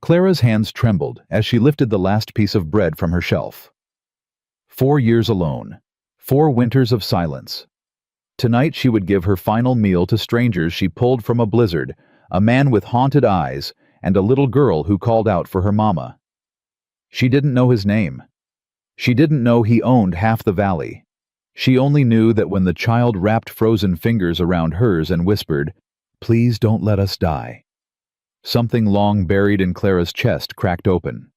Clara's hands trembled as she lifted the last piece of bread from her shelf. 4 years alone. 4 winters of silence. Tonight she would give her final meal to strangers she pulled from a blizzard, a man with haunted eyes, and a little girl who called out for her mama. She didn't know his name. She didn't know he owned half the valley. She only knew that when the child wrapped frozen fingers around hers and whispered, "Please don't let us die," something long buried in Clara's chest cracked open.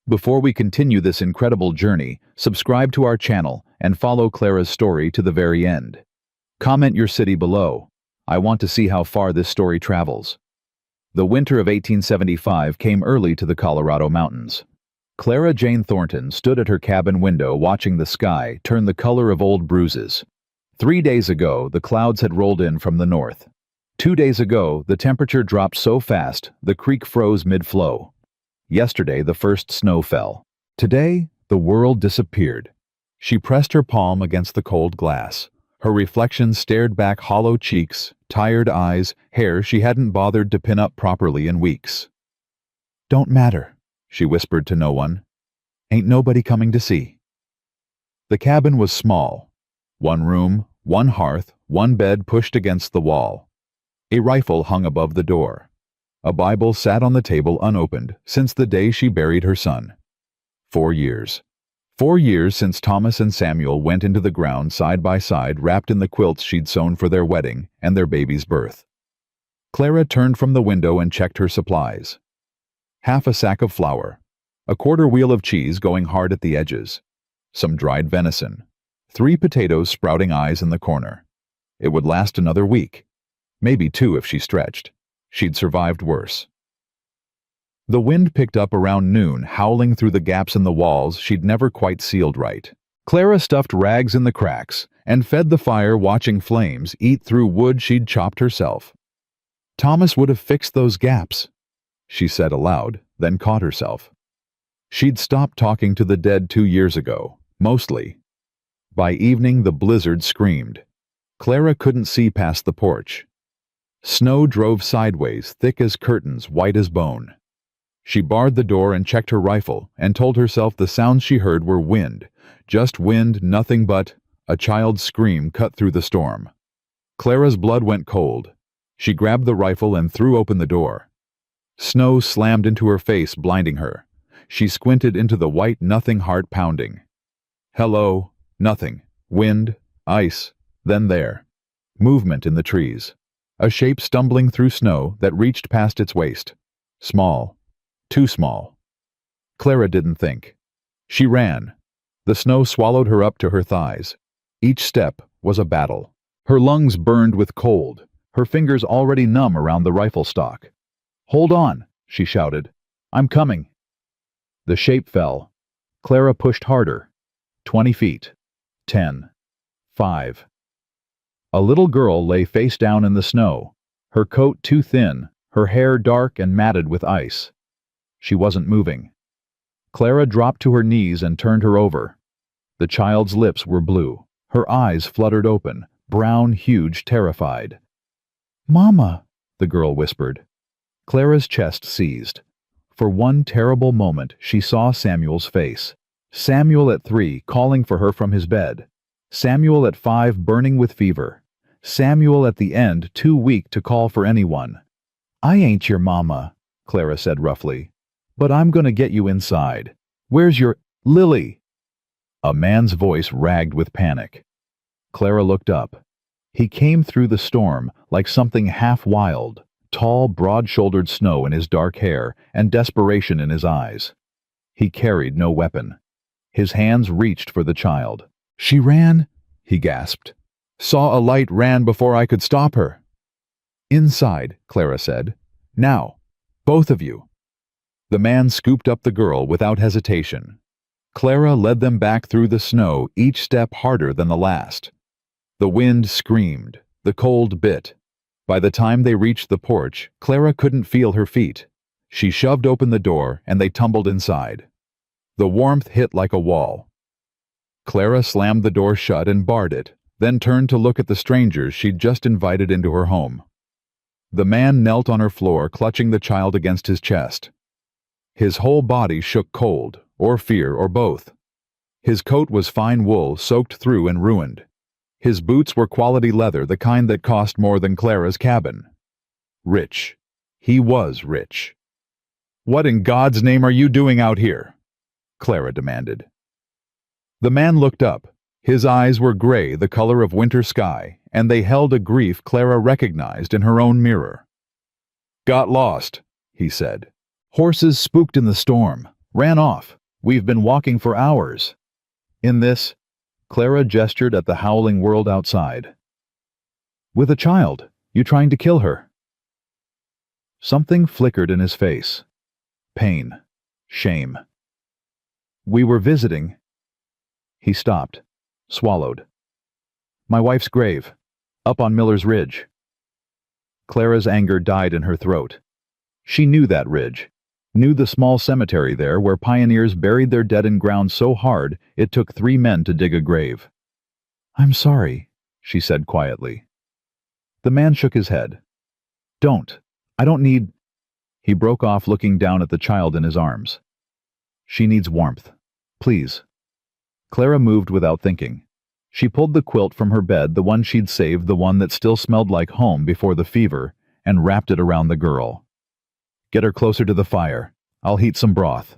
Before we continue this incredible journey, subscribe to our channel and follow Clara's story to the very end. Comment your city below. I want to see how far this story travels. The winter of 1875 came early to the Colorado mountains. Clara Jane Thornton stood at her cabin window watching the sky turn the color of old bruises. 3 days ago, the clouds had rolled in from the north. 2 days ago, the temperature dropped so fast the creek froze mid-flow. Yesterday, the first snow fell. Today, the world disappeared. She pressed her palm against the cold glass. Her reflection stared back hollow cheeks, tired eyes, hair she hadn't bothered to pin up properly in weeks. "Don't matter," she whispered to no one. "Ain't nobody coming to see." The cabin was small. 1 room, 1 hearth, 1 bed pushed against the wall. A rifle hung above the door. A Bible sat on the table unopened since the day she buried her son. 4 years. 4 years since Thomas and Samuel went into the ground side by side wrapped in the quilts she'd sewn for their wedding and their baby's birth. Clara turned from the window and checked her supplies. Half a sack of flour. A quarter wheel of cheese going hard at the edges. Some dried venison. 3 potatoes sprouting eyes in the corner. It would last another week. Maybe 2 if she stretched. She'd survived worse. The wind picked up around noon, howling through the gaps in the walls she'd never quite sealed right. Clara stuffed rags in the cracks and fed the fire watching flames eat through wood she'd chopped herself. Thomas would have fixed those gaps, she said aloud, then caught herself. She'd stopped talking to the dead 2 years ago, mostly. By evening the blizzard screamed. Clara couldn't see past the porch. Snow drove sideways, thick as curtains, white as bone. She barred the door and checked her rifle and told herself the sounds she heard were wind, just wind, nothing but a child's scream cut through the storm. Clara's blood went cold. She grabbed the rifle and threw open the door. Snow slammed into her face, blinding her. She squinted into the white nothing, heart pounding. Hello, nothing, wind, ice, then there. Movement in the trees. A shape stumbling through snow that reached past its waist. Small. Too small. Clara didn't think. She ran. The snow swallowed her up to her thighs. Each step was a battle. Her lungs burned with cold, her fingers already numb around the rifle stock. "Hold on," she shouted. "I'm coming." The shape fell. Clara pushed harder. 20 feet. 10. 5. A little girl lay face down in the snow, her coat too thin, her hair dark and matted with ice. She wasn't moving. Clara dropped to her knees and turned her over. The child's lips were blue. Her eyes fluttered open, brown, huge, terrified. "Mama," the girl whispered. Clara's chest seized. For one terrible moment she saw Samuel's face. Samuel at 3 calling for her from his bed. Samuel at 5 burning with fever. Samuel at the end too weak to call for anyone. "I ain't your mama," Clara said roughly. "But I'm gonna get you inside. Where's your Lily?" A man's voice ragged with panic. Clara looked up. He came through the storm like something half wild, tall, broad-shouldered snow in his dark hair and desperation in his eyes. He carried no weapon. His hands reached for the child. "She ran," he gasped. "Saw a light, ran before I could stop her." "Inside," Clara said. "Now. Both of you." The man scooped up the girl without hesitation. Clara led them back through the snow, each step harder than the last. The wind screamed. The cold bit. By the time they reached the porch, Clara couldn't feel her feet. She shoved open the door and they tumbled inside. The warmth hit like a wall. Clara slammed the door shut and barred it, then turned to look at the strangers she'd just invited into her home. The man knelt on her floor, clutching the child against his chest. His whole body shook cold, or fear, or both. His coat was fine wool soaked through and ruined. His boots were quality leather, the kind that cost more than Clara's cabin. Rich. He was rich. "What in God's name are you doing out here?" Clara demanded. The man looked up. His eyes were gray, the color of winter sky, and they held a grief Clara recognized in her own mirror. "Got lost," he said. "Horses spooked in the storm. Ran off. We've been walking for hours." In this, Clara gestured at the howling world outside. "With a child. You trying to kill her?" Something flickered in his face. Pain. Shame. "We were visiting." He stopped. Swallowed. "My wife's grave. Up on Miller's Ridge." Clara's anger died in her throat. She knew that ridge. Knew the small cemetery there where pioneers buried their dead in ground so hard it took 3 men to dig a grave. "I'm sorry," she said quietly. The man shook his head. "Don't. I don't need—" He broke off, looking down at the child in his arms. "She needs warmth. Please." Clara moved without thinking. She pulled the quilt from her bed, the one she'd saved, the one that still smelled like home before the fever, and wrapped it around the girl. "Get her closer to the fire. I'll heat some broth."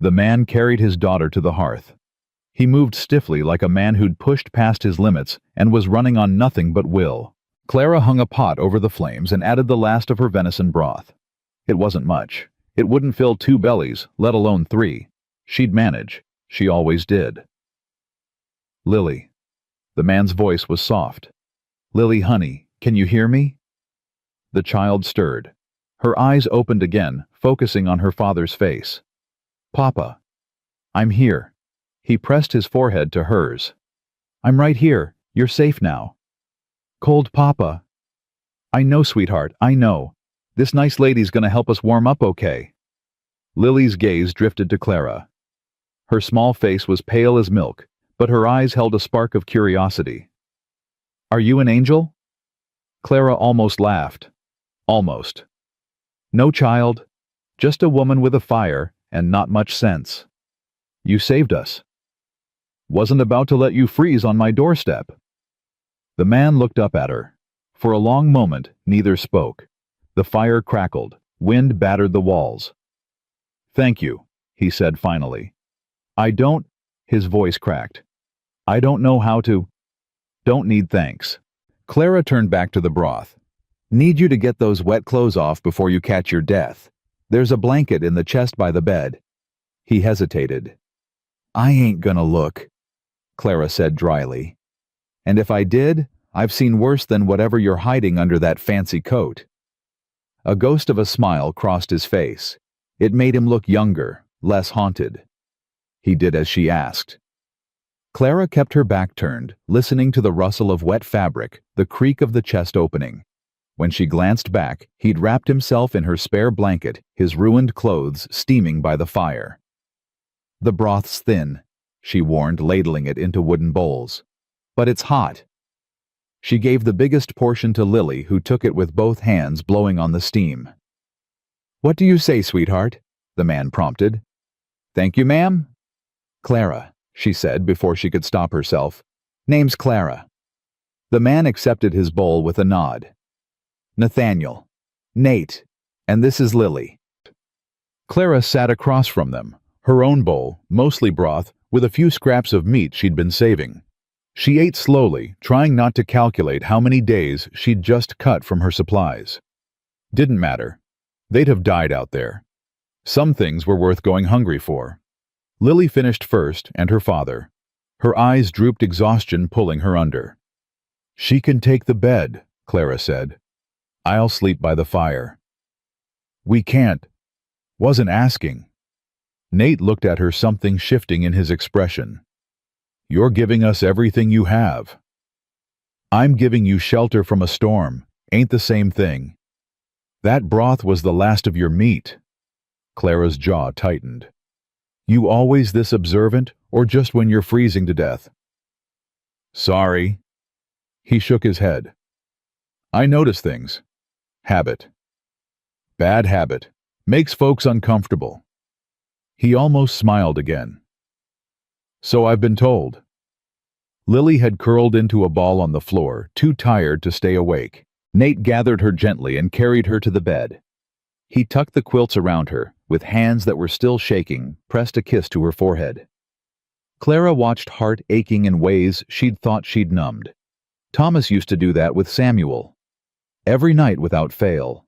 The man carried his daughter to the hearth. He moved stiffly, like a man who'd pushed past his limits and was running on nothing but will. Clara hung a pot over the flames and added the last of her venison broth. It wasn't much. It wouldn't fill 2 bellies, let alone 3. She'd manage. She always did. "Lily." The man's voice was soft. "Lily, honey, can you hear me?" The child stirred. Her eyes opened again, focusing on her father's face. "Papa." "I'm here." He pressed his forehead to hers. "I'm right here. You're safe now." "Cold, Papa." "I know, sweetheart, I know. This nice lady's gonna help us warm up okay." Lily's gaze drifted to Clara. Her small face was pale as milk, but her eyes held a spark of curiosity. "Are you an angel?" Clara almost laughed. Almost. "No, child. Just a woman with a fire and not much sense. You saved us." "Wasn't about to let you freeze on my doorstep." The man looked up at her. For a long moment, neither spoke. The fire crackled. Wind battered the walls. "Thank you," he said finally. "I don't—" His voice cracked. "I don't know how to—" "Don't need thanks." Clara turned back to the broth. "Need you to get those wet clothes off before you catch your death. There's a blanket in the chest by the bed." He hesitated. "I ain't gonna look," Clara said dryly. "And if I did, I've seen worse than whatever you're hiding under that fancy coat." A ghost of a smile crossed his face. It made him look younger, less haunted. He did as she asked. Clara kept her back turned, listening to the rustle of wet fabric, the creak of the chest opening. When she glanced back, he'd wrapped himself in her spare blanket, his ruined clothes steaming by the fire. "The broth's thin," she warned, ladling it into wooden bowls. "But it's hot." She gave the biggest portion to Lily, who took it with both hands, blowing on the steam. "What do you say, sweetheart?" the man prompted. "Thank you, ma'am." "Clara," she said before she could stop herself. "Name's Clara." The man accepted his bowl with a nod. "Nathaniel. Nate. And this is Lily." Clara sat across from them, her own bowl, mostly broth, with a few scraps of meat she'd been saving. She ate slowly, trying not to calculate how many days she'd just cut from her supplies. Didn't matter. They'd have died out there. Some things were worth going hungry for. Lily finished first, and her father. Her eyes drooped, exhaustion pulling her under. "She can take the bed," Clara said. "I'll sleep by the fire." "We can't." "Wasn't asking." Nate looked at her, something shifting in his expression. "You're giving us everything you have." "I'm giving you shelter from a storm. Ain't the same thing." "That broth was the last of your meat." Clara's jaw tightened. "You always this observant, or just when you're freezing to death?" "Sorry." He shook his head. "I notice things. Habit." "Bad habit. Makes folks uncomfortable. He almost smiled again. So I've been told. Lily had curled into a ball on the floor, too tired to stay awake. Nate gathered her gently and carried her to the bed. He tucked the quilts around her, with hands that were still shaking, pressed a kiss to her forehead. Clara watched, heart aching in ways she'd thought she'd numbed. Thomas used to do that with Samuel. Every night without fail.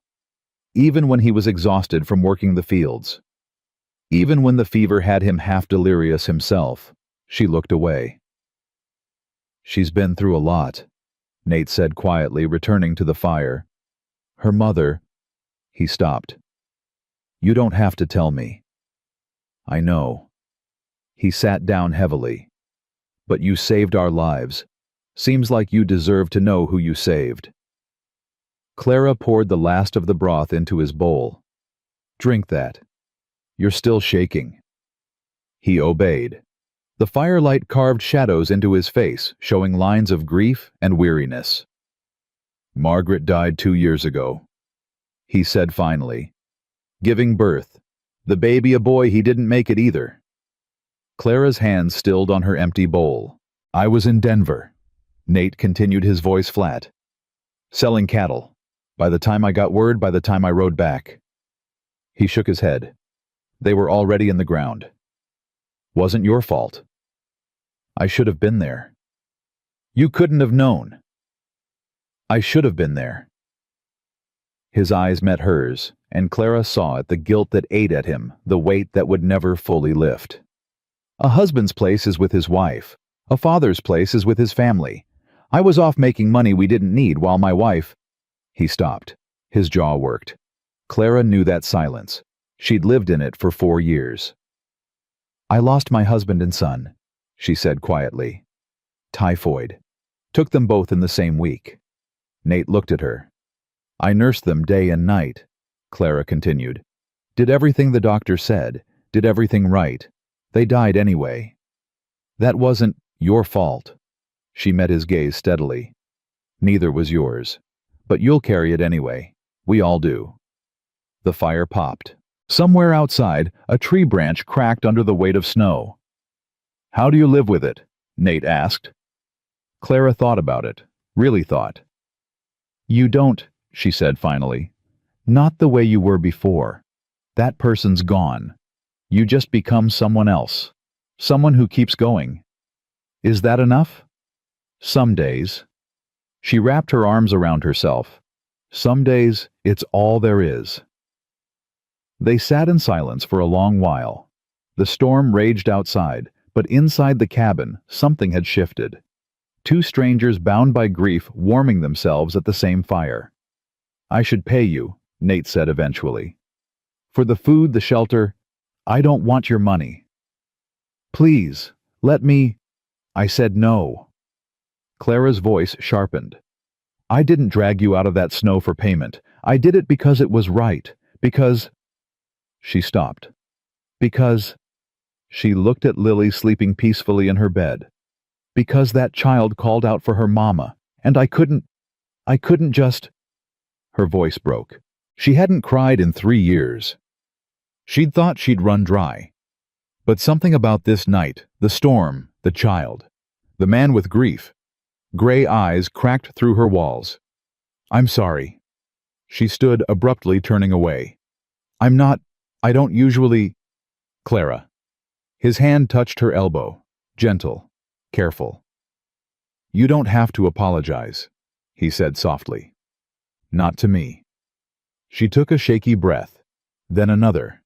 Even when he was exhausted from working the fields. Even when the fever had him half delirious himself, she looked away. She's been through a lot, Nate said quietly, returning to the fire. Her mother... He stopped. You don't have to tell me. I know. He sat down heavily. But you saved our lives. Seems like you deserve to know who you saved. Clara poured the last of the broth into his bowl. Drink that. You're still shaking. He obeyed. The firelight carved shadows into his face, showing lines of grief and weariness. Margaret died 2 years ago, he said finally. Giving birth. The baby a boy, he didn't make it either. Clara's hands stilled on her empty bowl. I was in Denver. Nate continued, his voice flat. Selling cattle. By the time I got word, by the time I rode back. He shook his head. They were already in the ground. Wasn't your fault. I should have been there. You couldn't have known. I should have been there. His eyes met hers, and Clara saw it, the guilt that ate at him, the weight that would never fully lift. A husband's place is with his wife. A father's place is with his family. I was off making money we didn't need while my wife... He stopped. His jaw worked. Clara knew that silence. She'd lived in it for 4 years. I lost my husband and son, she said quietly. Typhoid. Took them both in the same week. Nate looked at her. I nursed them day and night, Clara continued. Did everything the doctor said, did everything right. They died anyway. That wasn't your fault. She met his gaze steadily. Neither was yours. But you'll carry it anyway. We all do. The fire popped. Somewhere outside, a tree branch cracked under the weight of snow. How do you live with it? Nate asked. Clara thought about it, really thought. You don't, she said finally. Not the way you were before. That person's gone. You just become someone else. Someone who keeps going. Is that enough? Some days. She wrapped her arms around herself. Some days, it's all there is. They sat in silence for a long while. The storm raged outside, but inside the cabin, something had shifted. 2 strangers bound by grief warming themselves at the same fire. I should pay you, Nate said eventually. For the food, the shelter. I don't want your money. Please, let me... I said no. Clara's voice sharpened. I didn't drag you out of that snow for payment. I did it because it was right. Because... She stopped. Because... She looked at Lily sleeping peacefully in her bed. Because that child called out for her mama, and I couldn't just... Her voice broke. She hadn't cried in 3 years. She'd thought she'd run dry. But something about this night, the storm, the child, the man with grief, gray eyes cracked through her walls. I'm sorry. She stood abruptly, turning away. I don't usually... Clara. His hand touched her elbow, gentle, careful. You don't have to apologize, he said softly. Not to me. She took a shaky breath, then another.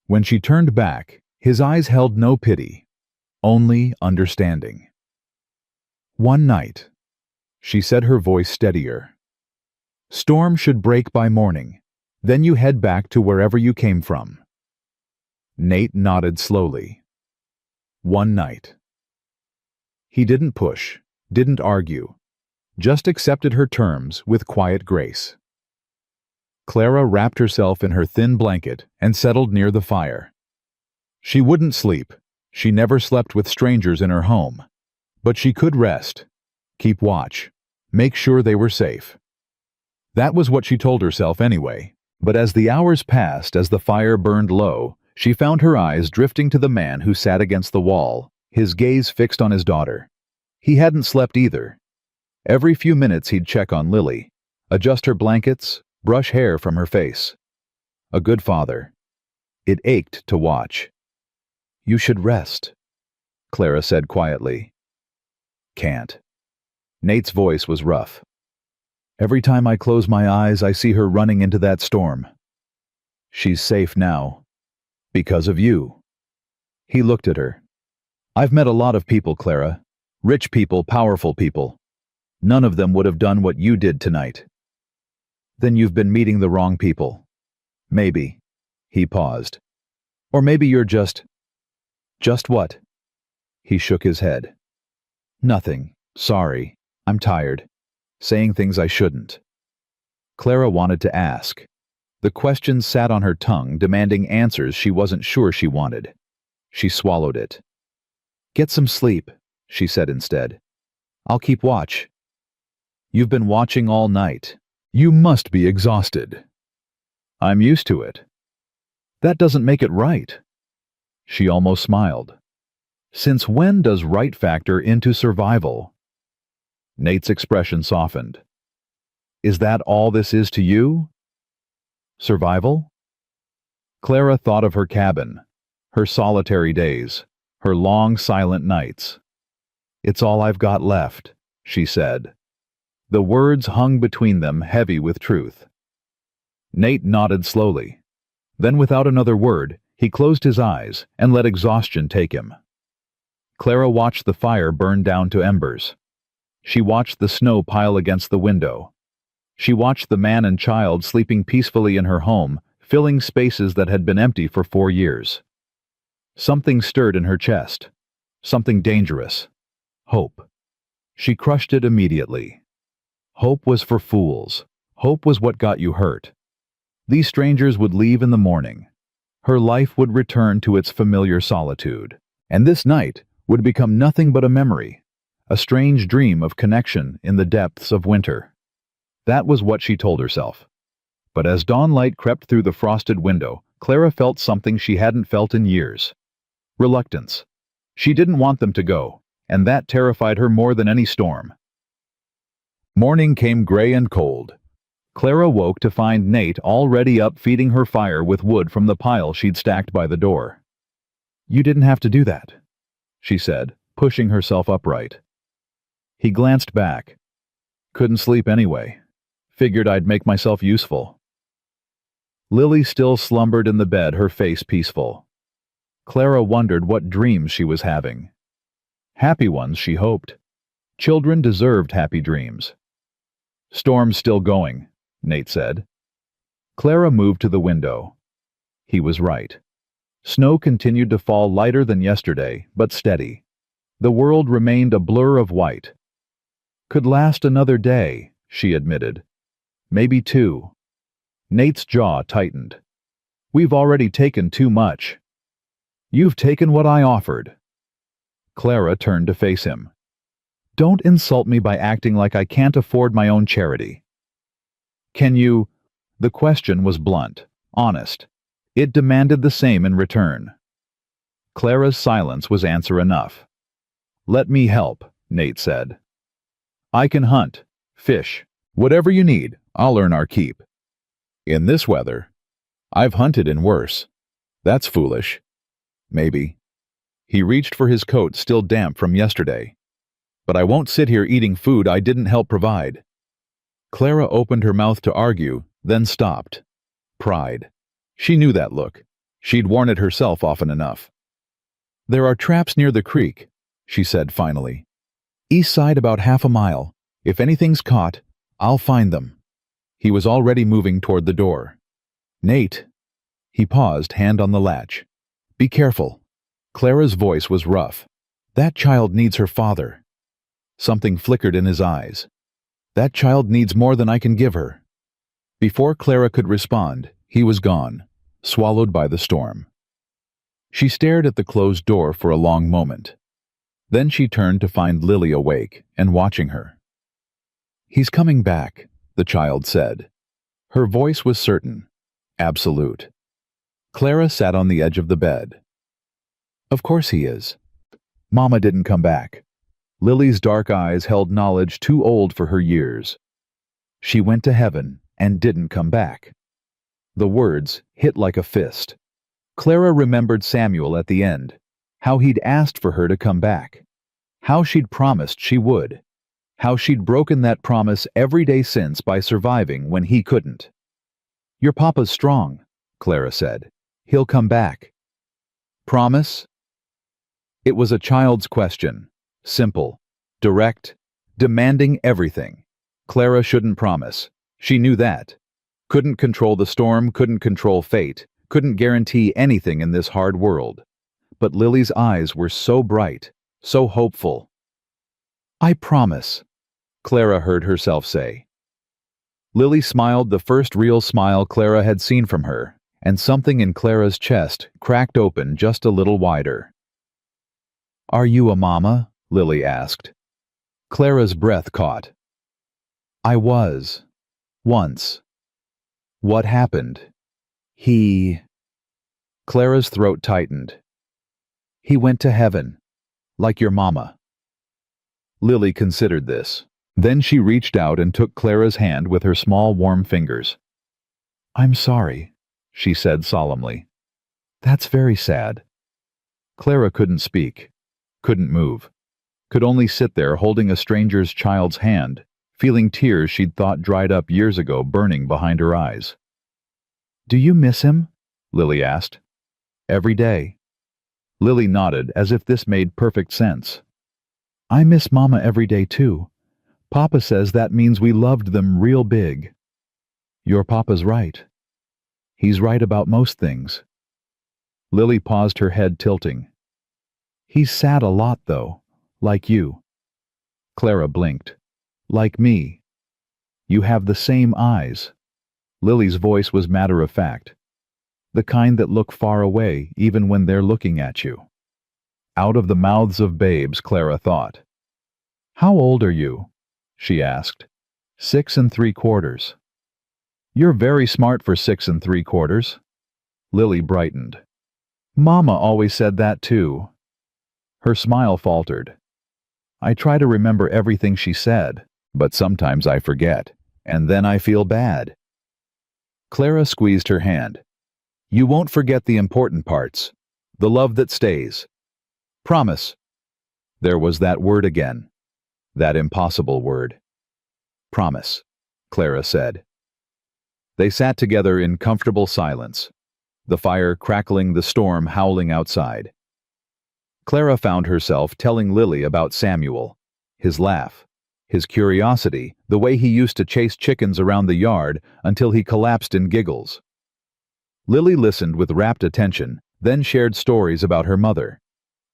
When she turned back, his eyes held no pity, only understanding. One night, she said, her voice steadier. Storm should break by morning, then you head back to wherever you came from. Nate nodded slowly. One night. He didn't push, didn't argue, just accepted her terms with quiet grace. Clara wrapped herself in her thin blanket and settled near the fire. She wouldn't sleep. She never slept with strangers in her home. But she could rest, keep watch, make sure they were safe. That was what she told herself anyway, But as the hours passed, as the fire burned low, she found her eyes drifting to the man who sat against the wall, his gaze fixed on his daughter. He hadn't slept either. Every few minutes he'd check on Lily, adjust her blankets, brush hair from her face. A good father. It ached to watch. "You should rest," Clara said quietly. "Can't." Nate's voice was rough. "Every time I close my eyes, I see her running into that storm. She's safe now. Because of you." He looked at her. "I've met a lot of people, Clara. Rich people, powerful people. None of them would have done what you did tonight." "Then you've been meeting the wrong people. Maybe." He paused. "Or maybe you're just..." "Just what?" He shook his head. "Nothing. Sorry. I'm tired. Saying things I shouldn't." Clara wanted to ask. The questions sat on her tongue, demanding answers she wasn't sure she wanted. She swallowed it. "Get some sleep," she said instead. "I'll keep watch." "You've been watching all night. You must be exhausted." "I'm used to it." "That doesn't make it right." She almost smiled. "Since when does right factor into survival?" Nate's expression softened. "Is that all this is to you? Survival?" Clara thought of her cabin, her solitary days, her long silent nights. "It's all I've got left," she said. The words hung between them, heavy with truth. Nate nodded slowly. Then, without another word, he closed his eyes and let exhaustion take him. Clara watched the fire burn down to embers. She watched the snow pile against the window. She watched the man and child sleeping peacefully in her home, filling spaces that had been empty for 4 years. Something stirred in her chest. Something dangerous. Hope. She crushed it immediately. Hope was for fools. Hope was what got you hurt. These strangers would leave in the morning. Her life would return to its familiar solitude. And this night would become nothing but a memory, a strange dream of connection in the depths of winter. That was what she told herself. But as dawnlight crept through the frosted window, Clara felt something she hadn't felt in years. Reluctance. She didn't want them to go, and that terrified her more than any storm. Morning came gray and cold. Clara woke to find Nate already up feeding her fire with wood from the pile she'd stacked by the door. "You didn't have to do that," she said, pushing herself upright. He glanced back. "Couldn't sleep anyway. Figured I'd make myself useful." Lily still slumbered in the bed, her face peaceful. Clara wondered what dreams she was having. Happy ones, she hoped. Children deserved happy dreams. "Storm's still going," Nate said. Clara moved to the window. He was right. Snow continued to fall, lighter than yesterday, but steady. The world remained a blur of white. "Could last another day," she admitted. "Maybe 2. Nate's jaw tightened. "We've already taken too much." "You've taken what I offered." Clara turned to face him. "Don't insult me by acting like I can't afford my own charity." "Can you?" The question was blunt, honest. It demanded the same in return. Clara's silence was answer enough. "Let me help," Nate said. "I can hunt, fish, whatever you need, I'll earn our keep." "In this weather?" "I've hunted in worse." "That's foolish." "Maybe." He reached for his coat, still damp from yesterday. "But I won't sit here eating food I didn't help provide." Clara opened her mouth to argue, then stopped. Pride. She knew that look. She'd worn it herself often enough. "There are traps near the creek," she said finally. "East side about half a mile. If anything's caught, I'll find them." He was already moving toward the door. "Nate." He paused, hand on the latch. "Be careful." Clara's voice was rough. "That child needs her father." Something flickered in his eyes. "That child needs more than I can give her." Before Clara could respond, he was gone, swallowed by the storm. She stared at the closed door for a long moment. Then she turned to find Lily awake and watching her. "He's coming back," the child said. Her voice was certain. Absolute. Clara sat on the edge of the bed. Of course he is. Mama didn't come back. Lily's dark eyes held knowledge too old for her years. She went to heaven and didn't come back. The words hit like a fist. Clara remembered Samuel at the end, how he'd asked for her to come back, how she'd promised she would, how she'd broken that promise every day since by surviving when he couldn't. Your papa's strong, Clara said. He'll come back. Promise? It was a child's question, simple, direct, demanding everything. Clara shouldn't promise. She knew that. Couldn't control the storm, couldn't control fate, couldn't guarantee anything in this hard world. But Lily's eyes were so bright, so hopeful. I promise, Clara heard herself say. Lily smiled the first real smile Clara had seen from her, and something in Clara's chest cracked open just a little wider. Are you a mama? Lily asked. Clara's breath caught. I was. Once. What happened? Clara's throat tightened. He went to heaven, like your mama. Lily considered this. Then she reached out and took Clara's hand with her small warm fingers. I'm sorry, she said solemnly. That's very sad. Clara couldn't speak, couldn't move, could only sit there holding a stranger's child's hand, feeling tears she'd thought dried up years ago burning behind her eyes. Do you miss him? Lily asked. Every day. Lily nodded as if this made perfect sense. I miss Mama every day too. Papa says that means we loved them real big. Your papa's right. He's right about most things. Lily paused, her head tilting. He's sad a lot though, like you. Clara blinked. Like me. You have the same eyes. Lily's voice was matter-of-fact. The kind that look far away even when they're looking at you. Out of the mouths of babes, Clara thought. How old are you? She asked. 6 3/4. You're very smart for 6 3/4. Lily brightened. Mama always said that too. Her smile faltered. I try to remember everything she said, but sometimes I forget, and then I feel bad. Clara squeezed her hand. You won't forget the important parts, the love that stays. Promise. There was that word again, that impossible word. Promise, Clara said. They sat together in comfortable silence, the fire crackling, the storm howling outside. Clara found herself telling Lily about Samuel, his laugh, his curiosity, the way he used to chase chickens around the yard until he collapsed in giggles. Lily listened with rapt attention, then shared stories about her mother,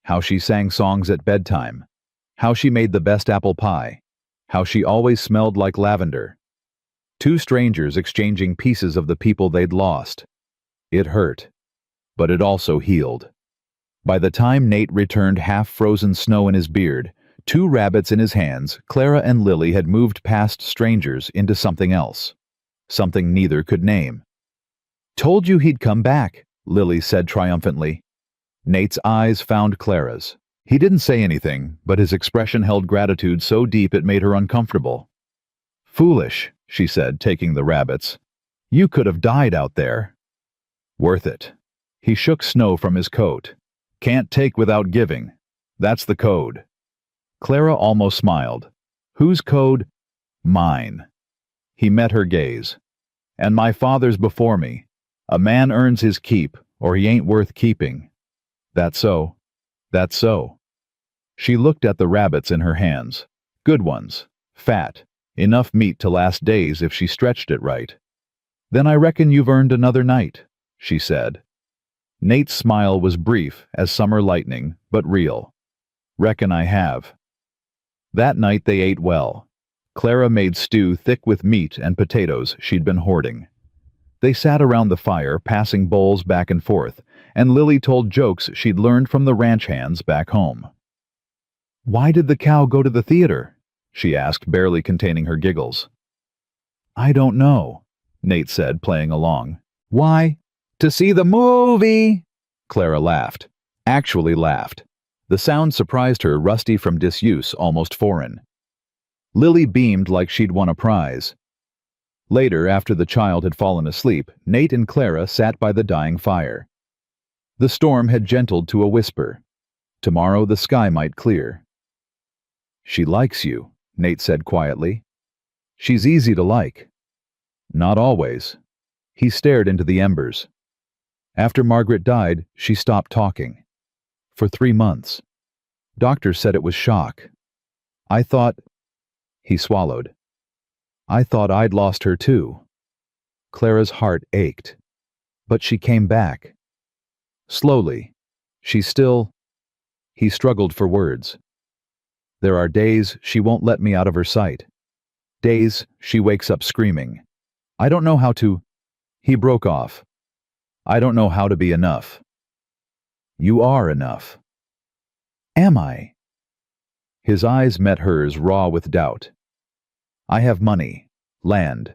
how she sang songs at bedtime, how she made the best apple pie, how she always smelled like lavender. Two strangers exchanging pieces of the people they'd lost. It hurt, but it also healed. By the time Nate returned half-frozen snow in his beard, 2 rabbits in his hands, Clara and Lily had moved past strangers into something else. Something neither could name. Told you he'd come back, Lily said triumphantly. Nate's eyes found Clara's. He didn't say anything, but his expression held gratitude so deep it made her uncomfortable. Foolish, she said, taking the rabbits. You could have died out there. Worth it. He shook snow from his coat. Can't take without giving. That's the code. Clara almost smiled. Whose code? Mine. He met her gaze. And my father's before me. A man earns his keep, or he ain't worth keeping. That's so. That's so. She looked at the rabbits in her hands. Good ones. Fat. Enough meat to last days if she stretched it right. Then I reckon you've earned another night, she said. Nate's smile was brief as summer lightning, but real. Reckon I have. That night they ate well. Clara made stew thick with meat and potatoes she'd been hoarding. They sat around the fire, passing bowls back and forth, and Lily told jokes she'd learned from the ranch hands back home. Why did the cow go to the theater? She asked, barely containing her giggles. I don't know, Nate said, playing along. Why? To see the movie! Clara laughed. Actually laughed. The sound surprised her, rusty from disuse, almost foreign. Lily beamed like she'd won a prize. Later, after the child had fallen asleep, Nate and Clara sat by the dying fire. The storm had gentled to a whisper. Tomorrow the sky might clear. She likes you, Nate said quietly. She's easy to like. Not always. He stared into the embers. After Margaret died, she stopped talking. For 3 months. Doctors said it was shock. I thought... He swallowed. I thought I'd lost her too. Clara's heart ached. But she came back. Slowly. She's still... He struggled for words. There are days she won't let me out of her sight. Days she wakes up screaming. I don't know how to... He broke off. I don't know how to be enough. You are enough. Am I? His eyes met hers, raw with doubt. I have money, land,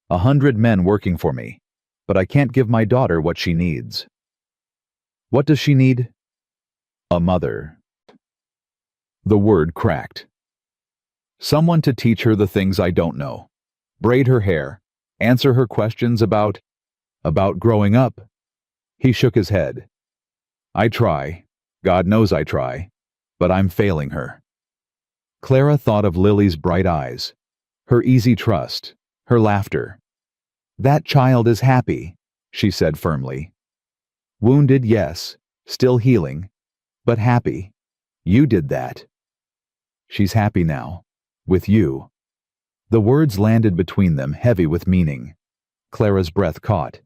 100 men working for me, but I can't give my daughter what she needs. What does she need? A mother. The word cracked. Someone to teach her the things I don't know. Braid her hair, answer her questions about growing up. He shook his head. I try, God knows I try, but I'm failing her. Clara thought of Lily's bright eyes, her easy trust, her laughter. That child is happy, she said firmly. Wounded, yes, still healing, but happy. You did that. She's happy now, with you. The words landed between them, heavy with meaning. Clara's breath caught.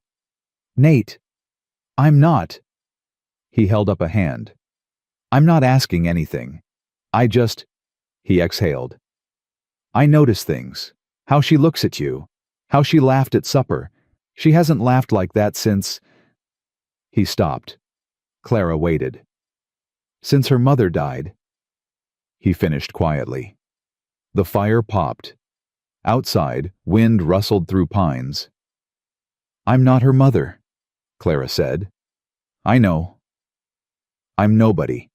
Nate, I'm not. He held up a hand. I'm not asking anything. I just... He exhaled. I notice things. How she looks at you. How she laughed at supper. She hasn't laughed like that since... He stopped. Clara waited. Since her mother died. He finished quietly. The fire popped. Outside, wind rustled through pines. I'm not her mother, Clara said. I know. I'm nobody.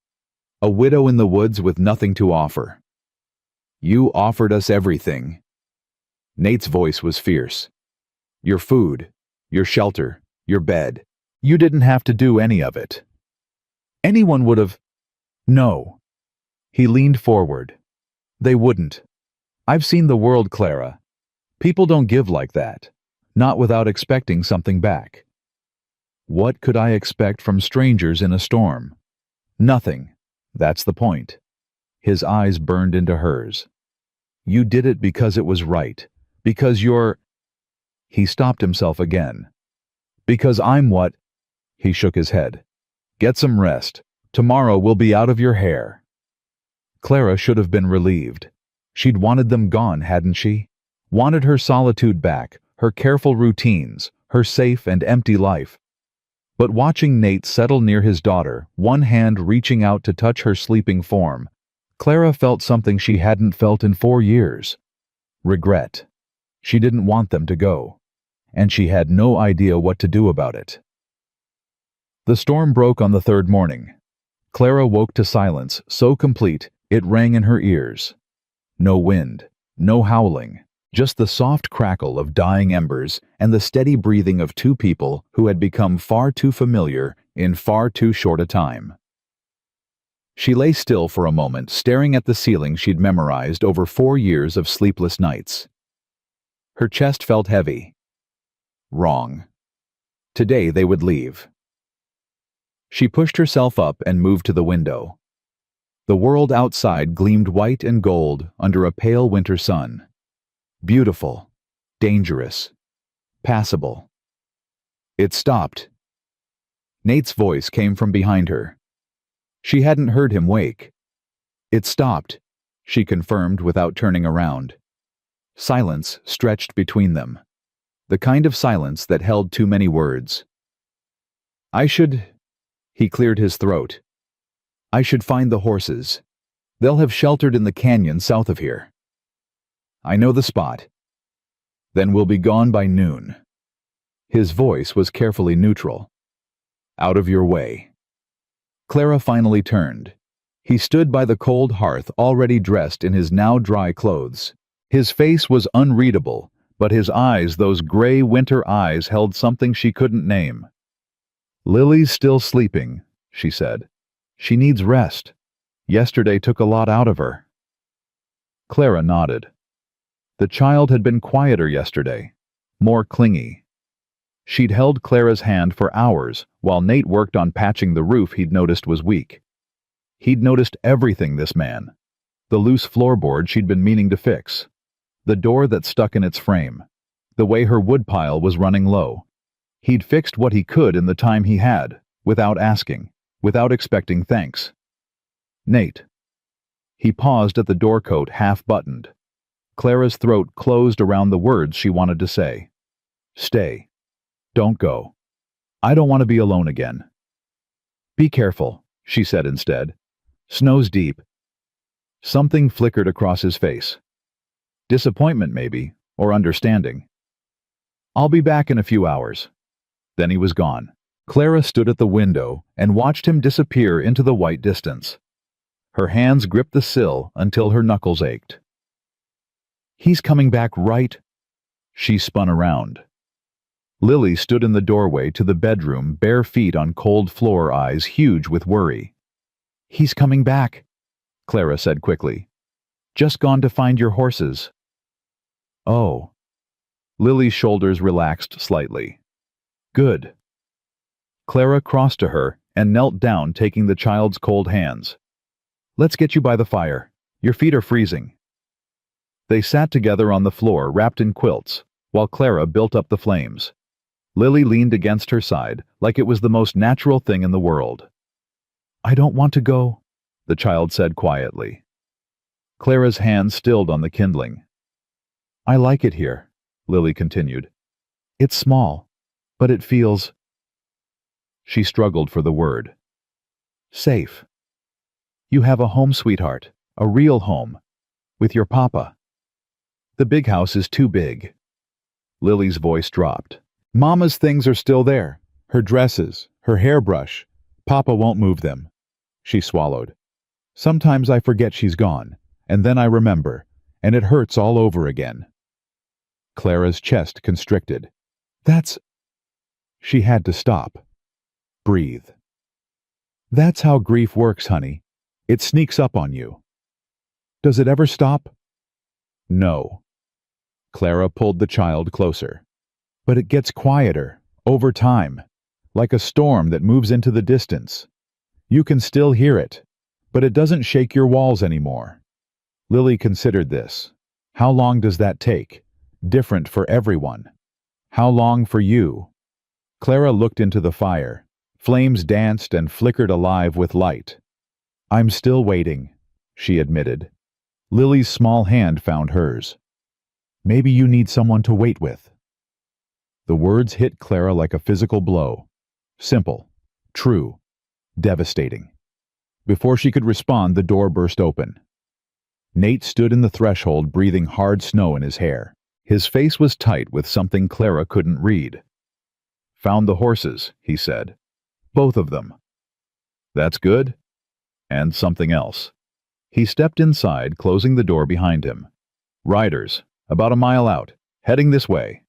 A widow in the woods with nothing to offer. You offered us everything. Nate's voice was fierce. Your food, your shelter, your bed. You didn't have to do any of it. Anyone would have... No. He leaned forward. They wouldn't. I've seen the world, Clara. People don't give like that. Not without expecting something back. What could I expect from strangers in a storm? Nothing. That's the point. His eyes burned into hers. You did it because it was right. Because you're... He stopped himself again. Because I'm what... He shook his head. Get some rest. Tomorrow we'll be out of your hair. Clara should have been relieved. She'd wanted them gone, hadn't she? Wanted her solitude back, her careful routines, her safe and empty life. But watching Nate settle near his daughter, one hand reaching out to touch her sleeping form, Clara felt something she hadn't felt in 4 years. Regret. She didn't want them to go, and she had no idea what to do about it. The storm broke on the 3rd morning. Clara woke to silence so complete it rang in her ears. No wind, no howling, just the soft crackle of dying embers and the steady breathing of 2 people who had become far too familiar in far too short a time. She lay still for a moment, staring at the ceiling she'd memorized over 4 years of sleepless nights. Her chest felt heavy. Wrong. Today they would leave. She pushed herself up and moved to the window. The world outside gleamed white and gold under a pale winter sun. Beautiful, dangerous, passable. It stopped. Nate's voice came from behind her. She hadn't heard him wake. It stopped, she confirmed without turning around. Silence stretched between them. The kind of silence that held too many words. I should... He cleared his throat. I should find the horses. They'll have sheltered in the canyon south of here. I know the spot. Then we'll be gone by noon. His voice was carefully neutral. Out of your way. Clara finally turned. He stood by the cold hearth, already dressed in his now dry clothes. His face was unreadable, but his eyes, those gray winter eyes, held something she couldn't name. Lily's still sleeping, she said. She needs rest. Yesterday took a lot out of her. Clara nodded. The child had been quieter yesterday, more clingy. She'd held Clara's hand for hours while Nate worked on patching the roof he'd noticed was weak. He'd noticed everything, this man. The loose floorboard she'd been meaning to fix. The door that stuck in its frame. The way her woodpile was running low. He'd fixed what he could in the time he had, without asking, without expecting thanks. Nate. He paused at the doorcoat, half-buttoned. Clara's throat closed around the words she wanted to say. Stay. Don't go. I don't want to be alone again. Be careful, she said instead. Snow's deep. Something flickered across his face. Disappointment, maybe, or understanding. I'll be back in a few hours. Then he was gone. Clara stood at the window and watched him disappear into the white distance. Her hands gripped the sill until her knuckles ached. He's coming back, right? She spun around. Lily stood in the doorway to the bedroom, bare feet on cold floor, eyes huge with worry. He's coming back, Clara said quickly. Just gone to find your horses. Oh. Lily's shoulders relaxed slightly. Good. Clara crossed to her and knelt down, taking the child's cold hands. Let's get you by the fire. Your feet are freezing. They sat together on the floor, wrapped in quilts, while Clara built up the flames. Lily leaned against her side like it was the most natural thing in the world. I don't want to go, the child said quietly. Clara's hand stilled on the kindling. I like it here, Lily continued. It's small, but it feels... She struggled for the word. Safe. You have a home, sweetheart, a real home, with your papa. The big house is too big. Lily's voice dropped. Mama's things are still there. Her dresses, her hairbrush. Papa won't move them. She swallowed. Sometimes I forget she's gone, and then I remember, and it hurts all over again. Clara's chest constricted. That's... She had to stop. Breathe. That's how grief works, honey. It sneaks up on you. Does it ever stop? No. Clara pulled the child closer. But it gets quieter, over time, like a storm that moves into the distance. You can still hear it, but it doesn't shake your walls anymore. Lily considered this. How long does that take? Different for everyone. How long for you? Clara looked into the fire. Flames danced and flickered alive with light. I'm still waiting, she admitted. Lily's small hand found hers. Maybe you need someone to wait with. The words hit Clara like a physical blow. Simple, true, devastating. Before she could respond, the door burst open. Nate stood in the threshold, breathing hard snow in his hair. His face was tight with something Clara couldn't read. Found the horses, he said. Both of them. That's good. And something else. He stepped inside, closing the door behind him. Riders, about a mile out, heading this way.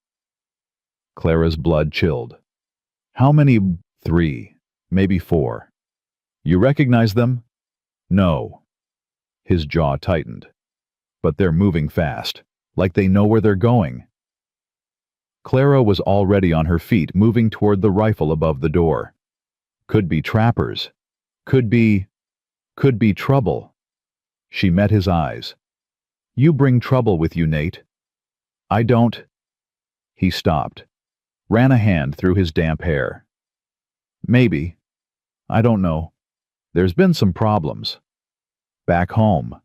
Clara's blood chilled. How many? 3, maybe 4. You recognize them? No. His jaw tightened. But they're moving fast, like they know where they're going. Clara was already on her feet, moving toward the rifle above the door. Could be trappers. Could be trouble. She met his eyes. You bring trouble with you, Nate. I don't. He stopped, ran a hand through his damp hair. Maybe. I don't know. There's been some problems. Back home.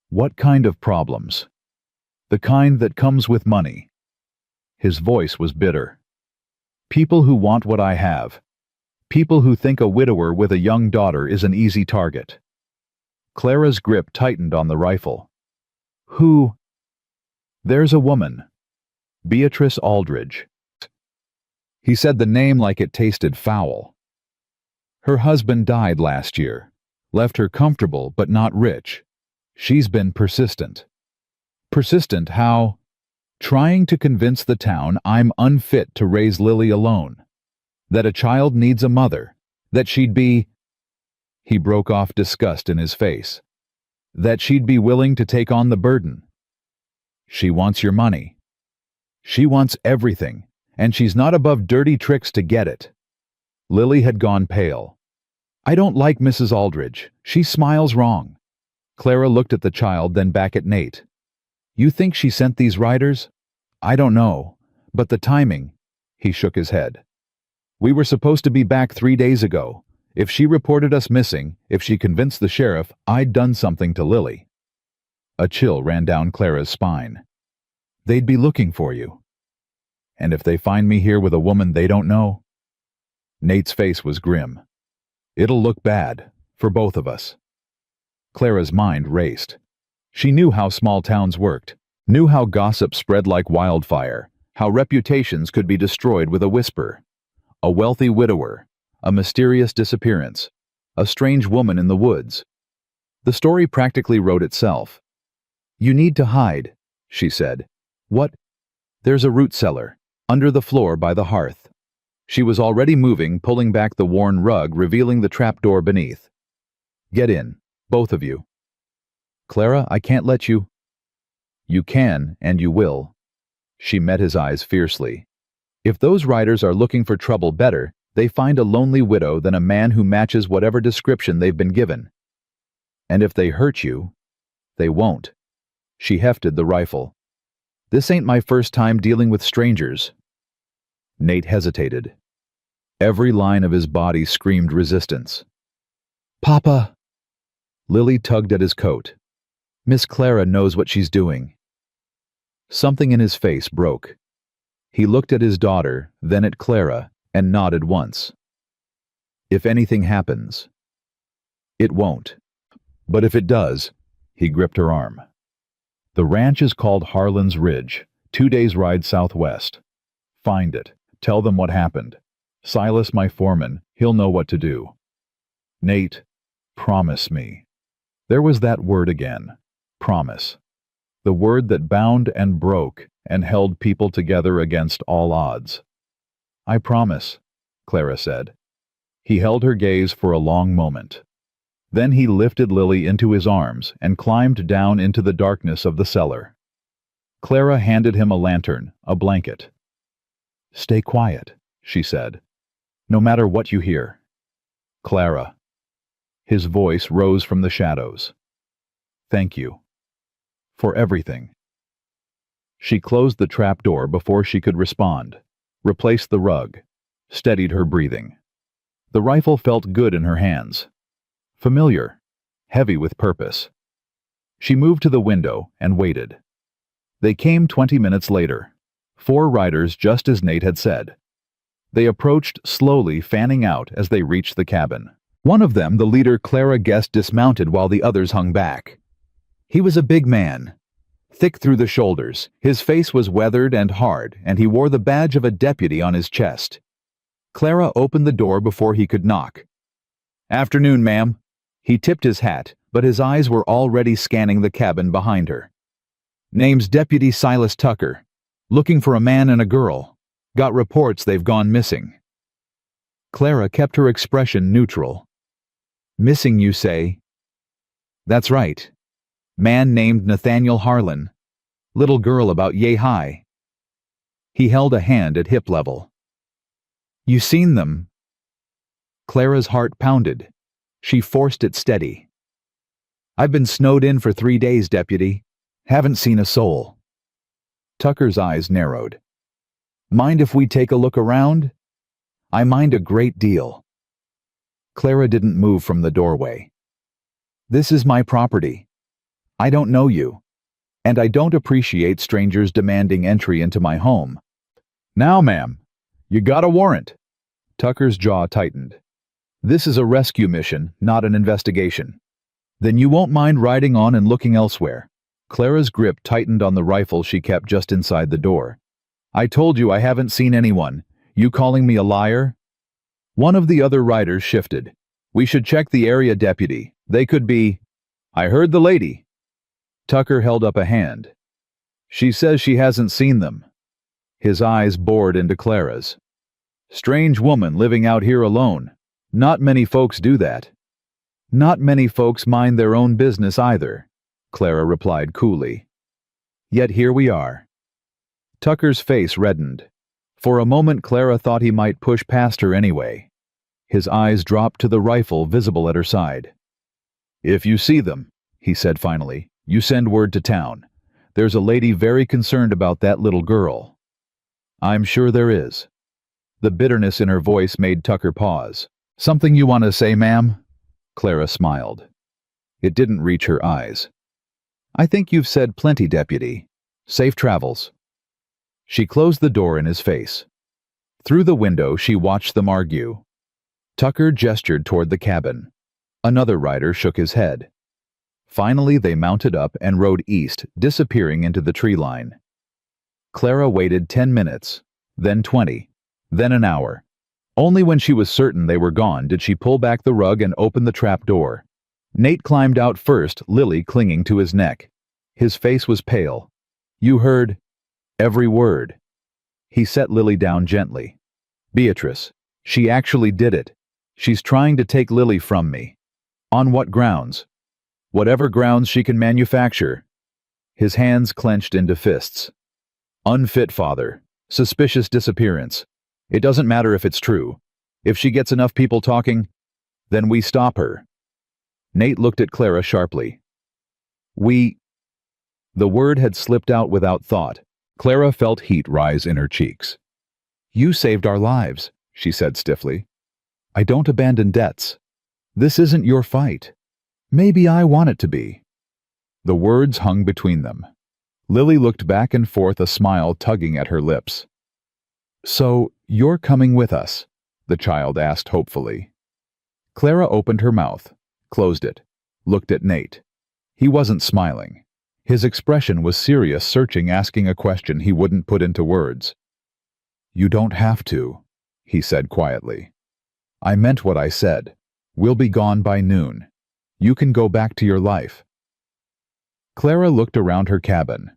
What kind of problems? The kind that comes with money. His voice was bitter. People who want what I have. People who think a widower with a young daughter is an easy target. Clara's grip tightened on the rifle. Who? There's a woman. Beatrice Aldridge. He said the name like it tasted foul. Her husband died last year. Left her comfortable but not rich. She's been persistent. Persistent how? Trying to convince the town I'm unfit to raise Lily alone. That a child needs a mother. That she'd be... He broke off, disgust in his face. That she'd be willing to take on the burden. She wants your money. She wants everything, and she's not above dirty tricks to get it. Lily had gone pale. I don't like Mrs. Aldridge. She smiles wrong. Clara looked at the child, then back at Nate. You think she sent these riders? I don't know, but the timing... He shook his head. We were supposed to be back 3 days ago. If she reported us missing, if she convinced the sheriff, I'd done something to Lily. A chill ran down Clara's spine. They'd be looking for you. And if they find me here with a woman they don't know? Nate's face was grim. It'll look bad, for both of us. Clara's mind raced. She knew how small towns worked, knew how gossip spread like wildfire, how reputations could be destroyed with a whisper. A wealthy widower, a mysterious disappearance, a strange woman in the woods. The story practically wrote itself. You need to hide, she said. What? There's a root cellar, under the floor by the hearth. She was already moving, pulling back the worn rug, revealing the trapdoor beneath. Get in, both of you. Clara, I can't let you. You can, and you will. She met his eyes fiercely. If those riders are looking for trouble, better they find a lonely widow than a man who matches whatever description they've been given. And if they hurt you, they won't. She hefted the rifle. This ain't my first time dealing with strangers. Nate hesitated. Every line of his body screamed resistance. Papa! Lily tugged at his coat. Miss Clara knows what she's doing. Something in his face broke. He looked at his daughter, then at Clara, and nodded once. If anything happens. It won't. But if it does, he gripped her arm. The ranch is called Harlan's Ridge, 2 days' ride southwest. Find it. Tell them what happened. Silas, my foreman, he'll know what to do. Nate, promise me. There was that word again. Promise. The word that bound and broke and held people together against all odds. I promise, Clara said. He held her gaze for a long moment. Then he lifted Lily into his arms and climbed down into the darkness of the cellar. Clara handed him a lantern, a blanket. Stay quiet, she said. No matter what you hear. Clara. His voice rose from the shadows. Thank you. For everything. She closed the trapdoor before she could respond, replaced the rug, steadied her breathing. The rifle felt good in her hands. Familiar, heavy with purpose. She moved to the window and waited. They came 20 minutes later. 4 riders, just as Nate had said. They approached slowly, fanning out as they reached the cabin. One of them, the leader Clara guessed, dismounted while the others hung back. He was a big man, thick through the shoulders. His face was weathered and hard, and he wore the badge of a deputy on his chest. Clara opened the door before he could knock. Afternoon, ma'am. He tipped his hat, but his eyes were already scanning the cabin behind her. Name's Deputy Silas Tucker. Looking for a man and a girl. Got reports they've gone missing. Clara kept her expression neutral. Missing, you say? That's right. Man named Nathaniel Harlan. Little girl about yay high. He held a hand at hip level. You seen them? Clara's heart pounded. She forced it steady. I've been snowed in for 3 days, Deputy. Haven't seen a soul. Tucker's eyes narrowed. Mind if we take a look around? I mind a great deal. Clara didn't move from the doorway. This is my property. I don't know you, and I don't appreciate strangers demanding entry into my home. Now, ma'am, you got a warrant. Tucker's jaw tightened. This is a rescue mission, not an investigation. Then you won't mind riding on and looking elsewhere. Clara's grip tightened on the rifle she kept just inside the door. I told you I haven't seen anyone. You calling me a liar? One of the other riders shifted. We should check the area, deputy. They could be... I heard the lady. Tucker held up a hand. She says she hasn't seen them. His eyes bored into Clara's. Strange woman living out here alone. Not many folks do that. Not many folks mind their own business either, Clara replied coolly. Yet here we are. Tucker's face reddened. For a moment Clara thought he might push past her anyway. His eyes dropped to the rifle visible at her side. If you see them, he said finally, you send word to town. There's a lady very concerned about that little girl. I'm sure there is. The bitterness in her voice made Tucker pause. Something you want to say, ma'am? Clara smiled. It didn't reach her eyes. I think you've said plenty, deputy. Safe travels. She closed the door in his face. Through the window she watched them argue. Tucker gestured toward the cabin. Another rider shook his head. Finally they mounted up and rode east, disappearing into the tree line. Clara waited 10 minutes, then 20, then an hour. Only when she was certain they were gone did she pull back the rug and open the trap door. Nate climbed out first, Lily clinging to his neck. His face was pale. You heard every word. He set Lily down gently. Beatrice, she actually did it. She's trying to take Lily from me. On what grounds? Whatever grounds she can manufacture. His hands clenched into fists. Unfit father. Suspicious disappearance. It doesn't matter if it's true. If she gets enough people talking, then we stop her. Nate looked at Clara sharply. We... The word had slipped out without thought. Clara felt heat rise in her cheeks. You saved our lives, she said stiffly. I don't abandon debts. This isn't your fight. Maybe I want it to be. The words hung between them. Lily looked back and forth, a smile tugging at her lips. So, you're coming with us? The child asked hopefully. Clara opened her mouth, closed it, looked at Nate. He wasn't smiling. His expression was serious, searching, asking a question he wouldn't put into words. You don't have to, he said quietly. I meant what I said. We'll be gone by noon. You can go back to your life. Clara looked around her cabin.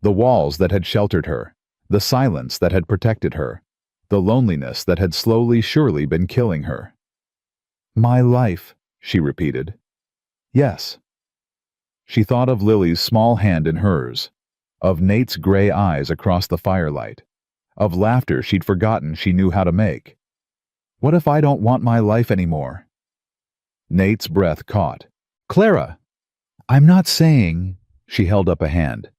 The walls that had sheltered her, the silence that had protected her, the loneliness that had slowly, surely been killing her. My life, she repeated. Yes. She thought of Lily's small hand in hers, of Nate's gray eyes across the firelight, of laughter she'd forgotten she knew how to make. What if I don't want my life anymore? Nate's breath caught. Clara! I'm not saying... She held up a hand.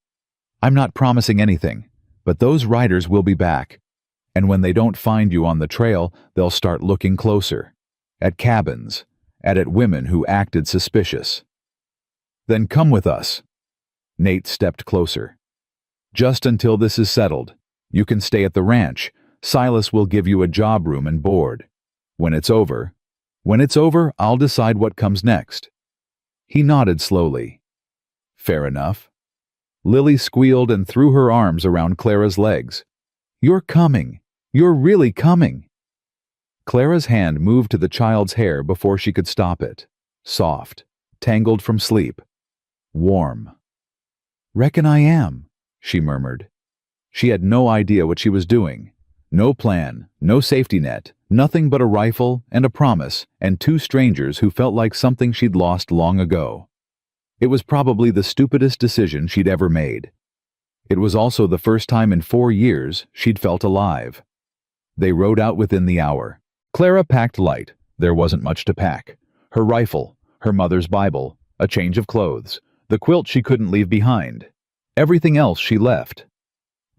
I'm not promising anything, but those riders will be back. And when they don't find you on the trail, they'll start looking closer. At cabins, and at women who acted suspicious. Then come with us. Nate stepped closer. Just until this is settled. You can stay at the ranch. Silas will give you a job room and board. When it's over, I'll decide what comes next. He nodded slowly. Fair enough. Lily squealed and threw her arms around Clara's legs. You're coming. You're really coming. Clara's hand moved to the child's hair before she could stop it. Soft, tangled from sleep. Warm. Reckon I am, she murmured. She had no idea what she was doing. No plan, no safety net, nothing but a rifle and a promise and two strangers who felt like something she'd lost long ago. It was probably the stupidest decision she'd ever made. It was also the first time in 4 years she'd felt alive. They rode out within the hour. Clara packed light. There wasn't much to pack. Her rifle, her mother's Bible, a change of clothes, the quilt she couldn't leave behind. Everything else she left.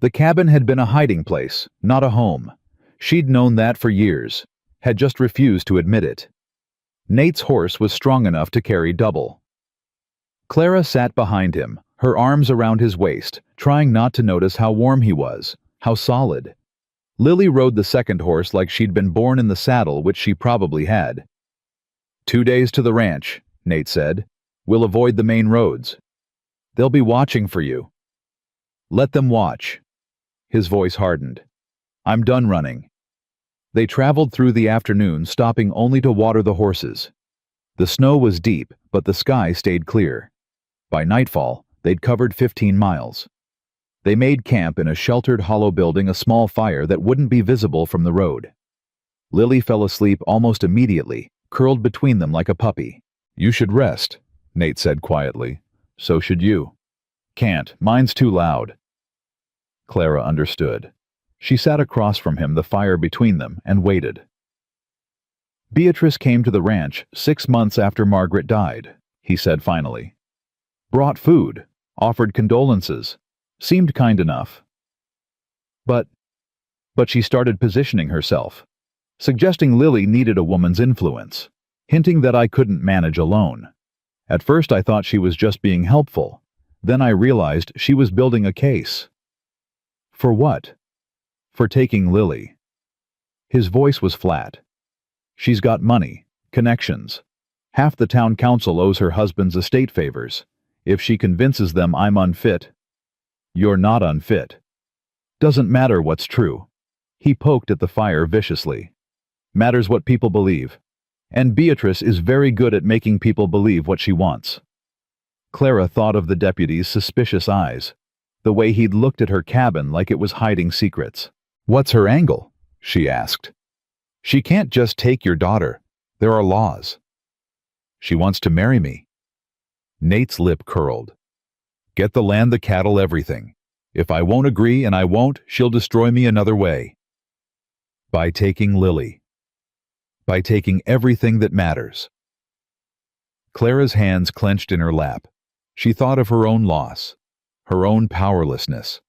The cabin had been a hiding place, not a home. She'd known that for years, had just refused to admit it. Nate's horse was strong enough to carry double. Clara sat behind him, her arms around his waist, trying not to notice how warm he was, how solid. Lily rode the second horse like she'd been born in the saddle, which she probably had. 2 days to the ranch, Nate said. We'll avoid the main roads. They'll be watching for you. Let them watch. His voice hardened. I'm done running. They traveled through the afternoon, stopping only to water the horses. The snow was deep, but the sky stayed clear. By nightfall, they'd covered 15 miles. They made camp in a sheltered hollow building, a small fire that wouldn't be visible from the road. Lily fell asleep almost immediately, curled between them like a puppy. "You should rest," Nate said quietly. "So should you." "Can't, mine's too loud." Clara understood. She sat across from him, the fire between them, and waited. "Beatrice came to the ranch 6 months after Margaret died," he said finally. "Brought food, offered condolences, seemed kind enough. But she started positioning herself, suggesting Lily needed a woman's influence, hinting that I couldn't manage alone. At first I thought she was just being helpful. Then I realized she was building a case." "For what?" "For taking Lily." His voice was flat. "She's got money, connections. Half the town council owes her husband's estate favors. If she convinces them I'm unfit—" "You're not unfit. Doesn't matter what's true." He poked at the fire viciously. "Matters what people believe. And Beatrice is very good at making people believe what she wants." Clara thought of the deputy's suspicious eyes, the way he'd looked at her cabin like it was hiding secrets. "What's her angle?" she asked. "She can't just take your daughter. There are laws." "She wants to marry me." Nate's lip curled. "Get the land, the cattle, everything. If I won't agree, and I won't, she'll destroy me another way." "By taking Lily. By taking everything that matters." Clara's hands clenched in her lap. She thought of her own loss, her own powerlessness.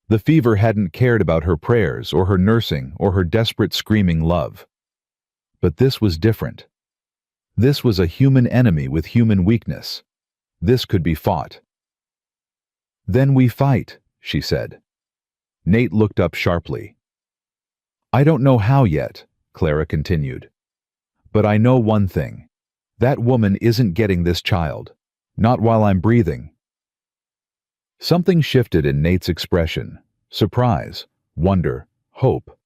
The fever hadn't cared about her prayers or her nursing or her desperate screaming love. But this was different. This was a human enemy with human weakness. This could be fought. "Then we fight," she said. Nate looked up sharply. "I don't know how yet," Clara continued. "But I know one thing. That woman isn't getting this child. Not while I'm breathing." Something shifted in Nate's expression. Surprise, wonder, hope.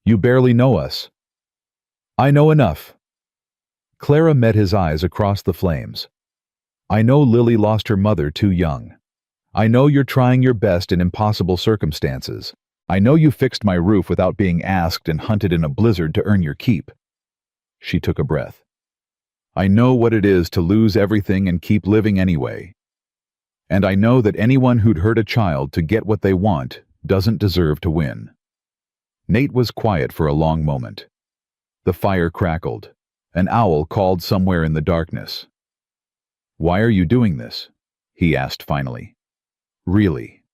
"You barely know us." "I know enough." Clara met his eyes across the flames. "I know Lily lost her mother too young. I know you're trying your best in impossible circumstances. I know you fixed my roof without being asked and hunted in a blizzard to earn your keep." She took a breath. "I know what it is to lose everything and keep living anyway. And I know that anyone who'd hurt a child to get what they want doesn't deserve to win." Nate was quiet for a long moment. The fire crackled. An owl called somewhere in the darkness. "Why are you doing this?" he asked finally. "Really?"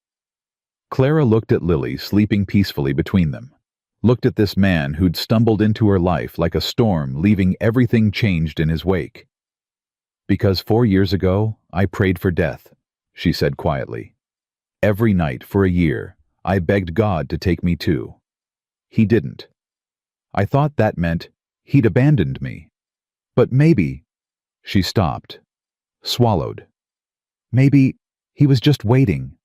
Clara looked at Lily sleeping peacefully between them. Looked at this man who'd stumbled into her life like a storm, leaving everything changed in his wake. "Because 4 years ago, I prayed for death," she said quietly. "Every night for a year, I begged God to take me too. He didn't. I thought that meant he'd abandoned me. But maybe—" She stopped, swallowed. "Maybe he was just waiting,"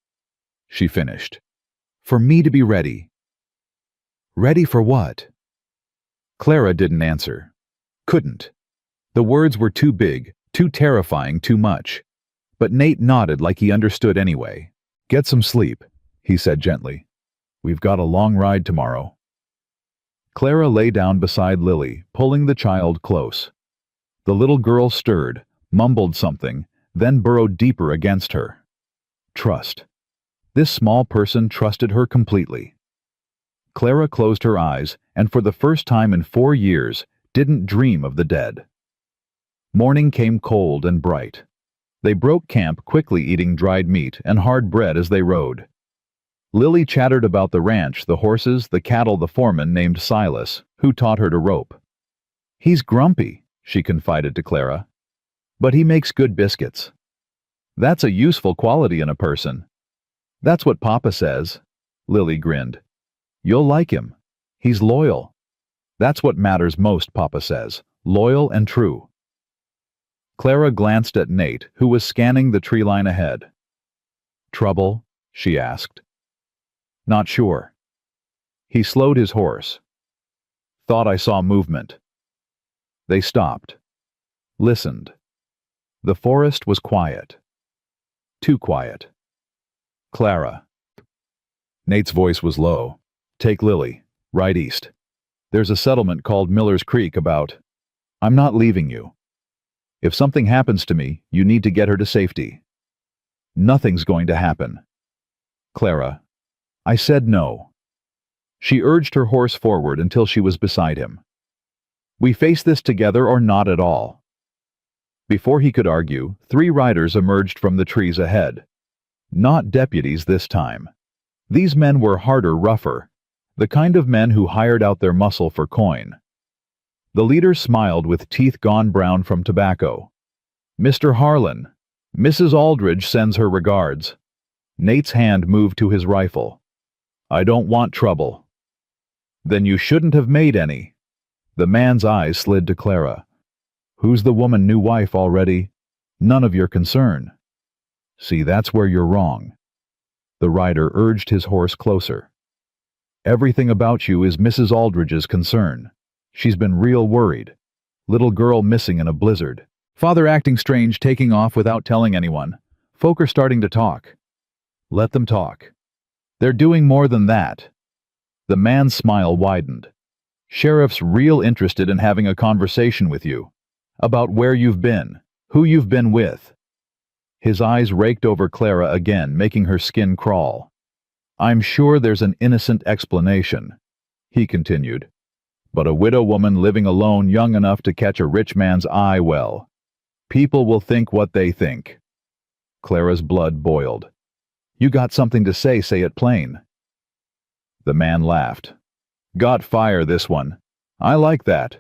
she finished. "For me to be ready." "Ready for what?" Clara didn't answer. Couldn't. The words were too big, too terrifying, too much. But Nate nodded like he understood anyway. "Get some sleep," he said gently. "We've got a long ride tomorrow." Clara lay down beside Lily, pulling the child close. The little girl stirred, mumbled something, then burrowed deeper against her. Trust. This small person trusted her completely. Clara closed her eyes and for the first time in 4 years didn't dream of the dead. Morning came cold and bright. They broke camp quickly, eating dried meat and hard bread as they rode. Lily chattered about the ranch, the horses, the cattle, the foreman named Silas, who taught her to rope. "He's grumpy," she confided to Clara. "But he makes good biscuits." "That's a useful quality in a person." "That's what Papa says." Lily grinned. "You'll like him. He's loyal." "That's what matters most," Papa says. "Loyal and true." Clara glanced at Nate, who was scanning the tree line ahead. "Trouble?" she asked. "Not sure." He slowed his horse. Thought I saw movement. They stopped. Listened. The forest was quiet. Too quiet. Clara. Nate's voice was low. Take Lily, right east. There's a settlement called Miller's Creek about... I'm not leaving you. If something happens to me, you need to get her to safety. Nothing's going to happen. Clara. I said no. She urged her horse forward until she was beside him. We face this together or not at all. Before he could argue, 3 riders emerged from the trees ahead. Not deputies this time. These men were harder, rougher, the kind of men who hired out their muscle for coin. The leader smiled with teeth gone brown from tobacco. Mr. Harlan, Mrs. Aldridge sends her regards. Nate's hand moved to his rifle. I don't want trouble. Then you shouldn't have made any. The man's eyes slid to Clara. Who's the woman new wife already? None of your concern. See, that's where you're wrong. The rider urged his horse closer. Everything about you is Mrs. Aldridge's concern. She's been real worried. Little girl missing in a blizzard. Father acting strange, taking off without telling anyone. Folk are starting to talk. Let them talk. They're doing more than that. The man's smile widened. Sheriff's real interested in having a conversation with you. About where you've been, who you've been with. His eyes raked over Clara again, making her skin crawl. I'm sure there's an innocent explanation, he continued. But a widow woman living alone young enough to catch a rich man's eye, well, people will think what they think. Clara's blood boiled. You got something to say it plain. The man laughed. Got fire, this one. I like that.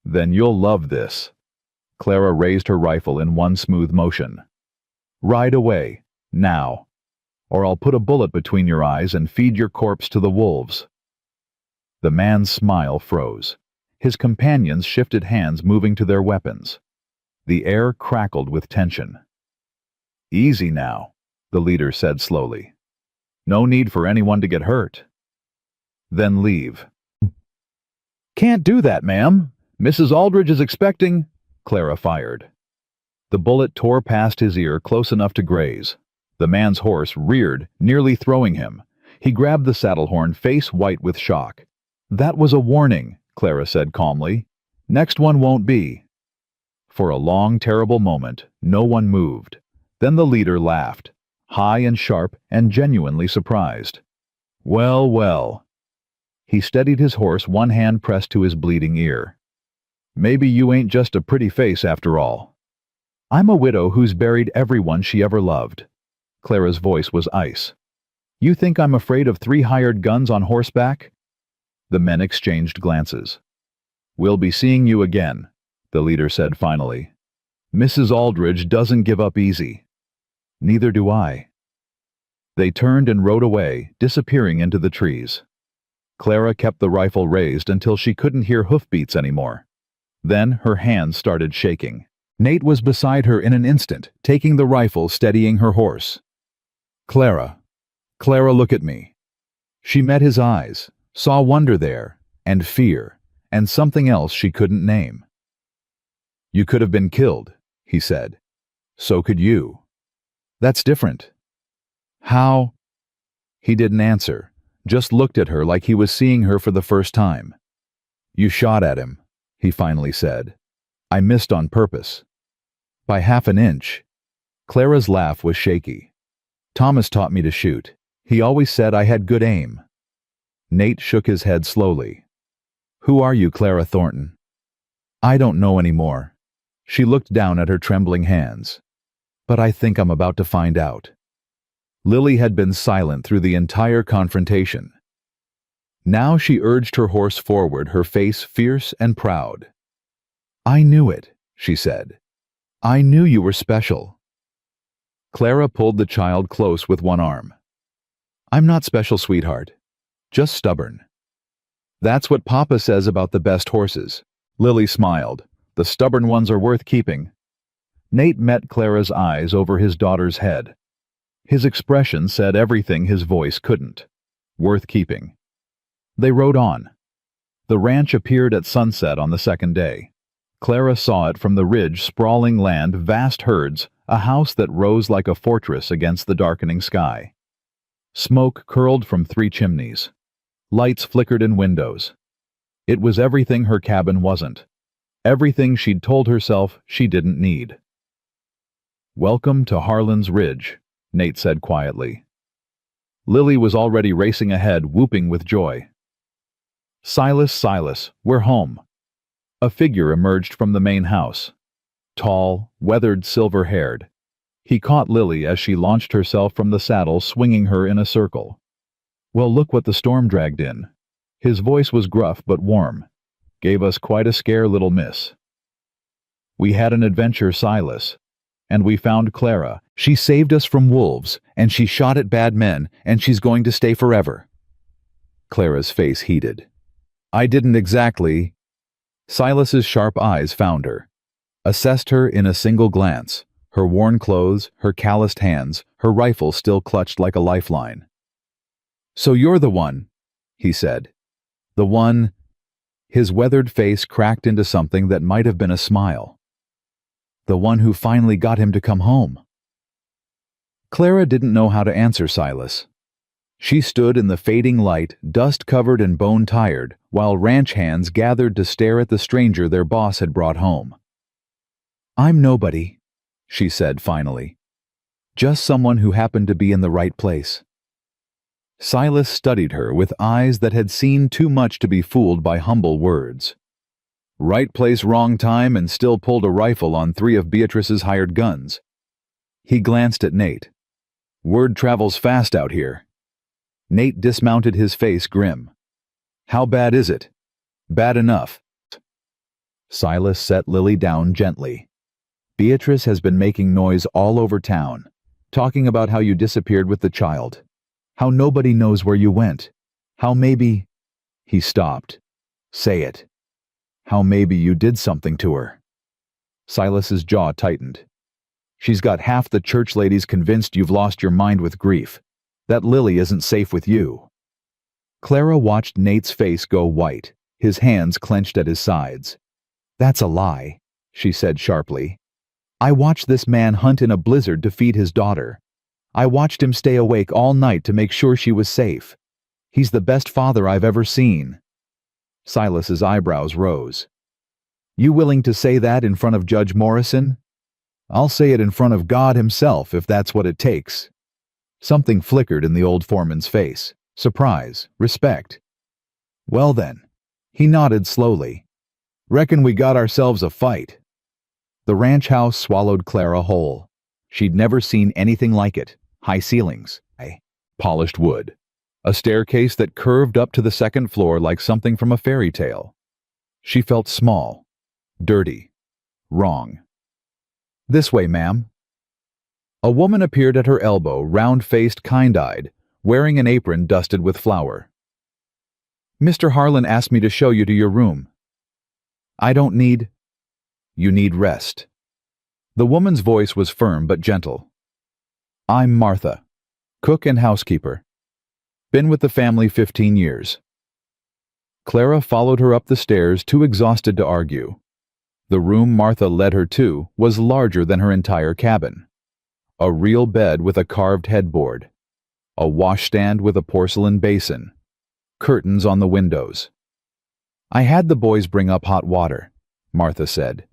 Then you'll love this. Clara raised her rifle in one smooth motion. Ride away, now, or I'll put a bullet between your eyes and feed your corpse to the wolves. The man's smile froze. His companions shifted hands, moving to their weapons. The air crackled with tension. Easy now, the leader said slowly. No need for anyone to get hurt. Then leave. Can't do that, ma'am. Mrs. Aldridge is expecting... Clara fired. The bullet tore past his ear close enough to graze. The man's horse reared, nearly throwing him. He grabbed the saddle horn, face white with shock. That was a warning, Clara said calmly. Next one won't be. For a long, terrible moment, no one moved. Then the leader laughed, high and sharp and genuinely surprised. Well, well. He steadied his horse, one hand pressed to his bleeding ear. Maybe you ain't just a pretty face after all. I'm a widow who's buried everyone she ever loved. Clara's voice was ice. You think I'm afraid of 3 hired guns on horseback? The men exchanged glances. We'll be seeing you again, the leader said finally. Mrs. Aldridge doesn't give up easy. Neither do I. They turned and rode away, disappearing into the trees. Clara kept the rifle raised until she couldn't hear hoofbeats anymore. Then her hands started shaking. Nate was beside her in an instant, taking the rifle, steadying her horse. Clara, look at me. She met his eyes, saw wonder there, and fear, and something else she couldn't name. You could have been killed, he said. So could you. That's different. How? He didn't answer, just looked at her like he was seeing her for the first time. You shot at him, he finally said. I missed on purpose. By half an inch. Clara's laugh was shaky. Thomas taught me to shoot. He always said I had good aim. Nate shook his head slowly. Who are you, Clara Thornton? I don't know anymore. She looked down at her trembling hands. But I think I'm about to find out. Lily had been silent through the entire confrontation. Now she urged her horse forward, her face fierce and proud. I knew it, she said. I knew you were special. Clara pulled the child close with one arm. I'm not special, sweetheart. Just stubborn. That's what Papa says about the best horses. Lily smiled. The stubborn ones are worth keeping. Nate met Clara's eyes over his daughter's head. His expression said everything his voice couldn't. Worth keeping. They rode on. The ranch appeared at sunset on the second day. Clara saw it from the ridge, sprawling land, vast herds, a house that rose like a fortress against the darkening sky. Smoke curled from 3 chimneys. Lights flickered in windows. It was everything her cabin wasn't. Everything she'd told herself she didn't need. "Welcome to Harlan's Ridge," Nate said quietly. Lily was already racing ahead, whooping with joy. "Silas, Silas, we're home." A figure emerged from the main house. Tall, weathered, silver-haired. He caught Lily as she launched herself from the saddle, swinging her in a circle. "Well, look what the storm dragged in." His voice was gruff but warm. "Gave us quite a scare, little miss." "We had an adventure, Silas. And we found Clara. She saved us from wolves, and she shot at bad men, and she's going to stay forever." Clara's face heated. "I didn't exactly—" Silas's sharp eyes found her, assessed her in a single glance, her worn clothes, her calloused hands, her rifle still clutched like a lifeline. "So you're the one," he said. "The one—" His weathered face cracked into something that might have been a smile. "The one who finally got him to come home." Clara didn't know how to answer Silas. She stood in the fading light, dust-covered and bone-tired, while ranch hands gathered to stare at the stranger their boss had brought home. "I'm nobody," she said finally. "Just someone who happened to be in the right place." Silas studied her with eyes that had seen too much to be fooled by humble words. Right place, wrong time, and still pulled a rifle on 3 of Beatrice's hired guns. He glanced at Nate. "Word travels fast out here." Nate dismounted, his face grim. "How bad is it?" "Bad enough." Silas set Lily down gently. "Beatrice has been making noise all over town, talking about how you disappeared with the child. How nobody knows where you went. How maybe—" He stopped. "Say it. How maybe you did something to her." Silas's jaw tightened. "She's got half the church ladies convinced you've lost your mind with grief. That Lily isn't safe with you." Clara watched Nate's face go white, his hands clenched at his sides. "That's a lie," she said sharply. "I watched this man hunt in a blizzard to feed his daughter. I watched him stay awake all night to make sure she was safe. He's the best father I've ever seen." Silas's eyebrows rose. "You willing to say that in front of Judge Morrison?" "I'll say it in front of God himself if that's what it takes." Something flickered in the old foreman's face. Surprise, respect. "Well then." He nodded slowly. "Reckon we got ourselves a fight." The ranch house swallowed Clara whole. She'd never seen anything like it. High ceilings, polished wood. A staircase that curved up to the second floor like something from a fairy tale. She felt small, dirty, wrong. "This way, ma'am." A woman appeared at her elbow, round-faced, kind-eyed, wearing an apron dusted with flour. "Mr. Harlan asked me to show you to your room." "I don't need—" "You need rest." The woman's voice was firm but gentle. "I'm Martha, cook and housekeeper. Been with the family 15 years. Clara followed her up the stairs, too exhausted to argue. The room Martha led her to was larger than her entire cabin. A real bed with a carved headboard. A washstand with a porcelain basin. Curtains on the windows. "I had the boys bring up hot water," Martha said.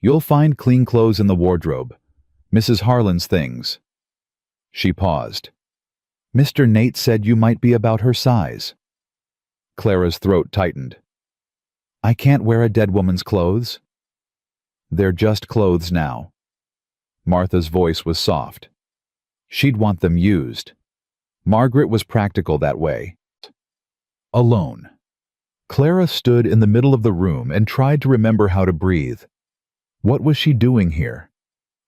"You'll find clean clothes in the wardrobe. Mrs. Harlan's things." She paused. "Mr. Nate said you might be about her size." Clara's throat tightened. "I can't wear a dead woman's clothes." "They're just clothes now." Martha's voice was soft. She'd want them used. Margaret was practical that way. Alone. Clara stood in the middle of the room and tried to remember how to breathe. What was she doing here?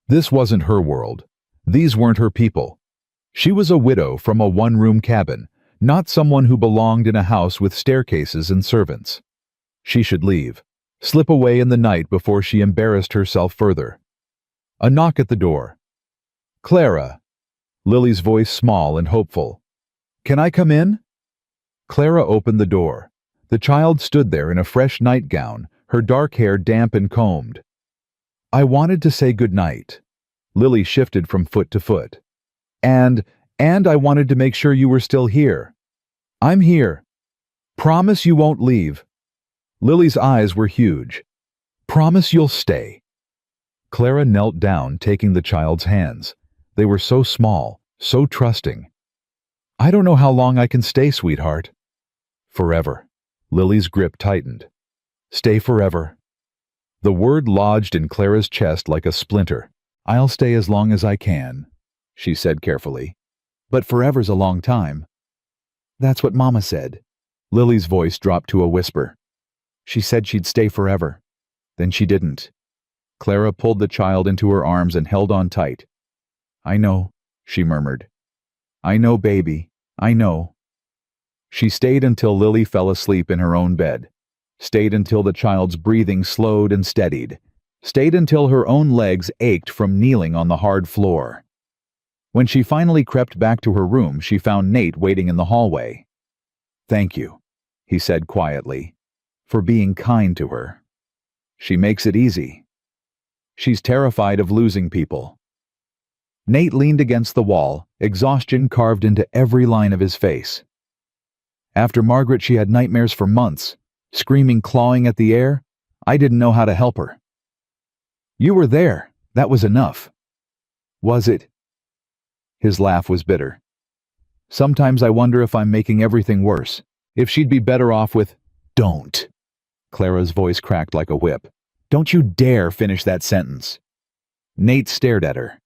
This wasn't her world. These weren't her people. She was a widow from a one-room cabin, not someone who belonged in a house with staircases and servants. She should leave, slip away in the night before she embarrassed herself further. A knock at the door. "Clara." Lily's voice small and hopeful. "Can I come in?" Clara opened the door. The child stood there in a fresh nightgown, her dark hair damp and combed. "I wanted to say good night." Lily shifted from foot to foot. And I wanted to make sure you were still here." "I'm here." "Promise you won't leave." Lily's eyes were huge. "Promise you'll stay." Clara knelt down, taking the child's hands. They were so small, so trusting. "I don't know how long I can stay, sweetheart." "Forever." Lily's grip tightened. "Stay forever." The word lodged in Clara's chest like a splinter. "I'll stay as long as I can," she said carefully. "But forever's a long time." "That's what Mama said." Lily's voice dropped to a whisper. "She said she'd stay forever. Then she didn't." Clara pulled the child into her arms and held on tight. "I know," she murmured. "I know, baby. I know." She stayed until Lily fell asleep in her own bed. Stayed until the child's breathing slowed and steadied. Stayed until her own legs ached from kneeling on the hard floor. When she finally crept back to her room, she found Nate waiting in the hallway. "Thank you," he said quietly, "for being kind to her. She makes it easy. She's terrified of losing people." Nate leaned against the wall, exhaustion carved into every line of his face. "After Margaret, she had nightmares for months, screaming, clawing at the air. I didn't know how to help her." "You were there. That was enough." "Was it?" His laugh was bitter. "Sometimes I wonder if I'm making everything worse. If she'd be better off with—" "Don't." Clara's voice cracked like a whip. "Don't you dare finish that sentence." Nate stared at her.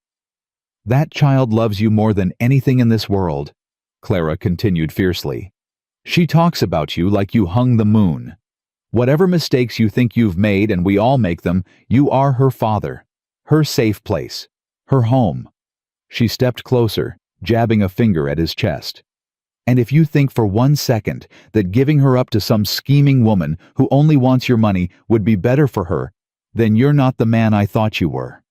"That child loves you more than anything in this world," Clara continued fiercely. "She talks about you like you hung the moon. Whatever mistakes you think you've made, and we all make them, you are her father, her safe place, her home." She stepped closer, jabbing a finger at his chest. "And if you think for 1 second that giving her up to some scheming woman who only wants your money would be better for her, then you're not the man I thought you were."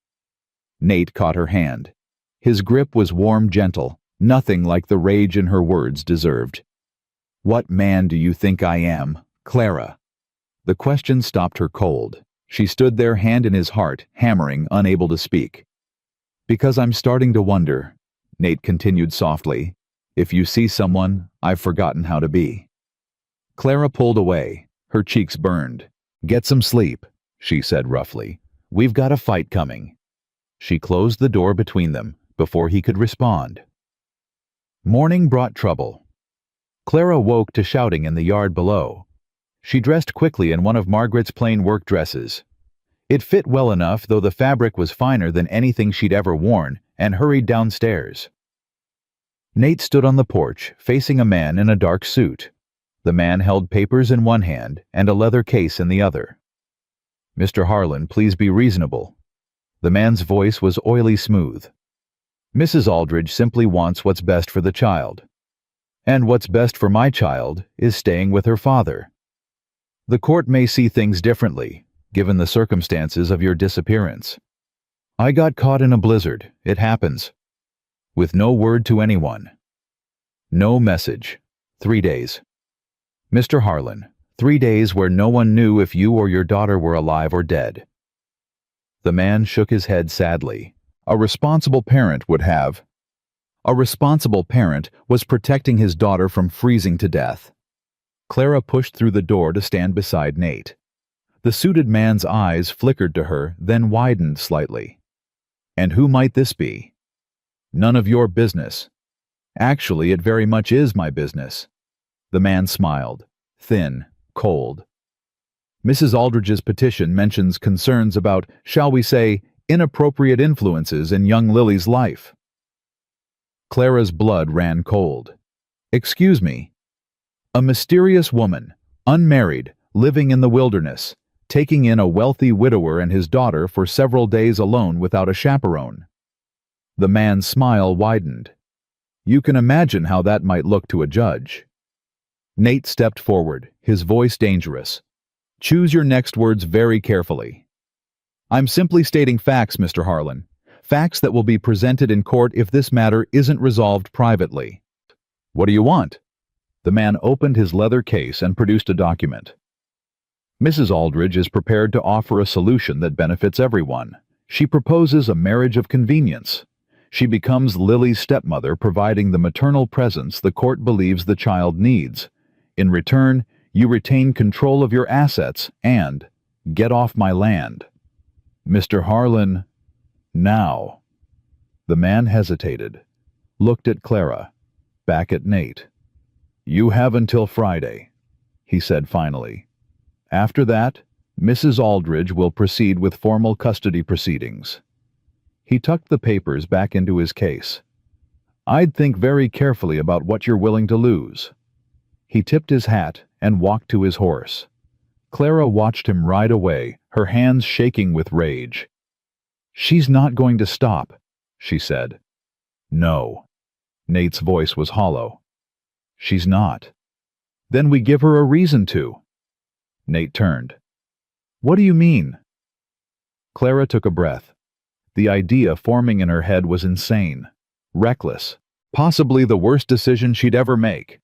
Nate caught her hand. His grip was warm, gentle, nothing like the rage in her words deserved. "What man do you think I am, Clara?" The question stopped her cold. She stood there, hand in his heart, hammering, unable to speak. "Because I'm starting to wonder," Nate continued softly, "if you see someone I've forgotten how to be." Clara pulled away. Her cheeks burned. "Get some sleep," she said roughly. "We've got a fight coming." She closed the door between them before he could respond. Morning brought trouble. Clara woke to shouting in the yard below. She dressed quickly in one of Margaret's plain work dresses. It fit well enough, though the fabric was finer than anything she'd ever worn, and hurried downstairs. Nate stood on the porch, facing a man in a dark suit. The man held papers in one hand and a leather case in the other. "Mr. Harlan, please be reasonable." The man's voice was oily smooth. "Mrs. Aldridge simply wants what's best for the child. And what's best for my child is staying with her father. The court may see things differently, given the circumstances of your disappearance. I got caught in a blizzard, it happens. With no word to anyone. No message. 3 days. Mr. Harlan, 3 days where no one knew if you or your daughter were alive or dead." The man shook his head sadly. A responsible parent would have. A responsible parent was protecting his daughter from freezing to death. Clara pushed through the door to stand beside Nate. The suited man's eyes flickered to her, then widened slightly. "And who might this be?" "None of your business." "Actually, it very much is my business." The man smiled, thin, cold. "Mrs. Aldridge's petition mentions concerns about, shall we say, inappropriate influences in young Lily's life." Clara's blood ran cold. "Excuse me." "A mysterious woman, unmarried, living in the wilderness, taking in a wealthy widower and his daughter for several days alone without a chaperone." The man's smile widened. "You can imagine how that might look to a judge." Nate stepped forward, his voice dangerous. "Choose your next words very carefully." "I'm simply stating facts, Mr. Harlan. Facts that will be presented in court if this matter isn't resolved privately." "What do you want?" The man opened his leather case and produced a document. Mrs. Aldridge is prepared to offer a solution that benefits everyone. She proposes a marriage of convenience. She becomes Lily's stepmother, providing the maternal presence the court believes the child needs. In return, you retain control of your assets and get off my land. Mr. Harlan, now. The man hesitated, looked at Clara, back at Nate. You have until Friday, he said finally. After that, Mrs. Aldridge will proceed with formal custody proceedings. He tucked the papers back into his case. I'd think very carefully about what you're willing to lose. He tipped his hat and walked to his horse. Clara watched him ride away, her hands shaking with rage. She's not going to stop, she said. No. Nate's voice was hollow. She's not. Then we give her a reason to. Nate turned. What do you mean? Clara took a breath. The idea forming in her head was insane, reckless, possibly the worst decision she'd ever make.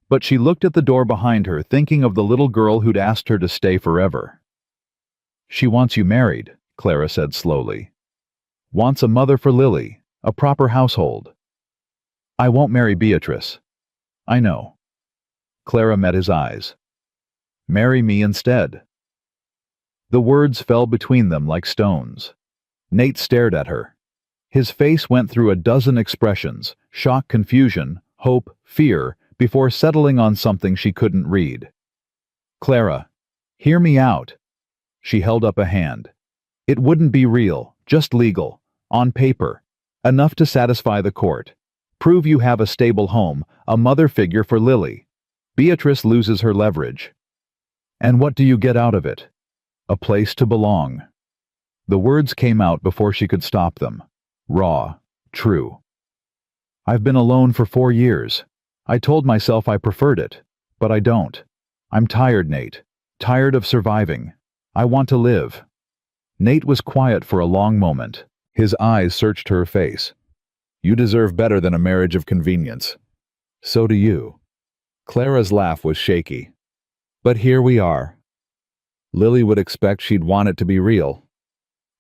But she looked at the door behind her, thinking of the little girl who'd asked her to stay forever. She wants you married, Clara said slowly. Wants a mother for Lily, a proper household. I won't marry Beatrice. I know. Clara met his eyes. Marry me instead. The words fell between them like stones. Nate stared at her. His face went through a dozen expressions, shock, confusion, hope, fear, before settling on something she couldn't read. Clara, hear me out. She held up a hand. It wouldn't be real, just legal, on paper, enough to satisfy the court. Prove you have a stable home, a mother figure for Lily. Beatrice loses her leverage. And what do you get out of it? A place to belong. The words came out before she could stop them. Raw, true. I've been alone for 4 years. I told myself I preferred it, but I don't. I'm tired, Nate. Tired of surviving. I want to live. Nate was quiet for a long moment. His eyes searched her face. You deserve better than a marriage of convenience. So do you. Clara's laugh was shaky. But here we are. Lily would expect she'd want it to be real.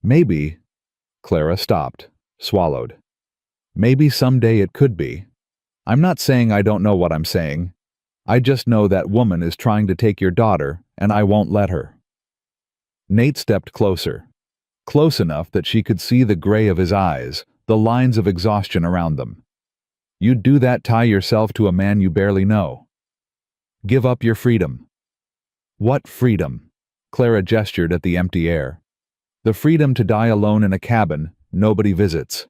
Maybe. Clara stopped, swallowed. Maybe someday it could be. I'm not saying I don't know what I'm saying. I just know that woman is trying to take your daughter, and I won't let her. Nate stepped closer. Close enough that she could see the gray of his eyes, the lines of exhaustion around them. You'd do that, tie yourself to a man you barely know. Give up your freedom. What freedom? Clara gestured at the empty air. The freedom to die alone in a cabin nobody visits.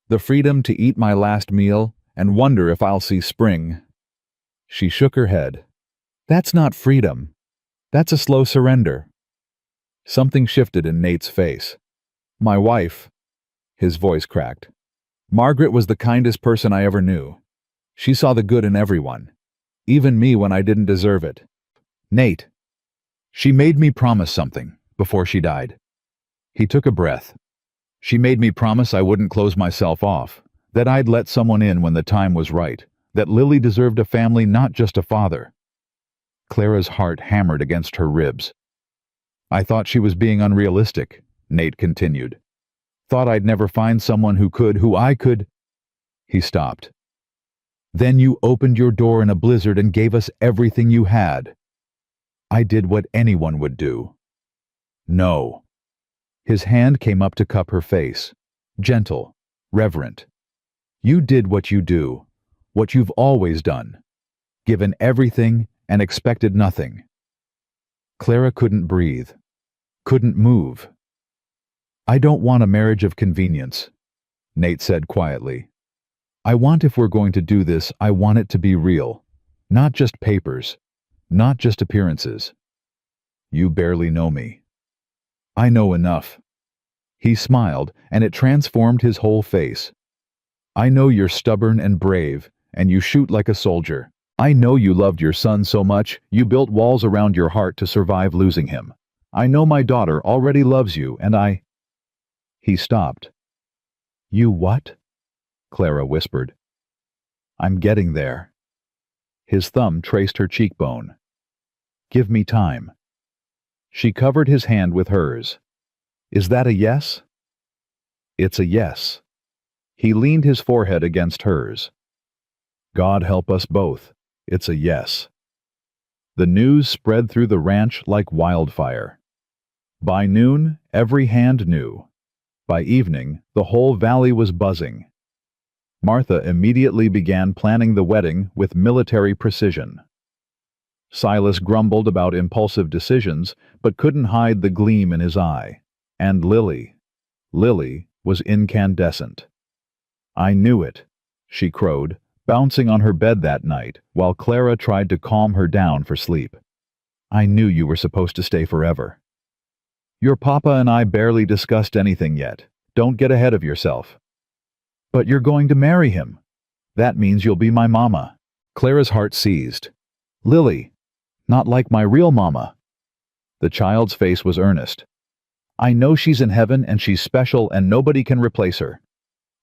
The freedom to eat my last meal and wonder if I'll see spring. She shook her head. That's not freedom. That's a slow surrender. Something shifted in Nate's face. My wife. His voice cracked. Margaret was the kindest person I ever knew. She saw the good in everyone, even me when I didn't deserve it. Nate. She made me promise something before she died. He took a breath. She made me promise I wouldn't close myself off, that I'd let someone in when the time was right, that Lily deserved a family, not just a father. Clara's heart hammered against her ribs. I thought she was being unrealistic, Nate continued. Thought I'd never find someone who I could. He stopped. Then you opened your door in a blizzard and gave us everything you had. I did what anyone would do. No. His hand came up to cup her face, gentle, reverent. You did what you do, what you've always done, given everything and expected nothing. Clara couldn't breathe, couldn't move. I don't want a marriage of convenience, Nate said quietly. I want, if we're going to do this, I want it to be real, not just papers, not just appearances. You barely know me. I know enough. He smiled, and it transformed his whole face. I know you're stubborn and brave, and you shoot like a soldier. I know you loved your son so much, you built walls around your heart to survive losing him. I know my daughter already loves you, and I... He stopped. You what? Clara whispered. I'm getting there. His thumb traced her cheekbone. "Give me time." She covered his hand with hers. "Is that a yes?" "It's a yes." He leaned his forehead against hers. "God help us both. It's a yes." The news spread through the ranch like wildfire. By noon, every hand knew. By evening, the whole valley was buzzing. Martha immediately began planning the wedding with military precision. Silas grumbled about impulsive decisions, but couldn't hide the gleam in his eye. And Lily was incandescent. "I knew it," she crowed, bouncing on her bed that night while Clara tried to calm her down for sleep. "I knew you were supposed to stay forever." "Your papa and I barely discussed anything yet. Don't get ahead of yourself." "But you're going to marry him. That means you'll be my mama." Clara's heart seized. "Lily, not like my real mama." The child's face was earnest. "I know she's in heaven and she's special and nobody can replace her.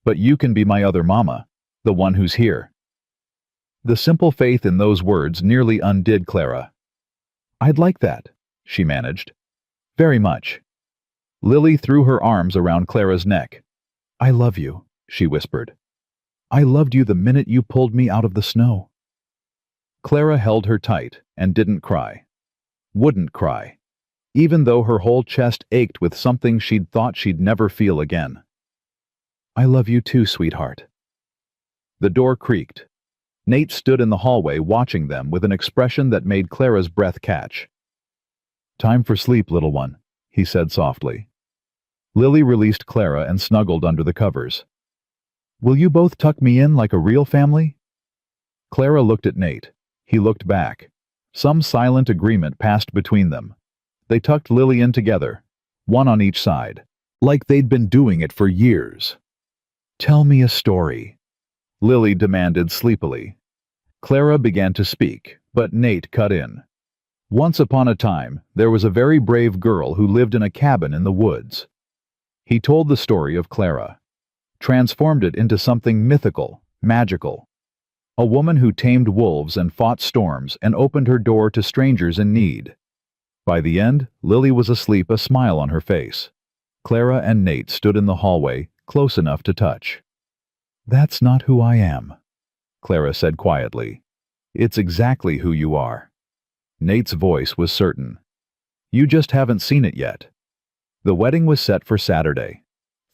But you can be my other mama, the one who's here." The simple faith in those words nearly undid Clara. "I'd like that," she managed. "Very much." Lily threw her arms around Clara's neck. "I love you," she whispered. "I loved you the minute you pulled me out of the snow." Clara held her tight and didn't cry. Wouldn't cry, even though her whole chest ached with something she'd thought she'd never feel again. "I love you too, sweetheart." The door creaked. Nate stood in the hallway watching them with an expression that made Clara's breath catch. "Time for sleep, little one," he said softly. Lily released Clara and snuggled under the covers. "Will you both tuck me in like a real family?" Clara looked at Nate. He looked back. Some silent agreement passed between them. They tucked Lily in together, one on each side, like they'd been doing it for years. "Tell me a story," Lily demanded sleepily. Clara began to speak, but Nate cut in. "Once upon a time, there was a very brave girl who lived in a cabin in the woods." He told the story of Clara, transformed it into something mythical, magical. A woman who tamed wolves and fought storms and opened her door to strangers in need. By the end, Lily was asleep, a smile on her face. Clara and Nate stood in the hallway, close enough to touch. "That's not who I am," Clara said quietly. "It's exactly who you are." Nate's voice was certain. "You just haven't seen it yet." The wedding was set for Saturday.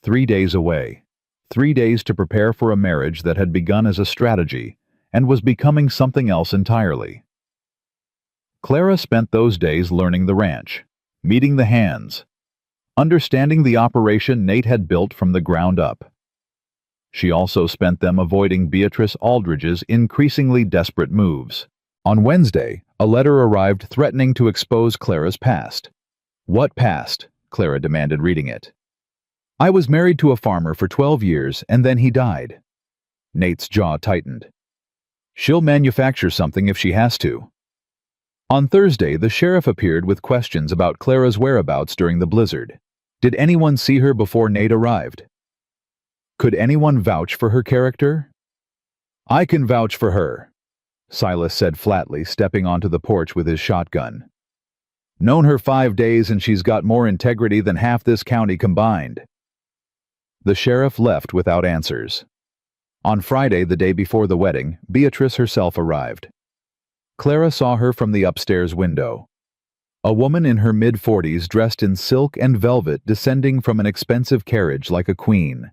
3 days away. 3 days to prepare for a marriage that had begun as a strategy and was becoming something else entirely. Clara spent those days learning the ranch, meeting the hands, understanding the operation Nate had built from the ground up. She also spent them avoiding Beatrice Aldridge's increasingly desperate moves. On Wednesday, a letter arrived threatening to expose Clara's past. "What past?" Clara demanded, reading it. "I was married to a farmer for 12 years and then he died." Nate's jaw tightened. "She'll manufacture something if she has to." On Thursday, the sheriff appeared with questions about Clara's whereabouts during the blizzard. Did anyone see her before Nate arrived? Could anyone vouch for her character? "I can vouch for her," Silas said flatly, stepping onto the porch with his shotgun. "Known her 5 days and she's got more integrity than half this county combined." The sheriff left without answers. On Friday, the day before the wedding, Beatrice herself arrived. Clara saw her from the upstairs window. A woman in her mid-40s dressed in silk and velvet descending from an expensive carriage like a queen.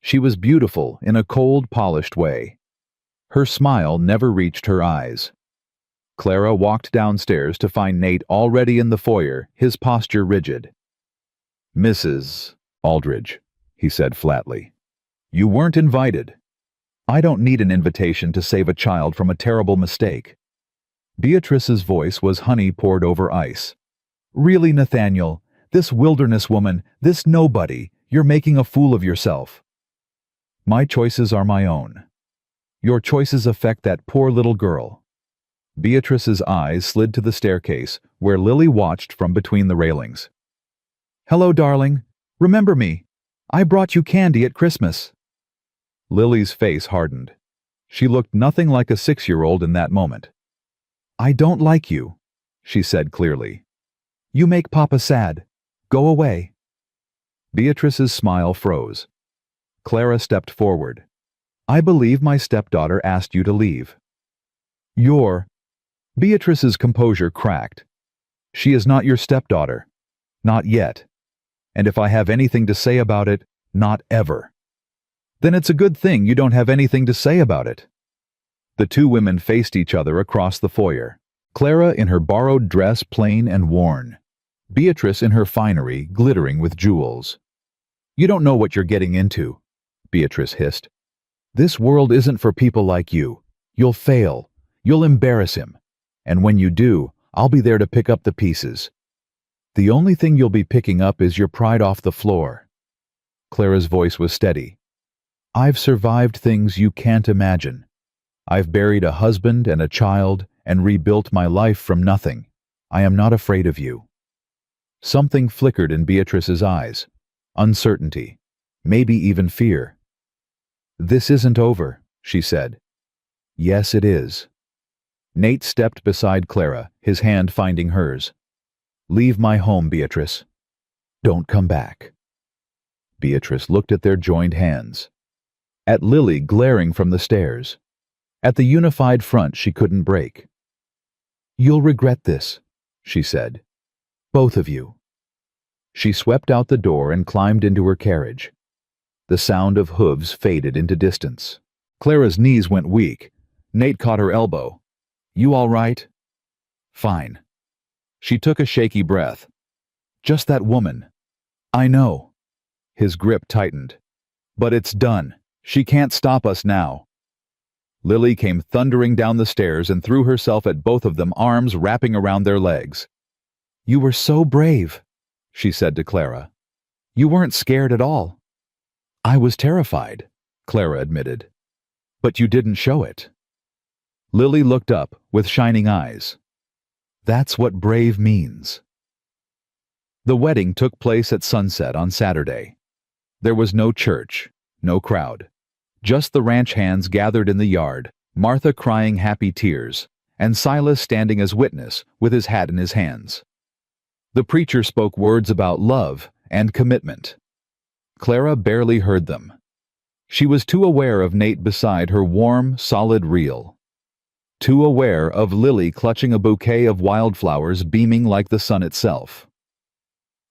She was beautiful in a cold, polished way. Her smile never reached her eyes. Clara walked downstairs to find Nate already in the foyer, his posture rigid. "Mrs. Aldridge," he said flatly, "you weren't invited." "I don't need an invitation to save a child from a terrible mistake." Beatrice's voice was honey poured over ice. "Really, Nathaniel, this wilderness woman, this nobody, you're making a fool of yourself." "My choices are my own. Your choices affect that poor little girl." Beatrice's eyes slid to the staircase, where Lily watched from between the railings. "Hello, darling. Remember me? I brought you candy at Christmas." Lily's face hardened. She looked nothing like a 6-year-old in that moment. "I don't like you," she said clearly. "You make Papa sad. Go away." Beatrice's smile froze. Clara stepped forward. "I believe my stepdaughter asked you to leave." "You're—" Beatrice's composure cracked. "She is not your stepdaughter. Not yet. And if I have anything to say about it, not ever." "Then it's a good thing you don't have anything to say about it." The two women faced each other across the foyer. Clara in her borrowed dress, plain and worn. Beatrice in her finery, glittering with jewels. "You don't know what you're getting into," Beatrice hissed. "This world isn't for people like you. You'll fail. You'll embarrass him. And when you do, I'll be there to pick up the pieces." "The only thing you'll be picking up is your pride off the floor." Clara's voice was steady. "I've survived things you can't imagine. I've buried a husband and a child and rebuilt my life from nothing. I am not afraid of you." Something flickered in Beatrice's eyes. Uncertainty. Maybe even fear. "This isn't over," she said. "Yes, it is." Nate stepped beside Clara, his hand finding hers. "Leave my home, Beatrice. Don't come back." Beatrice looked at their joined hands. At Lily glaring from the stairs. At the unified front she couldn't break. "You'll regret this," she said. "Both of you." She swept out the door and climbed into her carriage. The sound of hooves faded into distance. Clara's knees went weak. Nate caught her elbow. "You all right?" "Fine." She took a shaky breath. "Just that woman." "I know." His grip tightened. "But it's done. She can't stop us now." Lily came thundering down the stairs and threw herself at both of them, arms wrapping around their legs. "You were so brave," she said to Clara. "You weren't scared at all." "I was terrified," Clara admitted. "But you didn't show it." Lily looked up with shining eyes. "That's what brave means." The wedding took place at sunset on Saturday. There was no church, no crowd. Just the ranch hands gathered in the yard, Martha crying happy tears, and Silas standing as witness with his hat in his hands. The preacher spoke words about love and commitment. Clara barely heard them. She was too aware of Nate beside her warm, solid reel. Too aware of Lily clutching a bouquet of wildflowers beaming like the sun itself.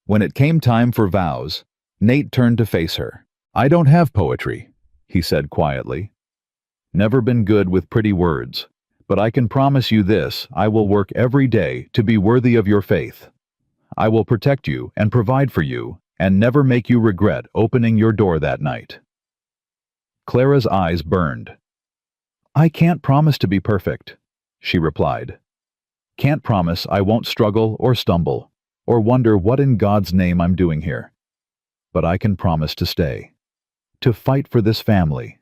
When it came time for vows, Nate turned to face her. "I don't have poetry," he said quietly. "Never been good with pretty words, but I can promise you this: I will work every day to be worthy of your faith. I will protect you and provide for you, and never make you regret opening your door that night." Clara's eyes burned. "I can't promise to be perfect," she replied. "Can't promise I won't struggle or stumble, or wonder what in God's name I'm doing here. But I can promise to stay. To fight for this family,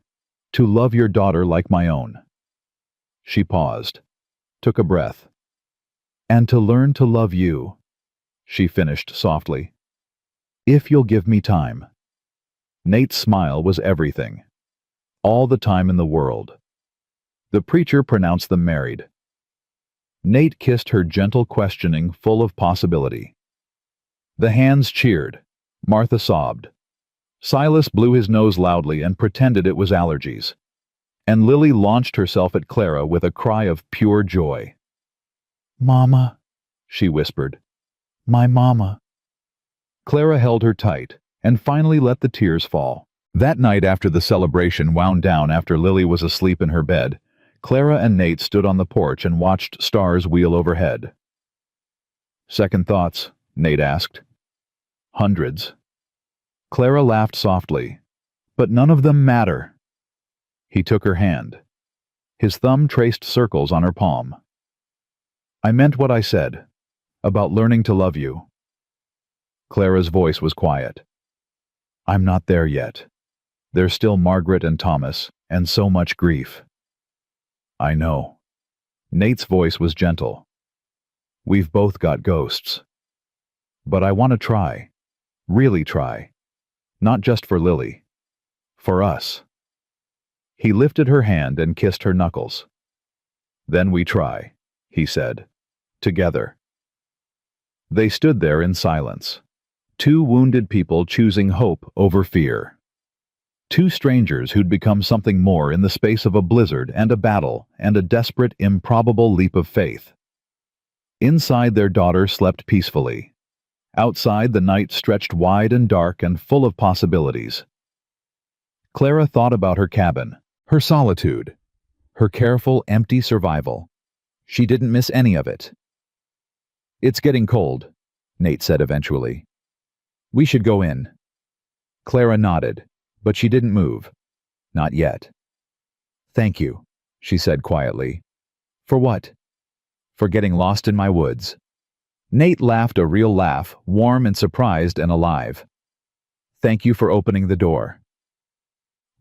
to love your daughter like my own." She paused, took a breath. "And to learn to love you," she finished softly. "If you'll give me time." Nate's smile was everything. All the time in the world. The preacher pronounced them married. Nate kissed her gentle questioning, full of possibility. The hands cheered. Martha sobbed. Silas blew his nose loudly and pretended it was allergies. And Lily launched herself at Clara with a cry of pure joy. "Mama," she whispered. "My mama." Clara held her tight and finally let the tears fall. That night after the celebration wound down, after Lily was asleep in her bed, Clara and Nate stood on the porch and watched stars wheel overhead. "Second thoughts?" Nate asked. "Hundreds." Clara laughed softly. "But none of them matter." He took her hand. His thumb traced circles on her palm. "I meant what I said, about learning to love you." Clara's voice was quiet. "I'm not there yet. There's still Margaret and Thomas, and so much grief." "I know." Nate's voice was gentle. "We've both got ghosts. But I want to try. Really try. Not just for Lily. For us." He lifted her hand and kissed her knuckles. "Then we try," he said. "Together." They stood there in silence. Two wounded people choosing hope over fear. Two strangers who'd become something more in the space of a blizzard and a battle and a desperate, improbable leap of faith. Inside, their daughter slept peacefully. Outside, the night stretched wide and dark and full of possibilities. Clara thought about her cabin, her solitude, her careful, empty survival. She didn't miss any of it. "It's getting cold," Nate said eventually. "We should go in." Clara nodded, but she didn't move. Not yet. "Thank you," she said quietly. "For what?" "For getting lost in my woods." Nate laughed a real laugh, warm and surprised and alive. "Thank you for opening the door."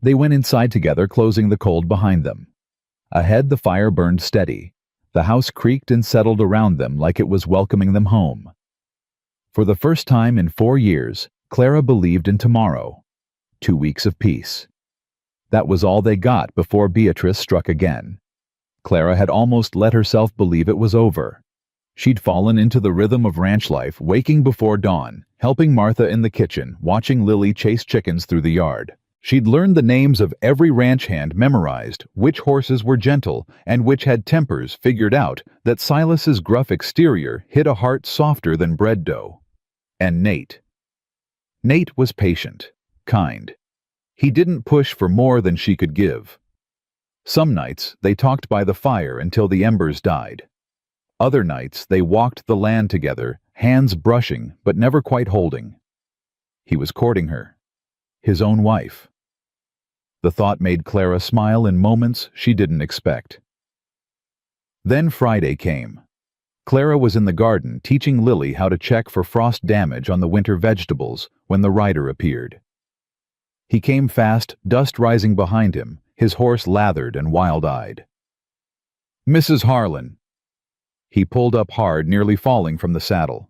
They went inside together, closing the cold behind them. Ahead, the fire burned steady. The house creaked and settled around them like it was welcoming them home. For the first time in 4 years, Clara believed in tomorrow. 2 weeks of peace. That was all they got before Beatrice struck again. Clara had almost let herself believe it was over. She'd fallen into the rhythm of ranch life, waking before dawn, helping Martha in the kitchen, watching Lily chase chickens through the yard. She'd learned the names of every ranch hand memorized, which horses were gentle and which had tempers, figured out that Silas's gruff exterior hid a heart softer than bread dough. And Nate. Nate was patient, kind. He didn't push for more than she could give. Some nights, they talked by the fire until the embers died. Other nights, they walked the land together, hands brushing but never quite holding. He was courting her. His own wife. The thought made Clara smile in moments she didn't expect. Then Friday came. Clara was in the garden teaching Lily how to check for frost damage on the winter vegetables when the rider appeared. He came fast, dust rising behind him, his horse lathered and wild-eyed. "Mrs. Harlan." He pulled up hard, nearly falling from the saddle.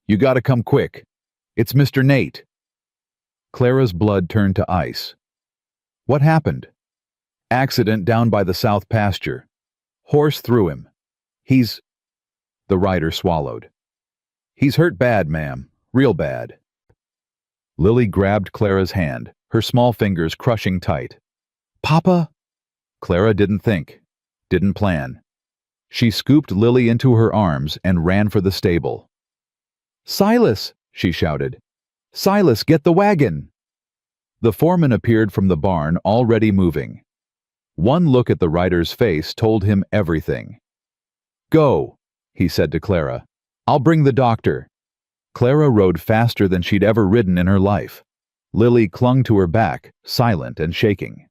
"You gotta come quick. It's Mr. Nate." Clara's blood turned to ice. "What happened?" "Accident down by the south pasture. Horse threw him. He's—" The rider swallowed. "He's hurt bad, ma'am. Real bad." Lily grabbed Clara's hand, her small fingers crushing tight. "Papa?" Clara didn't think, didn't plan. She scooped Lily into her arms and ran for the stable. "Silas!" she shouted. "Silas, get the wagon!" The foreman appeared from the barn, already moving. One look at the rider's face told him everything. "Go," he said to Clara. "I'll bring the doctor." Clara rode faster than she'd ever ridden in her life. Lily clung to her back, silent and shaking.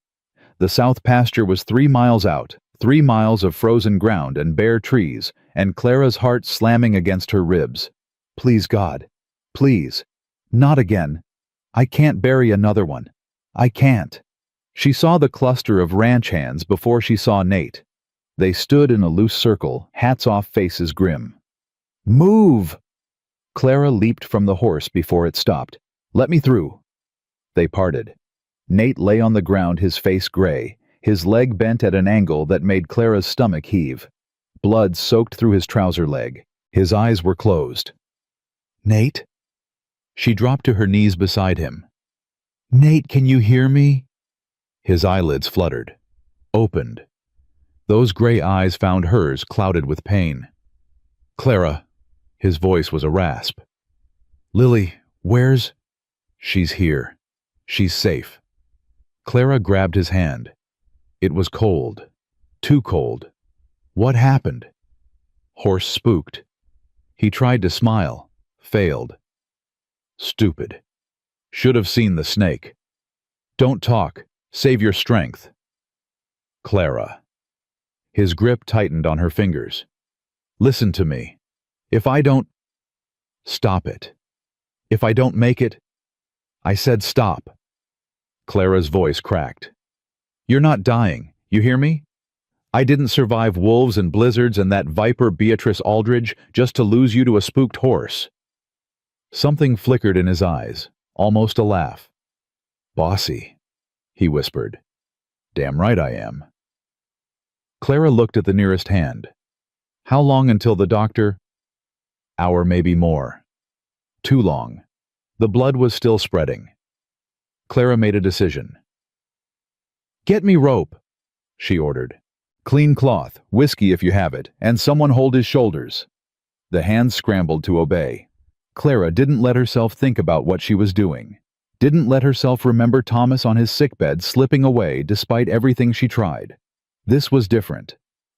The south pasture was 3 miles out, 3 miles of frozen ground and bare trees, and Clara's heart slamming against her ribs. "Please, God. Please. Not again. I can't bury another one. I can't." She saw the cluster of ranch hands before she saw Nate. They stood in a loose circle, hats off, faces grim. "Move!" Clara leaped from the horse before it stopped. "Let me through." They parted. Nate lay on the ground, his face gray, his leg bent at an angle that made Clara's stomach heave. Blood soaked through his trouser leg. His eyes were closed. "Nate?" She dropped to her knees beside him. "Nate, can you hear me?" His eyelids fluttered, opened. Those gray eyes found hers, clouded with pain. "Clara," his voice was a rasp. "Lily, where's—" "She's here. She's safe." Clara grabbed his hand. It was cold. Too cold. What happened? Horse spooked. He tried to smile. Failed. Stupid. Should have seen the snake. "Don't talk. Save your strength." Clara. His grip tightened on her fingers. "Listen to me. If I don't—" "Stop it. If I don't make it—" "I said stop." Clara's voice cracked. "You're not dying. You hear me? I didn't survive wolves and blizzards and that viper Beatrice Aldridge just to lose you to a spooked horse." Something flickered in his eyes, almost a laugh. "Bossy," he whispered. Damn right I am. Clara looked at the nearest hand. How long until the doctor? Hour, maybe more. Too long. The blood was still spreading. Clara made a decision. Get me rope, she ordered. Clean cloth, whiskey if you have it, and someone hold his shoulders. The hands scrambled to obey. Clara didn't let herself think about what she was doing. Didn't let herself remember Thomas on his sickbed slipping away despite everything she tried. This was different.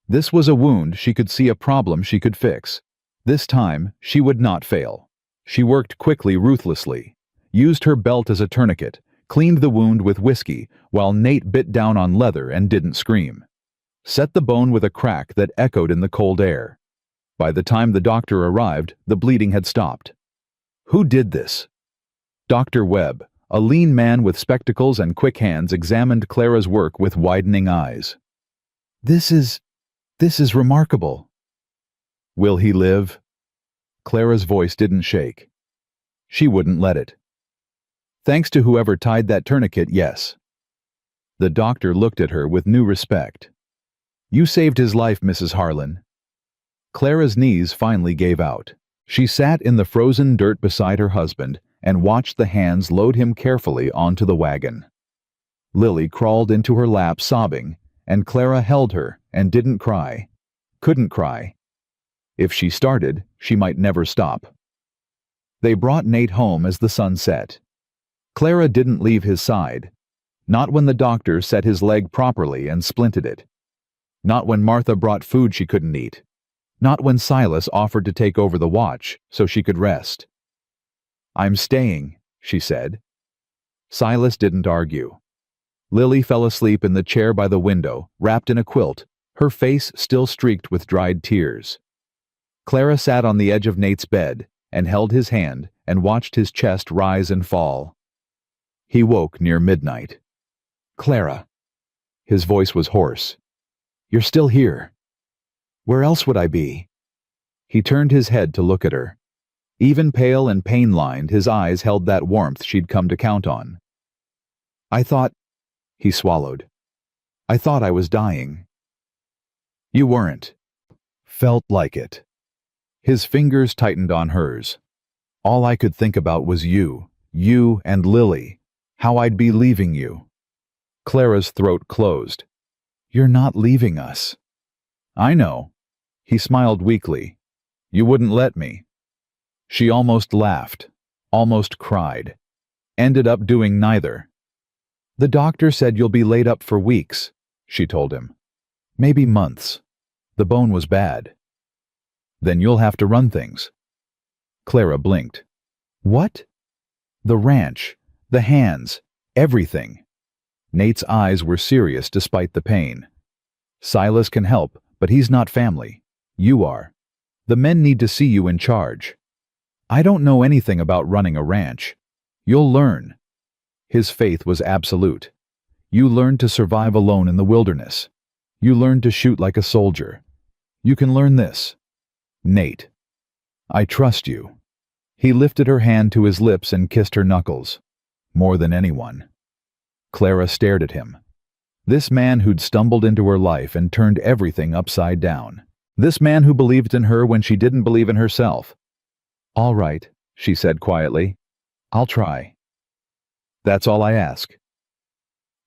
This was a wound she could see, a problem she could fix. This time, she would not fail. She worked quickly, ruthlessly. Used her belt as a tourniquet, cleaned the wound with whiskey, while Nate bit down on leather and didn't scream. Set the bone with a crack that echoed in the cold air. By the time the doctor arrived, the bleeding had stopped. Who did this? Dr. Webb, a lean man with spectacles and quick hands, examined Clara's work with widening eyes. This is remarkable. Will he live? Clara's voice didn't shake. She wouldn't let it. Thanks to whoever tied that tourniquet, yes. The doctor looked at her with new respect. You saved his life, Mrs. Harlan. Clara's knees finally gave out. She sat in the frozen dirt beside her husband and watched the hands load him carefully onto the wagon. Lily crawled into her lap sobbing, and Clara held her and didn't cry. Couldn't cry. If she started, she might never stop. They brought Nate home as the sun set. Clara didn't leave his side. Not when the doctor set his leg properly and splinted it. Not when Martha brought food she couldn't eat. Not when Silas offered to take over the watch so she could rest. I'm staying, she said. Silas didn't argue. Lily fell asleep in the chair by the window, wrapped in a quilt, her face still streaked with dried tears. Clara sat on the edge of Nate's bed and held his hand and watched his chest rise and fall. He woke near midnight. Clara. His voice was hoarse. You're still here. Where else would I be? He turned his head to look at her. Even pale and pain-lined, his eyes held that warmth she'd come to count on. I thought, he swallowed. I thought I was dying. You weren't. Felt like it. His fingers tightened on hers. All I could think about was you and Lily, how I'd be leaving you. Clara's throat closed. You're not leaving us. I know. He smiled weakly. You wouldn't let me. She almost laughed, almost cried. Ended up doing neither. The doctor said you'll be laid up for weeks, she told him. Maybe months. The bone was bad. Then you'll have to run things. Clara blinked. What? The ranch, the hands, everything. Nate's eyes were serious despite the pain. Silas can help, but he's not family. You are. The men need to see you in charge. I don't know anything about running a ranch. You'll learn. His faith was absolute. You learn to survive alone in the wilderness. You learn to shoot like a soldier. You can learn this. Nate. I trust you. He lifted her hand to his lips and kissed her knuckles. More than anyone. Clara stared at him. This man who'd stumbled into her life and turned everything upside down. This man who believed in her when she didn't believe in herself. All right, she said quietly. I'll try. That's all I ask.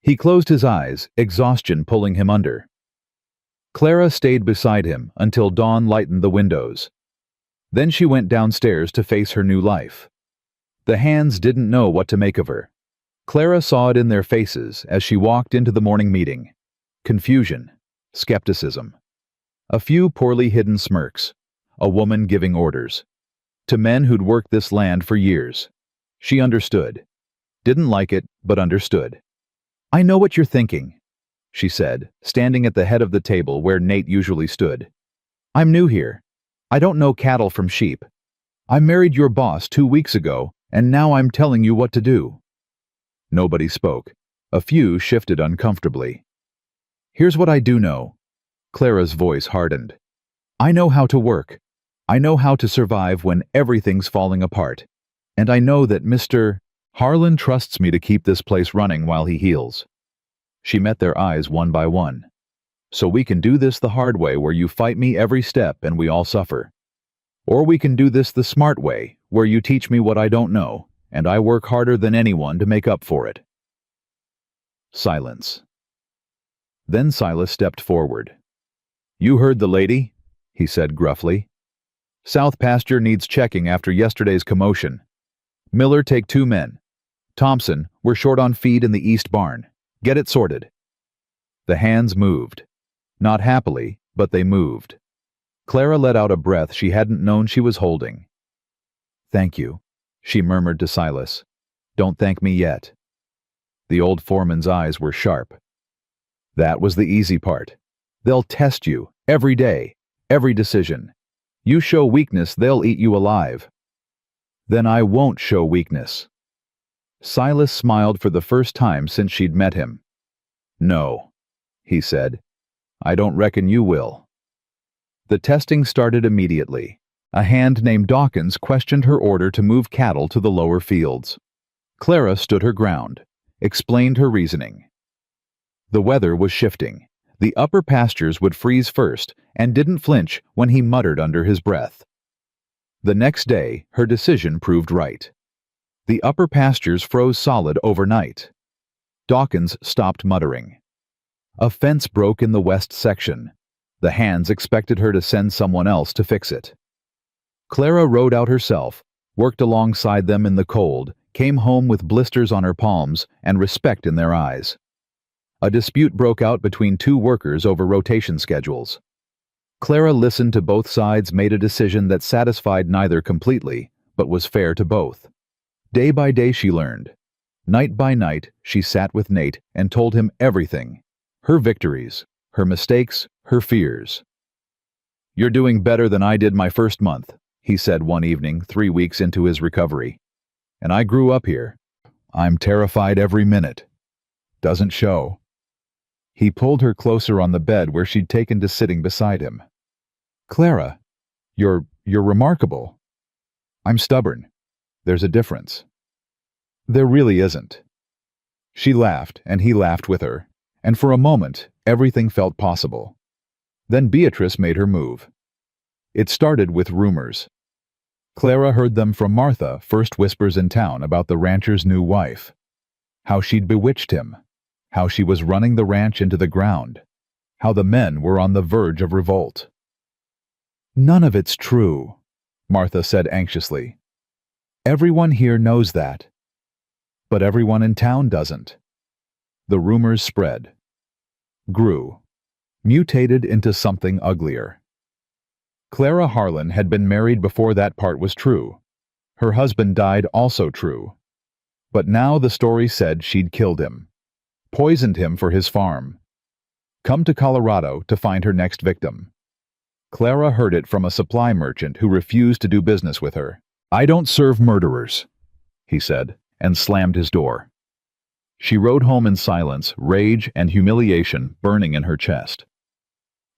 He closed his eyes, exhaustion pulling him under. Clara stayed beside him until dawn lightened the windows. Then she went downstairs to face her new life. The hands didn't know what to make of her. Clara saw it in their faces as she walked into the morning meeting. Confusion, skepticism. A few poorly hidden smirks. A woman giving orders. To men who'd worked this land for years. She understood. Didn't like it, but understood. I know what you're thinking, she said, standing at the head of the table where Nate usually stood. I'm new here. I don't know cattle from sheep. I married your boss 2 weeks ago, and now I'm telling you what to do. Nobody spoke. A few shifted uncomfortably. Here's what I do know. Clara's voice hardened. I know how to work. I know how to survive when everything's falling apart. And I know that Mr. Harlan trusts me to keep this place running while he heals. She met their eyes one by one. So we can do this the hard way, where you fight me every step and we all suffer. Or we can do this the smart way, where you teach me what I don't know, and I work harder than anyone to make up for it. Silence. Then Silas stepped forward. You heard the lady, he said gruffly. South pasture needs checking after yesterday's commotion. Miller, take 2 men. Thompson, we're short on feed in the east barn. Get it sorted. The hands moved. Not happily, but they moved. Clara let out a breath she hadn't known she was holding. Thank you, she murmured to Silas. Don't thank me yet. The old foreman's eyes were sharp. That was the easy part. They'll test you, every day, every decision. You show weakness, they'll eat you alive. Then I won't show weakness. Silas smiled for the first time since she'd met him. No, he said. I don't reckon you will. The testing started immediately. A hand named Dawkins questioned her order to move cattle to the lower fields. Clara stood her ground, explained her reasoning. The weather was shifting. The upper pastures would freeze first, and didn't flinch when he muttered under his breath. The next day, her decision proved right. The upper pastures froze solid overnight. Dawkins stopped muttering. A fence broke in the west section. The hands expected her to send someone else to fix it. Clara rode out herself, worked alongside them in the cold, came home with blisters on her palms and respect in their eyes. A dispute broke out between 2 workers over rotation schedules. Clara listened to both sides, made a decision that satisfied neither completely, but was fair to both. Day by day she learned. Night by night she sat with Nate and told him everything. Her victories, her mistakes, her fears. You're doing better than I did my first month, he said one evening 3 weeks into his recovery. And I grew up here. I'm terrified every minute. Doesn't show. He pulled her closer on the bed where she'd taken to sitting beside him. Clara, you're remarkable. I'm stubborn. There's a difference. There really isn't. She laughed, and he laughed with her, and for a moment, everything felt possible. Then Beatrice made her move. It started with rumors. Clara heard them from Martha, first whispers in town about the rancher's new wife. How she'd bewitched him. How she was running the ranch into the ground. How the men were on the verge of revolt. None of it's true, Martha said anxiously. Everyone here knows that. But everyone in town doesn't. The rumors spread. Grew. Mutated into something uglier. Clara Harlan had been married before that part was true. Her husband died, also true. But now the story said she'd killed him. Poisoned him for his farm. Come to Colorado to find her next victim. Clara heard it from a supply merchant who refused to do business with her. I don't serve murderers, he said, and slammed his door. She rode home in silence, rage and humiliation burning in her chest.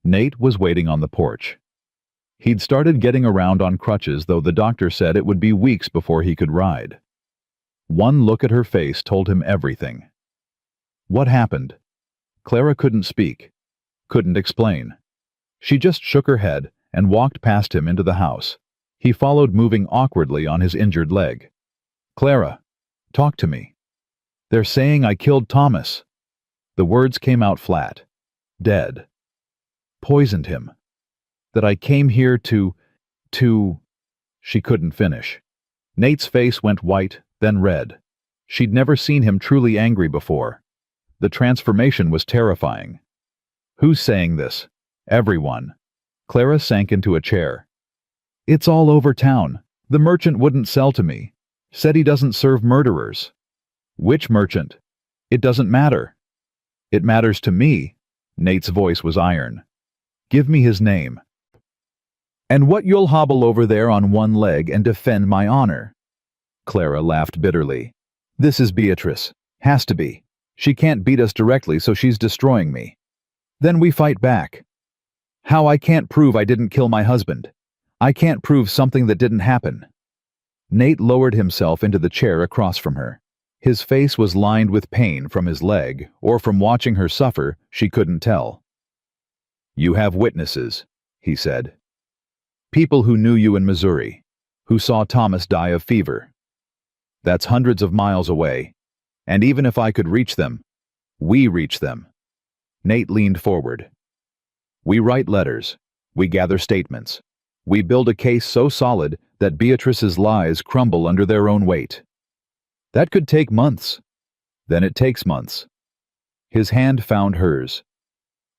Nate was waiting on the porch. He'd started getting around on crutches, though the doctor said it would be weeks before he could ride. One look at her face told him everything. What happened? Clara couldn't speak, couldn't explain. She just shook her head and walked past him into the house. He followed, moving awkwardly on his injured leg. Clara, talk to me. They're saying I killed Thomas. The words came out flat. Dead. Poisoned him. That I came here to... She couldn't finish. Nate's face went white, then red. She'd never seen him truly angry before. The transformation was terrifying. Who's saying this? Everyone. Clara sank into a chair. It's all over town. The merchant wouldn't sell to me. Said he doesn't serve murderers. Which merchant? It doesn't matter. It matters to me. Nate's voice was iron. Give me his name. And what you'll hobble over there on one leg and defend my honor. Clara laughed bitterly. This is Beatrice. Has to be. She can't beat us directly, so she's destroying me. Then we fight back. How I can't prove I didn't kill my husband. I can't prove something that didn't happen. Nate lowered himself into the chair across from her. His face was lined with pain from his leg, or from watching her suffer, she couldn't tell. "You have witnesses," he said. "People who knew you in Missouri, who saw Thomas die of fever. That's hundreds of miles away, and even if I could reach them, we reach them." Nate leaned forward. "We write letters. We gather statements. We build a case so solid that Beatrice's lies crumble under their own weight. That could take months. Then it takes months." His hand found hers.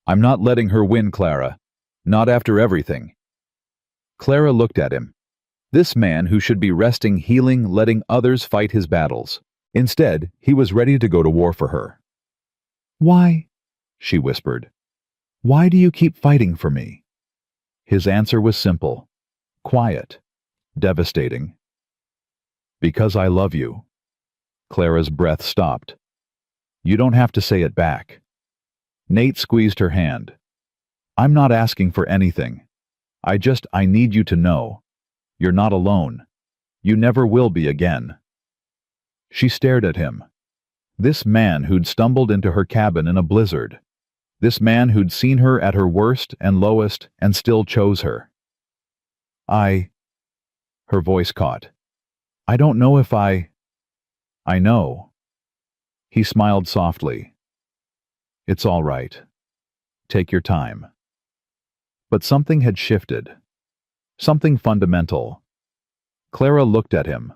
"I'm not letting her win, Clara. Not after everything." Clara looked at him. This man who should be resting, healing, letting others fight his battles. Instead, he was ready to go to war for her. "Why?" she whispered. "Why do you keep fighting for me?" His answer was simple, quiet, devastating. "Because I love you." Clara's breath stopped. "You don't have to say it back." Nate squeezed her hand. "I'm not asking for anything. I need you to know. You're not alone. You never will be again." She stared at him. This man who'd stumbled into her cabin in a blizzard. This man who'd seen her at her worst and lowest and still chose her. Her voice caught. "I don't know if I know." He smiled softly. "It's all right. Take your time." But something had shifted. Something fundamental. Clara looked at him,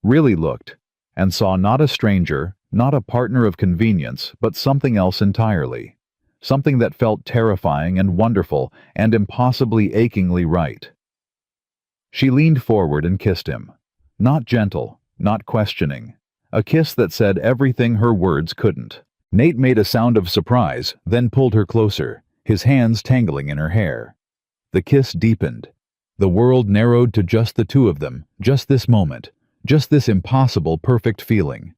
really looked, and saw not a stranger, not a partner of convenience, but something else entirely. Something that felt terrifying and wonderful and impossibly achingly right. She leaned forward and kissed him. Not gentle, not questioning. A kiss that said everything her words couldn't. Nate made a sound of surprise, then pulled her closer, his hands tangling in her hair. The kiss deepened. The world narrowed to just the two of them, just this moment, just this impossible, perfect feeling.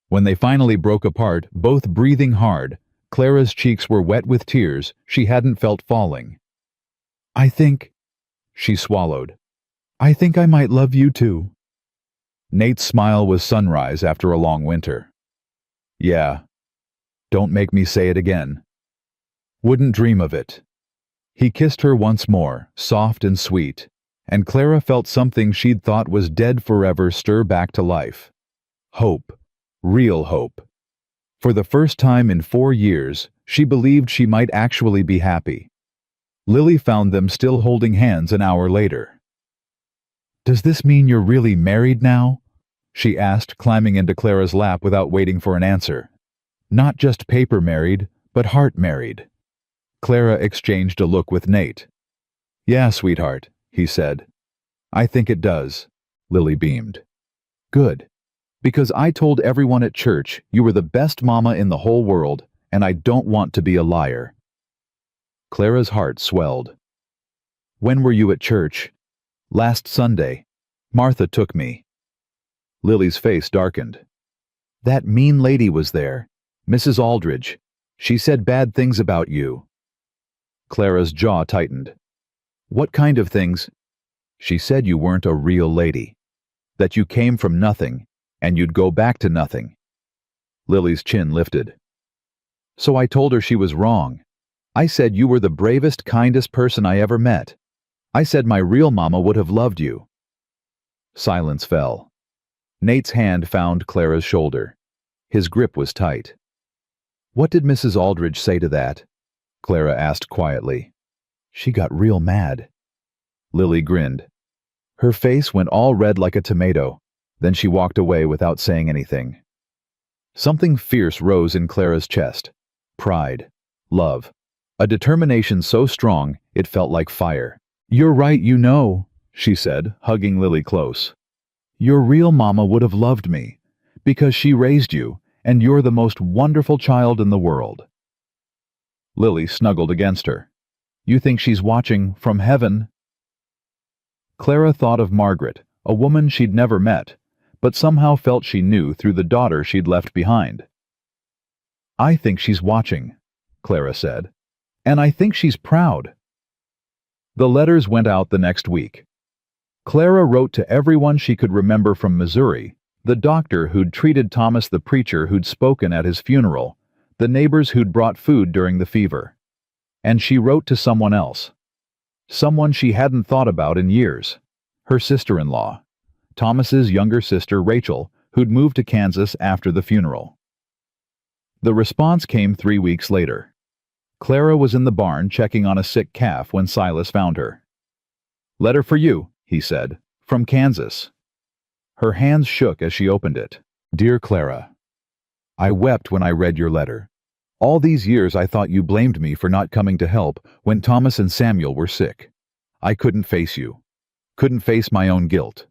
When they finally broke apart, both breathing hard, Clara's cheeks were wet with tears she hadn't felt falling. "I think," she swallowed, "I think I might love you too." Nate's smile was sunrise after a long winter. "Yeah. Don't make me say it again. Wouldn't dream of it." He kissed her once more, soft and sweet, and Clara felt something she'd thought was dead forever stir back to life. Hope. Real hope. For the first time in 4 years, she believed she might actually be happy. Lily found them still holding hands an hour later. "Does this mean you're really married now?" she asked, climbing into Clara's lap without waiting for an answer. "Not just paper married, but heart married." Clara exchanged a look with Nate. "Yeah, sweetheart," he said. "I think it does." Lily beamed. "Good. Because I told everyone at church you were the best mama in the whole world, and I don't want to be a liar." Clara's heart swelled. "When were you at church?" "Last Sunday. Martha took me." Lily's face darkened. "That mean lady was there, Mrs. Aldridge. She said bad things about you." Clara's jaw tightened. "What kind of things?" "She said you weren't a real lady. That you came from nothing, and you'd go back to nothing." Lily's chin lifted. "So I told her she was wrong. I said you were the bravest, kindest person I ever met. I said my real mama would have loved you." Silence fell. Nate's hand found Clara's shoulder. His grip was tight. "What did Mrs. Aldridge say to that?" Clara asked quietly. "She got real mad." Lily grinned. Her face went all red like a tomato. Then she walked away without saying anything. Something fierce rose in Clara's chest. Pride. Love. A determination so strong it felt like fire. "You're right, you know," she said, hugging Lily close. "Your real mama would have loved me, because she raised you, and you're the most wonderful child in the world." Lily snuggled against her. "You think she's watching from heaven?" Clara thought of Margaret, a woman she'd never met, but somehow felt she knew through the daughter she'd left behind. "I think she's watching," Clara said, "and I think she's proud." The letters went out the next week. Clara wrote to everyone she could remember from Missouri, The doctor who'd treated Thomas, the preacher who'd spoken at his funeral, the neighbors who'd brought food during the fever. And she wrote to someone else. Someone she hadn't thought about in years. Her sister-in-law. Thomas's younger sister, Rachel, who'd moved to Kansas after the funeral. The response came 3 weeks later. Clara was in the barn checking on a sick calf when Silas found her. "Letter for you," he said, "from Kansas." Her hands shook as she opened it. "Dear Clara, I wept when I read your letter. All these years I thought you blamed me for not coming to help when Thomas and Samuel were sick. I couldn't face you. Couldn't face my own guilt.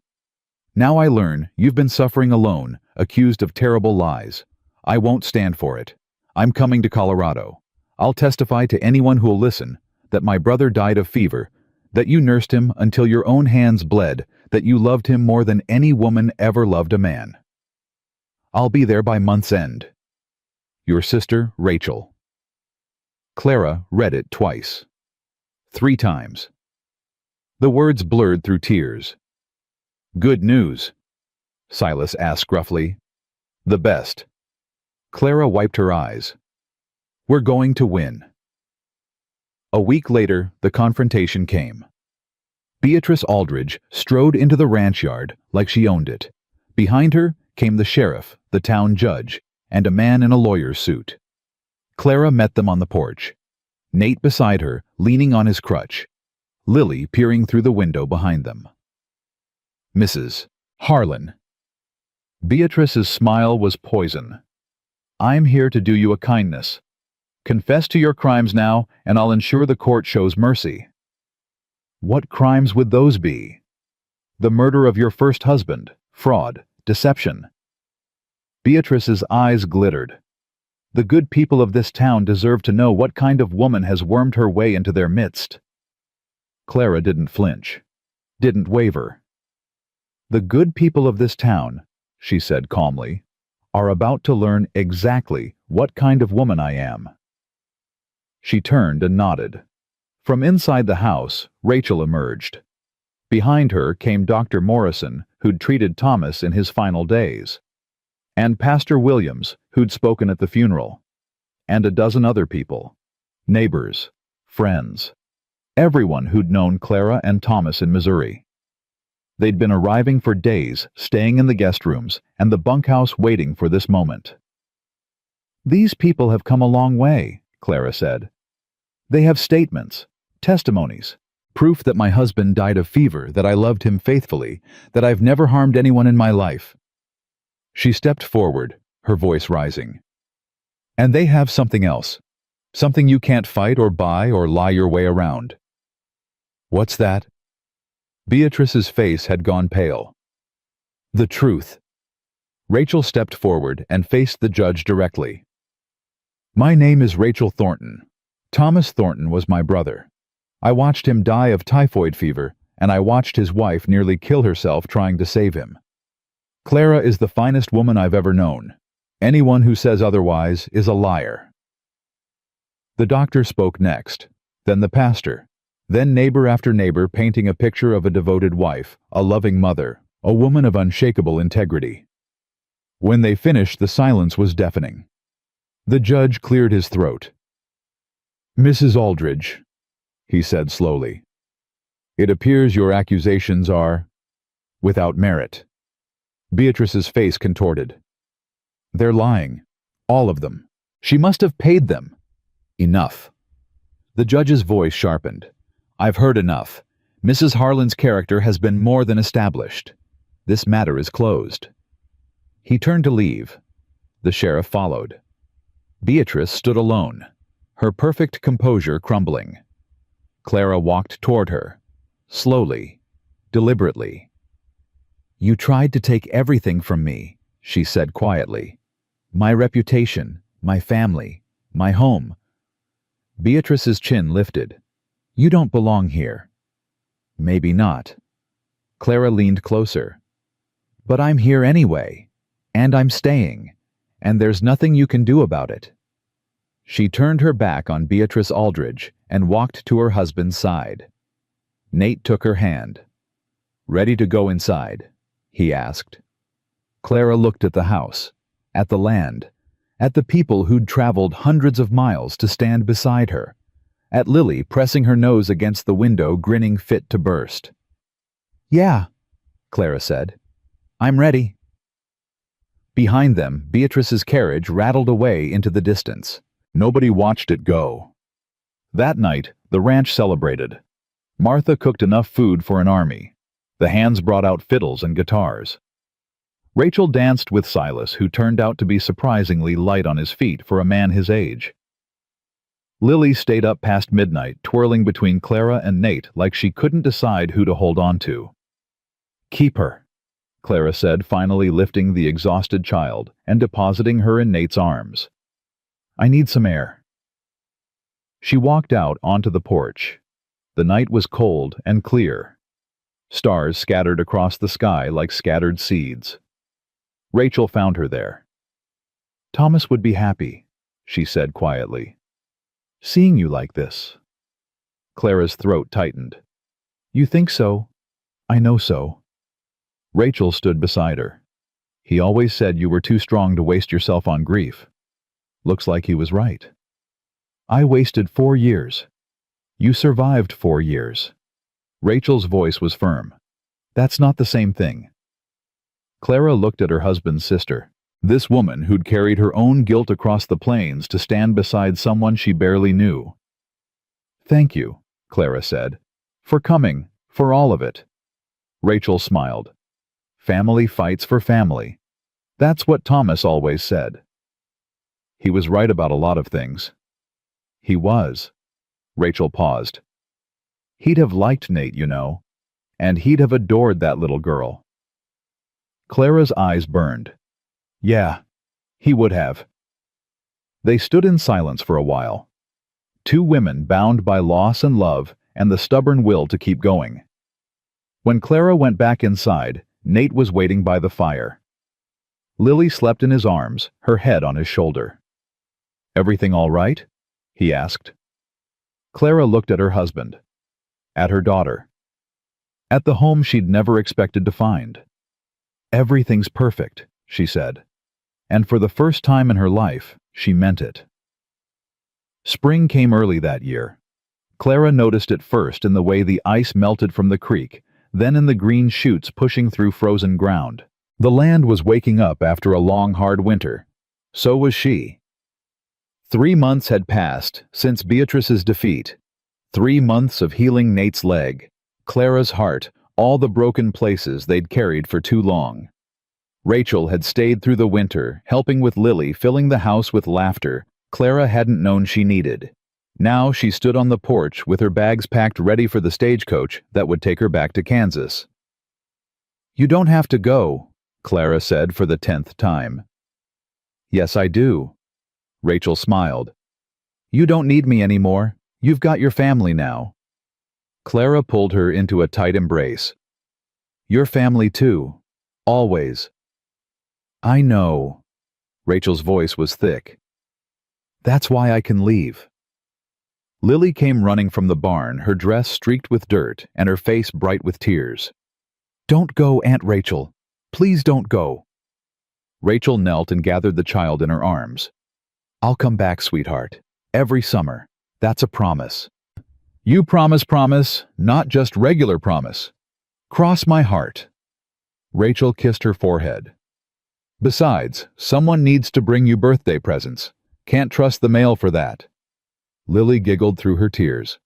Now I learn you've been suffering alone, accused of terrible lies. I won't stand for it. I'm coming to Colorado. I'll testify to anyone who'll listen that my brother died of fever, that you nursed him until your own hands bled, that you loved him more than any woman ever loved a man. I'll be there by month's end. Your sister, Rachel." Clara read it twice. 3 times. The words blurred through tears. "Good news?" Silas asked gruffly. "The best." Clara wiped her eyes. "We're going to win." A week later, the confrontation came. Beatrice Aldridge strode into the ranch yard like she owned it. Behind her came the sheriff, the town judge, and a man in a lawyer's suit. Clara met them on the porch. Nate beside her, leaning on his crutch. Lily peering through the window behind them. "Mrs. Harlan." Beatrice's smile was poison. "I'm here to do you a kindness. Confess to your crimes now, and I'll ensure the court shows mercy." "What crimes would those be?" "The murder of your first husband, fraud, deception." Beatrice's eyes glittered. The good people of this town deserve to know what kind of woman has wormed her way into their midst. Clara didn't flinch, didn't waver. "The good people of this town," she said calmly, "are about to learn exactly what kind of woman I am." She turned and nodded. From inside the house, Rachel emerged. Behind her came Dr. Morrison, who'd treated Thomas in his final days, and Pastor Williams, who'd spoken at the funeral, and a dozen other people, neighbors, friends, everyone who'd known Clara and Thomas in Missouri. They'd been arriving for days, staying in the guest rooms and the bunkhouse waiting for this moment. "These people have come a long way," Clara said. "They have statements, testimonies, proof that my husband died of fever, that I loved him faithfully, that I've never harmed anyone in my life." She stepped forward, her voice rising. "And they have something else, something you can't fight or buy or lie your way around." "What's that?" Beatrice's face had gone pale. "The truth." Rachel stepped forward and faced the judge directly. "My name is Rachel Thornton. Thomas Thornton was my brother. I watched him die of typhoid fever, and I watched his wife nearly kill herself trying to save him. Clara is the finest woman I've ever known. Anyone who says otherwise is a liar." The doctor spoke next, then the pastor, then neighbor after neighbor, painting a picture of a devoted wife, a loving mother, a woman of unshakable integrity. When they finished, the silence was deafening. The judge cleared his throat. "Mrs. Aldridge," he said slowly, "it appears your accusations are without merit." Beatrice's face contorted. "They're lying. All of them. She must have paid them." "Enough." The judge's voice sharpened. "I've heard enough. Mrs. Harlan's character has been more than established. This matter is closed." He turned to leave. The sheriff followed. Beatrice stood alone, her perfect composure crumbling. Clara walked toward her, slowly, deliberately. "You tried to take everything from me," she said quietly. "My reputation, my family, my home." Beatrice's chin lifted. "You don't belong here." "Maybe not." Clara leaned closer. "But I'm here anyway, and I'm staying, and there's nothing you can do about it." She turned her back on Beatrice Aldridge and walked to her husband's side. Nate took her hand. "Ready to go inside?" he asked. Clara looked at the house, at the land, at the people who'd traveled hundreds of miles to stand beside her, at Lily pressing her nose against the window, grinning fit to burst. "Yeah," Clara said. "I'm ready." Behind them, Beatrice's carriage rattled away into the distance. Nobody watched it go. That night, the ranch celebrated. Martha cooked enough food for an army. The hands brought out fiddles and guitars. Rachel danced with Silas, who turned out to be surprisingly light on his feet for a man his age. Lily stayed up past midnight, twirling between Clara and Nate like she couldn't decide who to hold on to. "Keep her," Clara said, finally lifting the exhausted child and depositing her in Nate's arms. "I need some air." She walked out onto the porch. The night was cold and clear. Stars scattered across the sky like scattered seeds. Rachel found her there. "Thomas would be happy," she said quietly. "Seeing you like this." Clara's throat tightened. "You think so? I know so." Rachel stood beside her. "He always said you were too strong to waste yourself on grief. Looks like he was right. I wasted 4 years. You survived 4 years." Rachel's voice was firm. "That's not the same thing." Clara looked at her husband's sister, this woman who'd carried her own guilt across the plains to stand beside someone she barely knew. "Thank you," Clara said, "for coming, for all of it." Rachel smiled. "Family fights for family. That's what Thomas always said." He was right about a lot of things. He was. Rachel paused. He'd have liked Nate, you know, and he'd have adored that little girl. Clara's eyes burned. Yeah, he would have. They stood in silence for a while. 2 women bound by loss and love and the stubborn will to keep going. When Clara went back inside, Nate was waiting by the fire. Lily slept in his arms, her head on his shoulder. "Everything all right?" he asked. Clara looked at her husband, at her daughter, at the home she'd never expected to find. "Everything's perfect," she said, and for the first time in her life, she meant it. Spring came early that year. Clara noticed it first in the way the ice melted from the creek, then in the green shoots pushing through frozen ground. The land was waking up after a long, hard winter. So was she. 3 months had passed since Beatrice's defeat. 3 months of healing Nate's leg, Clara's heart, all the broken places they'd carried for too long. Rachel had stayed through the winter, helping with Lily, filling the house with laughter Clara hadn't known she needed. Now she stood on the porch with her bags packed ready for the stagecoach that would take her back to Kansas. "You don't have to go," Clara said for the 10th time. "Yes, I do." Rachel smiled. "You don't need me anymore. You've got your family now." Clara pulled her into a tight embrace. "Your family too. Always." "I know." Rachel's voice was thick. "That's why I can leave." Lily came running from the barn, her dress streaked with dirt and her face bright with tears. "Don't go, Aunt Rachel. Please don't go." Rachel knelt and gathered the child in her arms. "I'll come back, sweetheart. Every summer. That's a promise." "You promise, not just regular promise. Cross my heart." Rachel kissed her forehead. "Besides, someone needs to bring you birthday presents. Can't trust the mail for that." Lily giggled through her tears.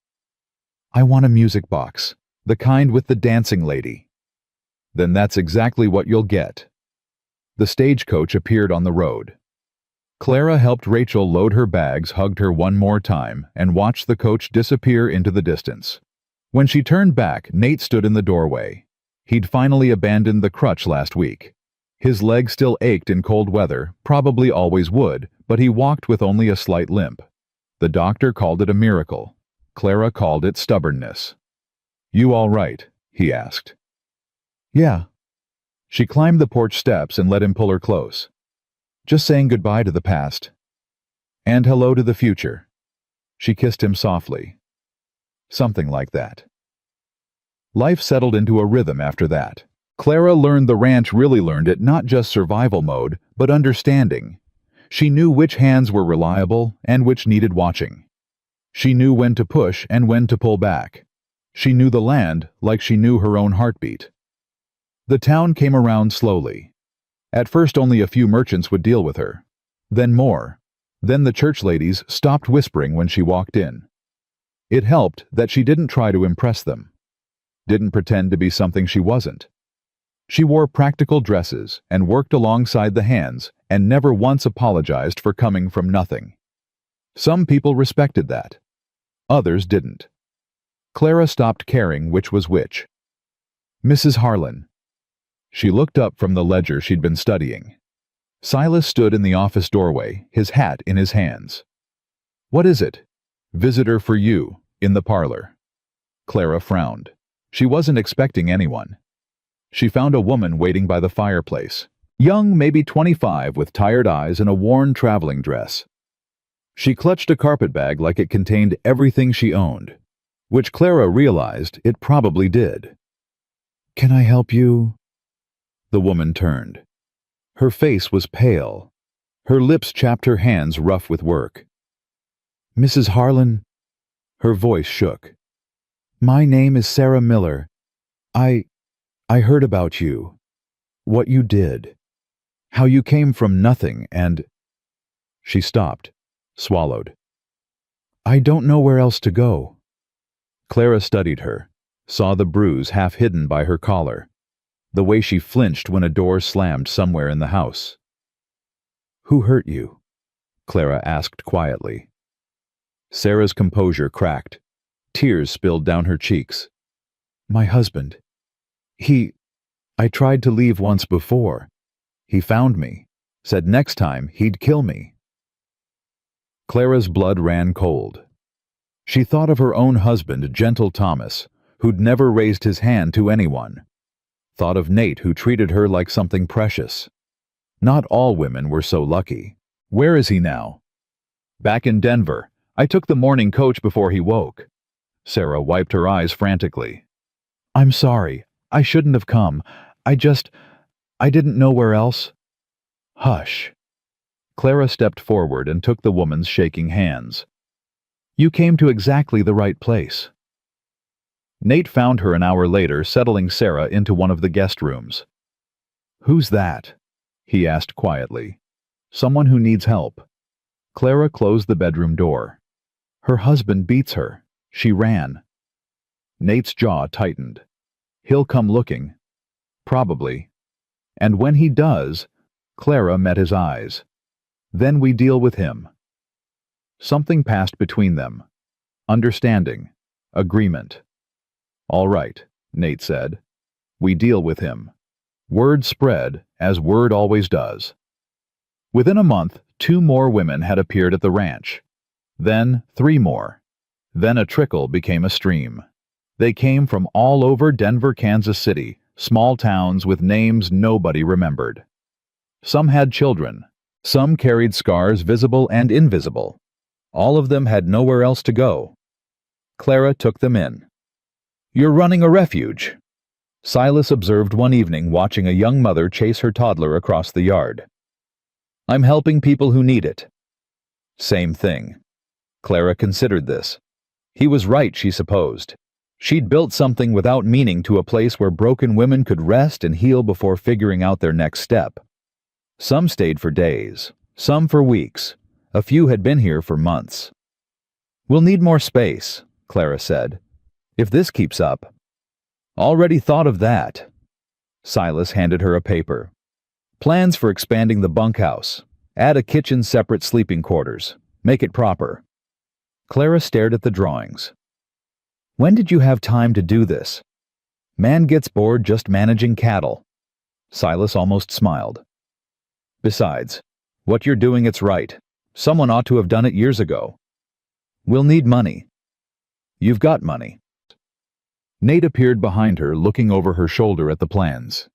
"I want a music box, the kind with the dancing lady." "Then that's exactly what you'll get." The stagecoach appeared on the road. Clara helped Rachel load her bags, hugged her one more time, and watched the coach disappear into the distance. When she turned back, Nate stood in the doorway. He'd finally abandoned the crutch last week. His leg still ached in cold weather, probably always would, but he walked with only a slight limp. The doctor called it a miracle. Clara called it stubbornness. "You all right?" he asked. "Yeah." She climbed the porch steps and let him pull her close. "Just saying goodbye to the past. And hello to the future." She kissed him softly. Something like that. Life settled into a rhythm after that. Clara learned the ranch really learned it not just survival mode, but understanding. She knew which hands were reliable and which needed watching. She knew when to push and when to pull back. She knew the land like she knew her own heartbeat. The town came around slowly. At first only a few merchants would deal with her. Then more. Then the church ladies stopped whispering when she walked in. It helped that she didn't try to impress them. Didn't pretend to be something she wasn't. She wore practical dresses and worked alongside the hands and never once apologized for coming from nothing. Some people respected that. Others didn't. Clara stopped caring which was which. Mrs. Harlan. She looked up from the ledger she'd been studying. Silas stood in the office doorway, his hat in his hands. What is it? Visitor for you, in the parlor. Clara frowned. She wasn't expecting anyone. She found a woman waiting by the fireplace, young, maybe 25, with tired eyes and a worn traveling dress. She clutched a carpetbag like it contained everything she owned, which Clara realized it probably did. Can I help you? The woman turned. Her face was pale. Her lips chapped, her hands rough with work. Mrs. Harlan? Her voice shook. My name is Sarah Miller. I heard about you. What you did. How you came from nothing and... She stopped, swallowed. I don't know where else to go. Clara studied her, saw the bruise half hidden by her collar, the way she flinched when a door slammed somewhere in the house. Who hurt you? Clara asked quietly. Sarah's composure cracked. Tears spilled down her cheeks. My husband. I tried to leave once before. He found me, said next time he'd kill me. Clara's blood ran cold. She thought of her own husband, gentle Thomas, who'd never raised his hand to anyone. Thought of Nate, who treated her like something precious. Not all women were so lucky. Where is he now? Back in Denver. I took the morning coach before he woke. Sarah wiped her eyes frantically. I'm sorry. I shouldn't have come. I didn't know where else. Hush. Clara stepped forward and took the woman's shaking hands. You came to exactly the right place. Nate found her an hour later, settling Sarah into one of the guest rooms. Who's that? He asked quietly. Someone who needs help. Clara closed the bedroom door. Her husband beats her. She ran. Nate's jaw tightened. He'll come looking. Probably. And when he does, Clara met his eyes. Then we deal with him. Something passed between them. Understanding. Agreement. All right, Nate said. We deal with him. Word spread, as word always does. Within a month, 2 more women had appeared at the ranch. Then 3 more. Then a trickle became a stream. They came from all over Denver, Kansas City, small towns with names nobody remembered. Some had children. Some carried scars visible and invisible. All of them had nowhere else to go. Clara took them in. You're running a refuge, Silas observed one evening watching a young mother chase her toddler across the yard. I'm helping people who need it. Same thing. Clara considered this. He was right, she supposed. She'd built something without meaning to a place where broken women could rest and heal before figuring out their next step. Some stayed for days, some for weeks. A few had been here for months. We'll need more space, Clara said. If this keeps up. Already thought of that. Silas handed her a paper. Plans for expanding the bunkhouse. Add a kitchen, separate sleeping quarters. Make it proper. Clara stared at the drawings. When did you have time to do this? Man gets bored just managing cattle. Silas almost smiled. Besides, what you're doing, it's right. Someone ought to have done it years ago. We'll need money. You've got money. Nate appeared behind her, looking over her shoulder at the plans.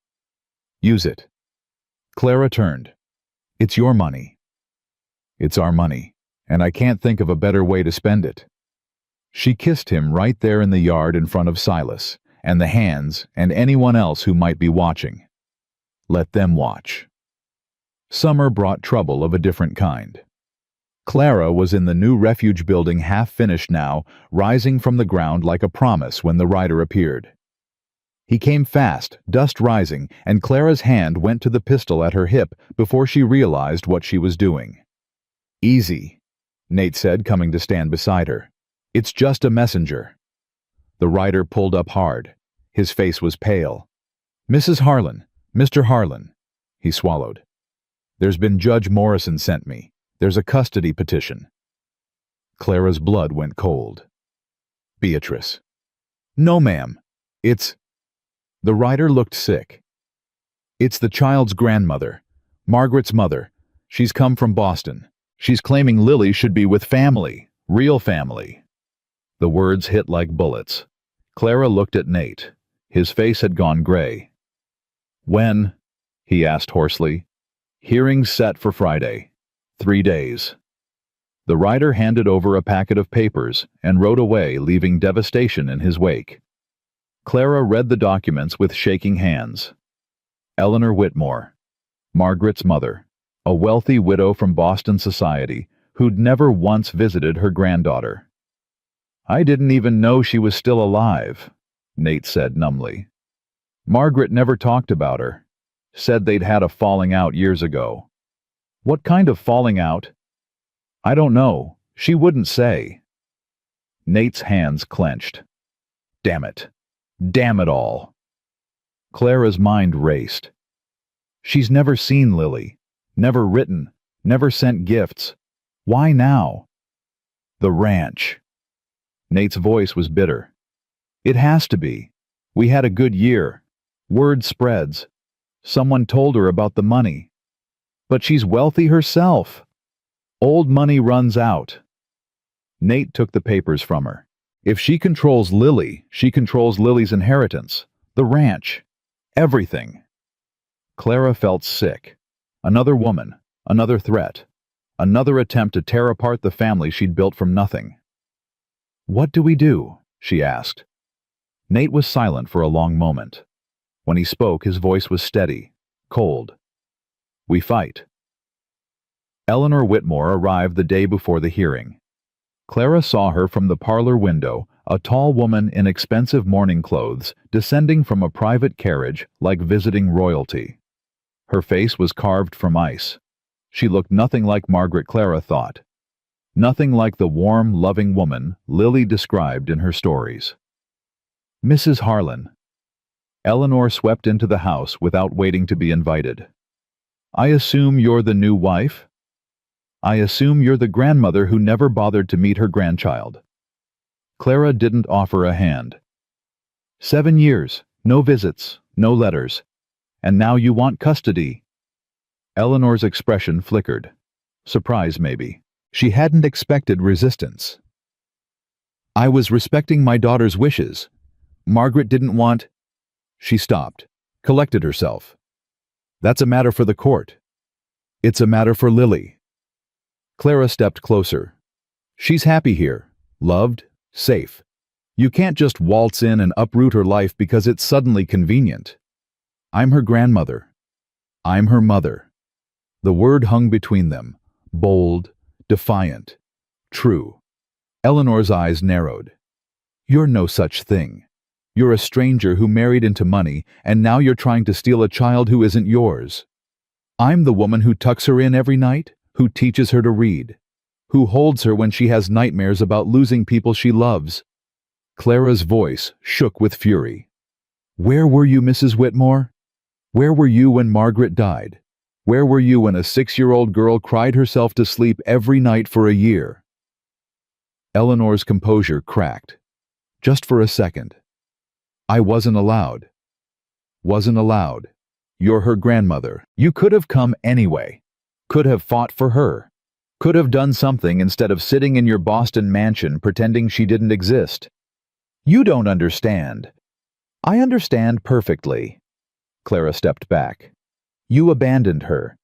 Use it. Clara turned. It's your money. It's our money, and I can't think of a better way to spend it. She kissed him right there in the yard in front of Silas, and the hands, and anyone else who might be watching. Let them watch. Summer brought trouble of a different kind. Clara was in the new refuge building, half finished now, rising from the ground like a promise when the rider appeared. He came fast, dust rising, and Clara's hand went to the pistol at her hip before she realized what she was doing. "Easy," Nate said, coming to stand beside her. "It's just a messenger." The rider pulled up hard. His face was pale. "Mrs. Harlan, Mr. Harlan," he swallowed. "There's been Judge Morrison sent me. There's a custody petition." Clara's blood went cold. "Beatrice." "No, ma'am. It's—" The rider looked sick. "It's the child's grandmother, Margaret's mother. She's come from Boston. She's claiming Lily should be with family, real family." The words hit like bullets. Clara looked at Nate. His face had gone gray. "When?" he asked hoarsely. "Hearings set for Friday. 3 days." The rider handed over a packet of papers and rode away, leaving devastation in his wake. Clara read the documents with shaking hands. Eleanor Whitmore, Margaret's mother, a wealthy widow from Boston society who'd never once visited her granddaughter. "I didn't even know she was still alive," Nate said numbly. "Margaret never talked about her. Said they'd had a falling out years ago." "What kind of falling out?" "I don't know. She wouldn't say." Nate's hands clenched. Damn it. Damn it all. Clara's mind raced. She's never seen Lily, never written, never sent gifts. Why now? The ranch. Nate's voice was bitter. "It has to be. We had a good year. Word spreads. Someone told her about the money. But she's wealthy herself. Old money runs out." Nate took the papers from her. "If she controls Lily, she controls Lily's inheritance, the ranch, everything." Clara felt sick. Another woman, another threat, another attempt to tear apart the family she'd built from nothing. "What do we do?" she asked. Nate was silent for a long moment. When he spoke, his voice was steady, cold. "We fight." Eleanor Whitmore arrived the day before the hearing. Clara saw her from the parlor window, a tall woman in expensive mourning clothes, descending from a private carriage like visiting royalty. Her face was carved from ice. She looked nothing like Margaret, Clara thought. Nothing like the warm, loving woman Lily described in her stories. "Mrs. Harlan." Eleanor swept into the house without waiting to be invited. "I assume you're the new wife?" "I assume you're the grandmother who never bothered to meet her grandchild." Clara didn't offer a hand. 7 years, no visits, no letters. And now you want custody." Eleanor's expression flickered. Surprise, maybe. She hadn't expected resistance. "I was respecting my daughter's wishes. Margaret didn't want—" She stopped, collected herself. "That's a matter for the court. It's a matter for Lily." Clara stepped closer. "She's happy here, loved, safe. You can't just waltz in and uproot her life because it's suddenly convenient. I'm her grandmother. I'm her mother." The word hung between them, bold, defiant, true. Eleanor's eyes narrowed. "You're no such thing. You're a stranger who married into money, and now you're trying to steal a child who isn't yours. I'm the woman who tucks her in every night, who teaches her to read, who holds her when she has nightmares about losing people she loves." Clara's voice shook with fury. "Where were you, Mrs. Whitmore? Where were you when Margaret died? Where were you when a 6-year-old girl cried herself to sleep every night for a year?" Eleanor's composure cracked. Just for a second. "I wasn't allowed. Wasn't allowed. You're her grandmother. You could have come anyway. Could have fought for her. Could have done something instead of sitting in your Boston mansion pretending she didn't exist. You don't understand." "I understand perfectly." Clara stepped back. "You abandoned her,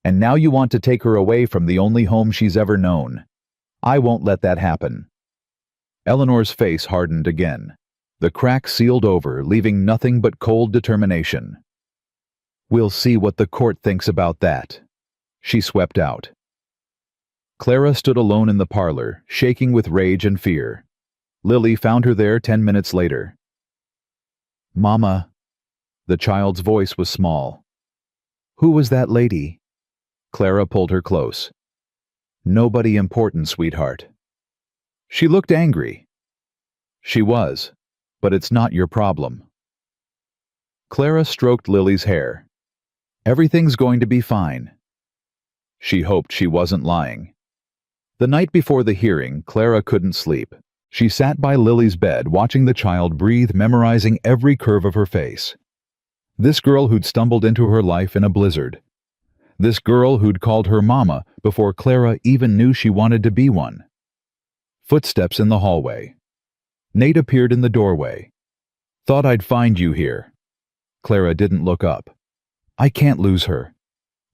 and now you want to take her away from the only home she's ever known. I won't let that happen." Eleanor's face hardened again. The crack sealed over, leaving nothing but cold determination. "We'll see what the court thinks about that." She swept out. Clara stood alone in the parlor, shaking with rage and fear. Lily found her there 10 minutes later. "Mama." The child's voice was small. "Who was that lady?" Clara pulled her close. "Nobody important, sweetheart." She looked angry. She was, but it's not your problem. Clara stroked Lily's hair. "Everything's going to be fine." She hoped she wasn't lying. The night before the hearing, Clara couldn't sleep. She sat by Lily's bed, watching the child breathe, memorizing every curve of her face. This girl who'd stumbled into her life in a blizzard. This girl who'd called her mama before Clara even knew she wanted to be one. Footsteps in the hallway. Nate appeared in the doorway. "Thought I'd find you here." Clara didn't look up. "I can't lose her."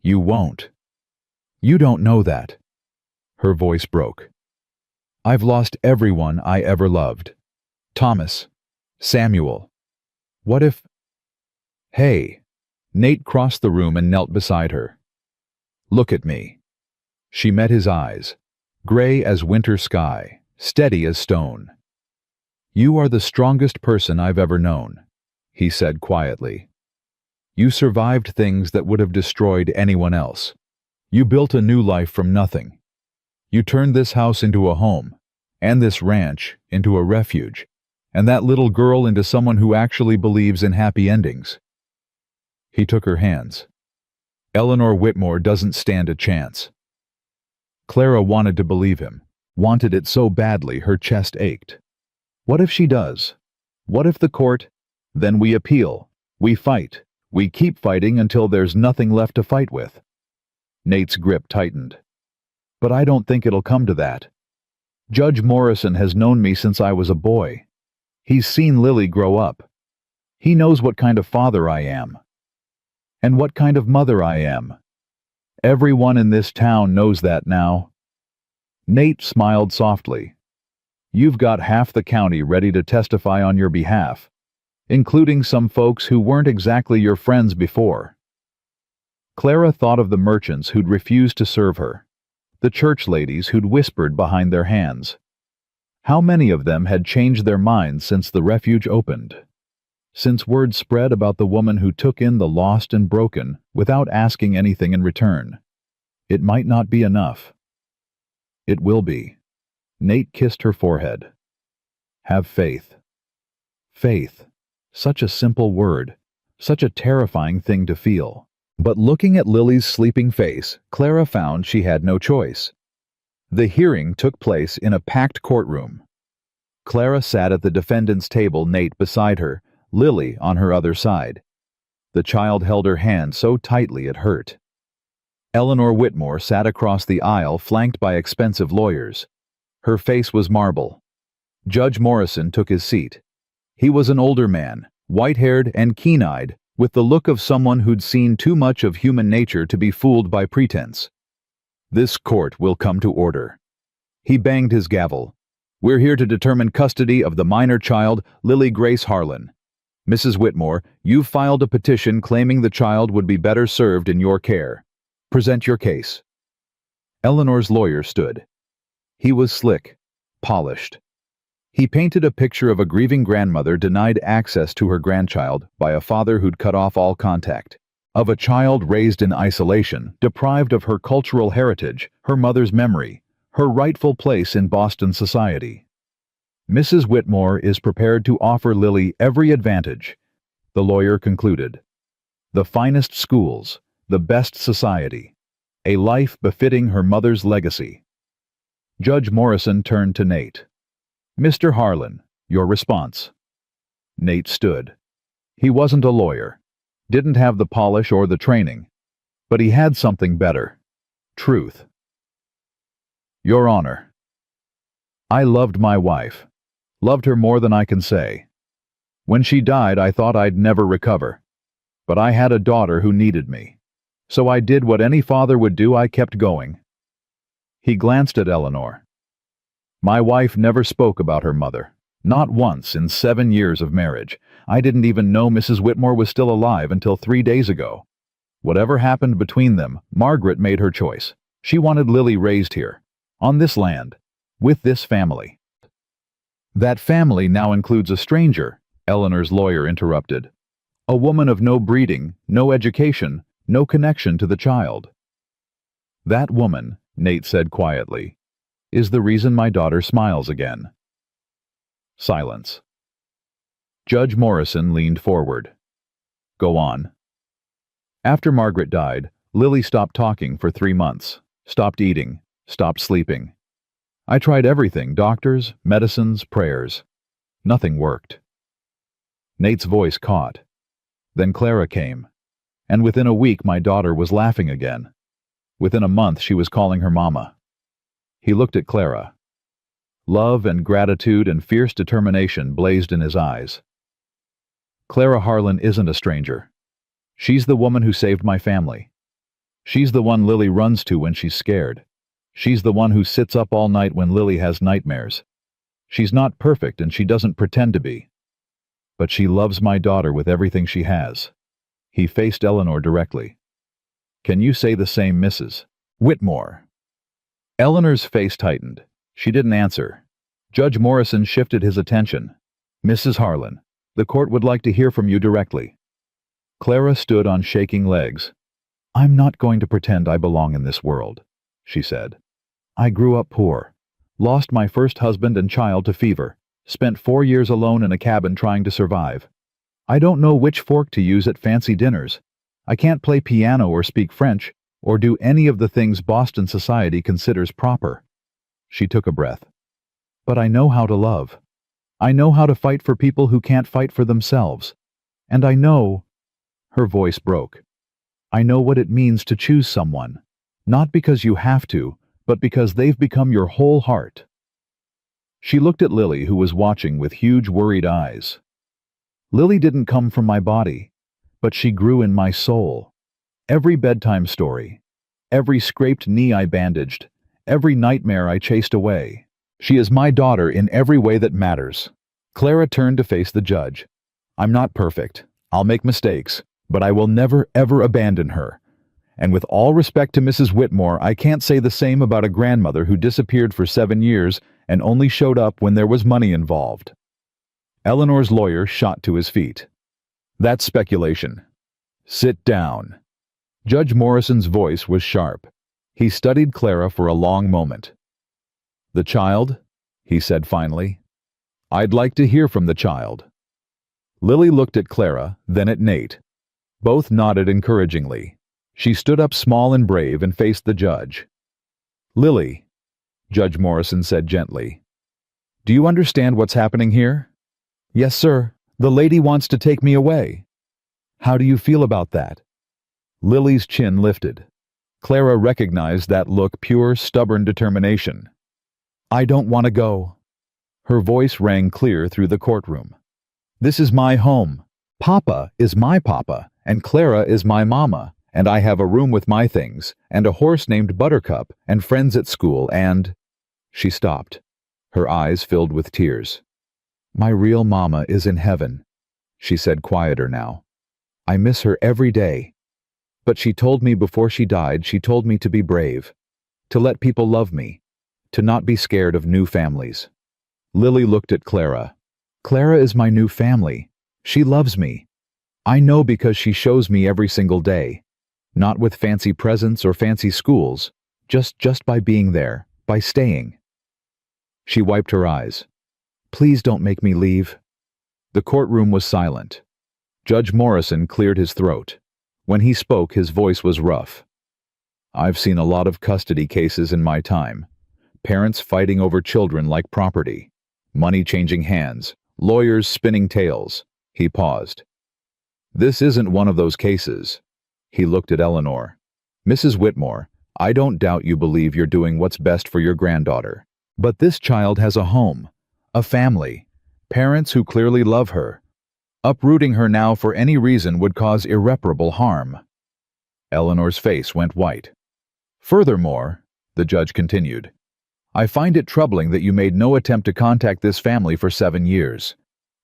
"You won't." "You don't know that." Her voice broke. "I've lost everyone I ever loved. Thomas. Samuel. What if—" "Hey." Nate crossed the room and knelt beside her. "Look at me." She met his eyes, gray as winter sky, steady as stone. "You are the strongest person I've ever known," he said quietly. "You survived things that would have destroyed anyone else. You built a new life from nothing. You turned this house into a home, and this ranch into a refuge, and that little girl into someone who actually believes in happy endings." He took her hands. "Eleanor Whitmore doesn't stand a chance." Clara wanted to believe him, wanted it so badly her chest ached. What if she does? What if the court? Then we appeal, we fight, we keep fighting until there's nothing left to fight with. Nate's grip tightened. "But I don't think it'll come to that. Judge Morrison has known me since I was a boy. He's seen Lily grow up. He knows what kind of father I am. And what kind of mother I am. Everyone in this town knows that now." Nate smiled softly. "You've got half the county ready to testify on your behalf, including some folks who weren't exactly your friends before." Clara thought of the merchants who'd refused to serve her, the church ladies who'd whispered behind their hands. How many of them had changed their minds since the refuge opened? Since word spread about the woman who took in the lost and broken without asking anything in return. It might not be enough. It will be. Nate kissed her forehead. "Have faith." Faith. Such a simple word. Such a terrifying thing to feel. But looking at Lily's sleeping face, Clara found she had no choice. The hearing took place in a packed courtroom. Clara sat at the defendant's table, Nate beside her, Lily on her other side. The child held her hand so tightly it hurt. Eleanor Whitmore sat across the aisle, flanked by expensive lawyers. Her face was marble. Judge Morrison took his seat. He was an older man, white-haired and keen-eyed, with the look of someone who'd seen too much of human nature to be fooled by pretense. "This court will come to order." He banged his gavel. "We're here to determine custody of the minor child, Lily Grace Harlan. Mrs. Whitmore, you've filed a petition claiming the child would be better served in your care. Present your case." Eleanor's lawyer stood. He was slick, polished. He painted a picture of a grieving grandmother denied access to her grandchild by a father who'd cut off all contact, of a child raised in isolation, deprived of her cultural heritage, her mother's memory, her rightful place in Boston society. "Mrs. Whitmore is prepared to offer Lily every advantage," the lawyer concluded. "The finest schools, the best society, a life befitting her mother's legacy." Judge Morrison turned to Nate. "Mr. Harlan, your response." Nate stood. He wasn't a lawyer, didn't have the polish or the training, but he had something better: truth. "Your Honor, I loved my wife, loved her more than I can say. When she died, I thought I'd never recover, but I had a daughter who needed me. So I did what any father would do. I kept going." He glanced at Eleanor. "My wife never spoke about her mother, Not once in 7 years of marriage. I didn't even know Mrs. Whitmore was still alive until 3 days ago. Whatever happened between them, Margaret made her choice. She wanted Lily raised here, on this land, with this family. That family now includes a stranger, Eleanor's lawyer interrupted. A woman of no breeding, no education, no connection to the child. That woman, Nate said quietly, is the reason my daughter smiles again. Silence. Judge Morrison leaned forward. Go on. After Margaret died, Lily stopped talking for 3 months, stopped eating, stopped sleeping. I tried everything, doctors, medicines, prayers. Nothing worked. Nate's voice caught. Then Clara came, and within a week my daughter was laughing again. Within a month she was calling her mama. He looked at Clara. Love and gratitude and fierce determination blazed in his eyes. Clara Harlan isn't a stranger. She's the woman who saved my family. She's the one Lily runs to when she's scared. She's the one who sits up all night when Lily has nightmares. She's not perfect and she doesn't pretend to be. But she loves my daughter with everything she has. He faced Eleanor directly. Can you say the same, Mrs. Whitmore? Eleanor's face tightened. She didn't answer. Judge Morrison shifted his attention. Mrs. Harlan, the court would like to hear from you directly. Clara stood on shaking legs. I'm not going to pretend I belong in this world, she said. I grew up poor, lost my first husband and child to fever, spent 4 years alone in a cabin trying to survive. I don't know which fork to use at fancy dinners. I can't play piano or speak French, or do any of the things Boston society considers proper. She took a breath. But I know how to love. I know how to fight for people who can't fight for themselves. And I know... Her voice broke. I know what it means to choose someone, not because you have to, but because they've become your whole heart. She looked at Lily, who was watching with huge, worried eyes. Lily didn't come from my body, but she grew in my soul. Every bedtime story, every scraped knee I bandaged, every nightmare I chased away. She is my daughter in every way that matters. Clara turned to face the judge. I'm not perfect. I'll make mistakes, but I will never, ever abandon her. And with all respect to Mrs. Whitmore, I can't say the same about a grandmother who disappeared for 7 years and only showed up when there was money involved. Eleanor's lawyer shot to his feet. That's speculation. Sit down. Judge Morrison's voice was sharp. He studied Clara for a long moment. The child? He said finally. I'd like to hear from the child. Lily looked at Clara, then at Nate. Both nodded encouragingly. She stood up small and brave and faced the judge. Lily, Judge Morrison said gently, do you understand what's happening here? Yes, sir. The lady wants to take me away. How do you feel about that? Lily's chin lifted. Clara recognized that look, pure, stubborn determination. I don't want to go. Her voice rang clear through the courtroom. This is my home. Papa is my papa, and Clara is my mama, and I have a room with my things, and a horse named Buttercup, and friends at school, and... She stopped. Her eyes filled with tears. My real mama is in heaven, she said, quieter now. I miss her every day. But she told me before she died, she told me to be brave, to let people love me, to not be scared of new families. Lily looked at Clara. Clara is my new family. She loves me. I know because she shows me every single day. Not with fancy presents or fancy schools, just by being there, by staying. She wiped her eyes. Please don't make me leave. The courtroom was silent. Judge Morrison cleared his throat. When he spoke, his voice was rough. I've seen a lot of custody cases in my time. Parents fighting over children like property. Money changing hands. Lawyers spinning tales. He paused. This isn't one of those cases. He looked at Eleanor. Mrs. Whitmore, I don't doubt you believe you're doing what's best for your granddaughter. But this child has a home, a family, parents who clearly love her. Uprooting her now for any reason would cause irreparable harm. Eleanor's face went white. Furthermore, the judge continued, I find it troubling that you made no attempt to contact this family for 7 years.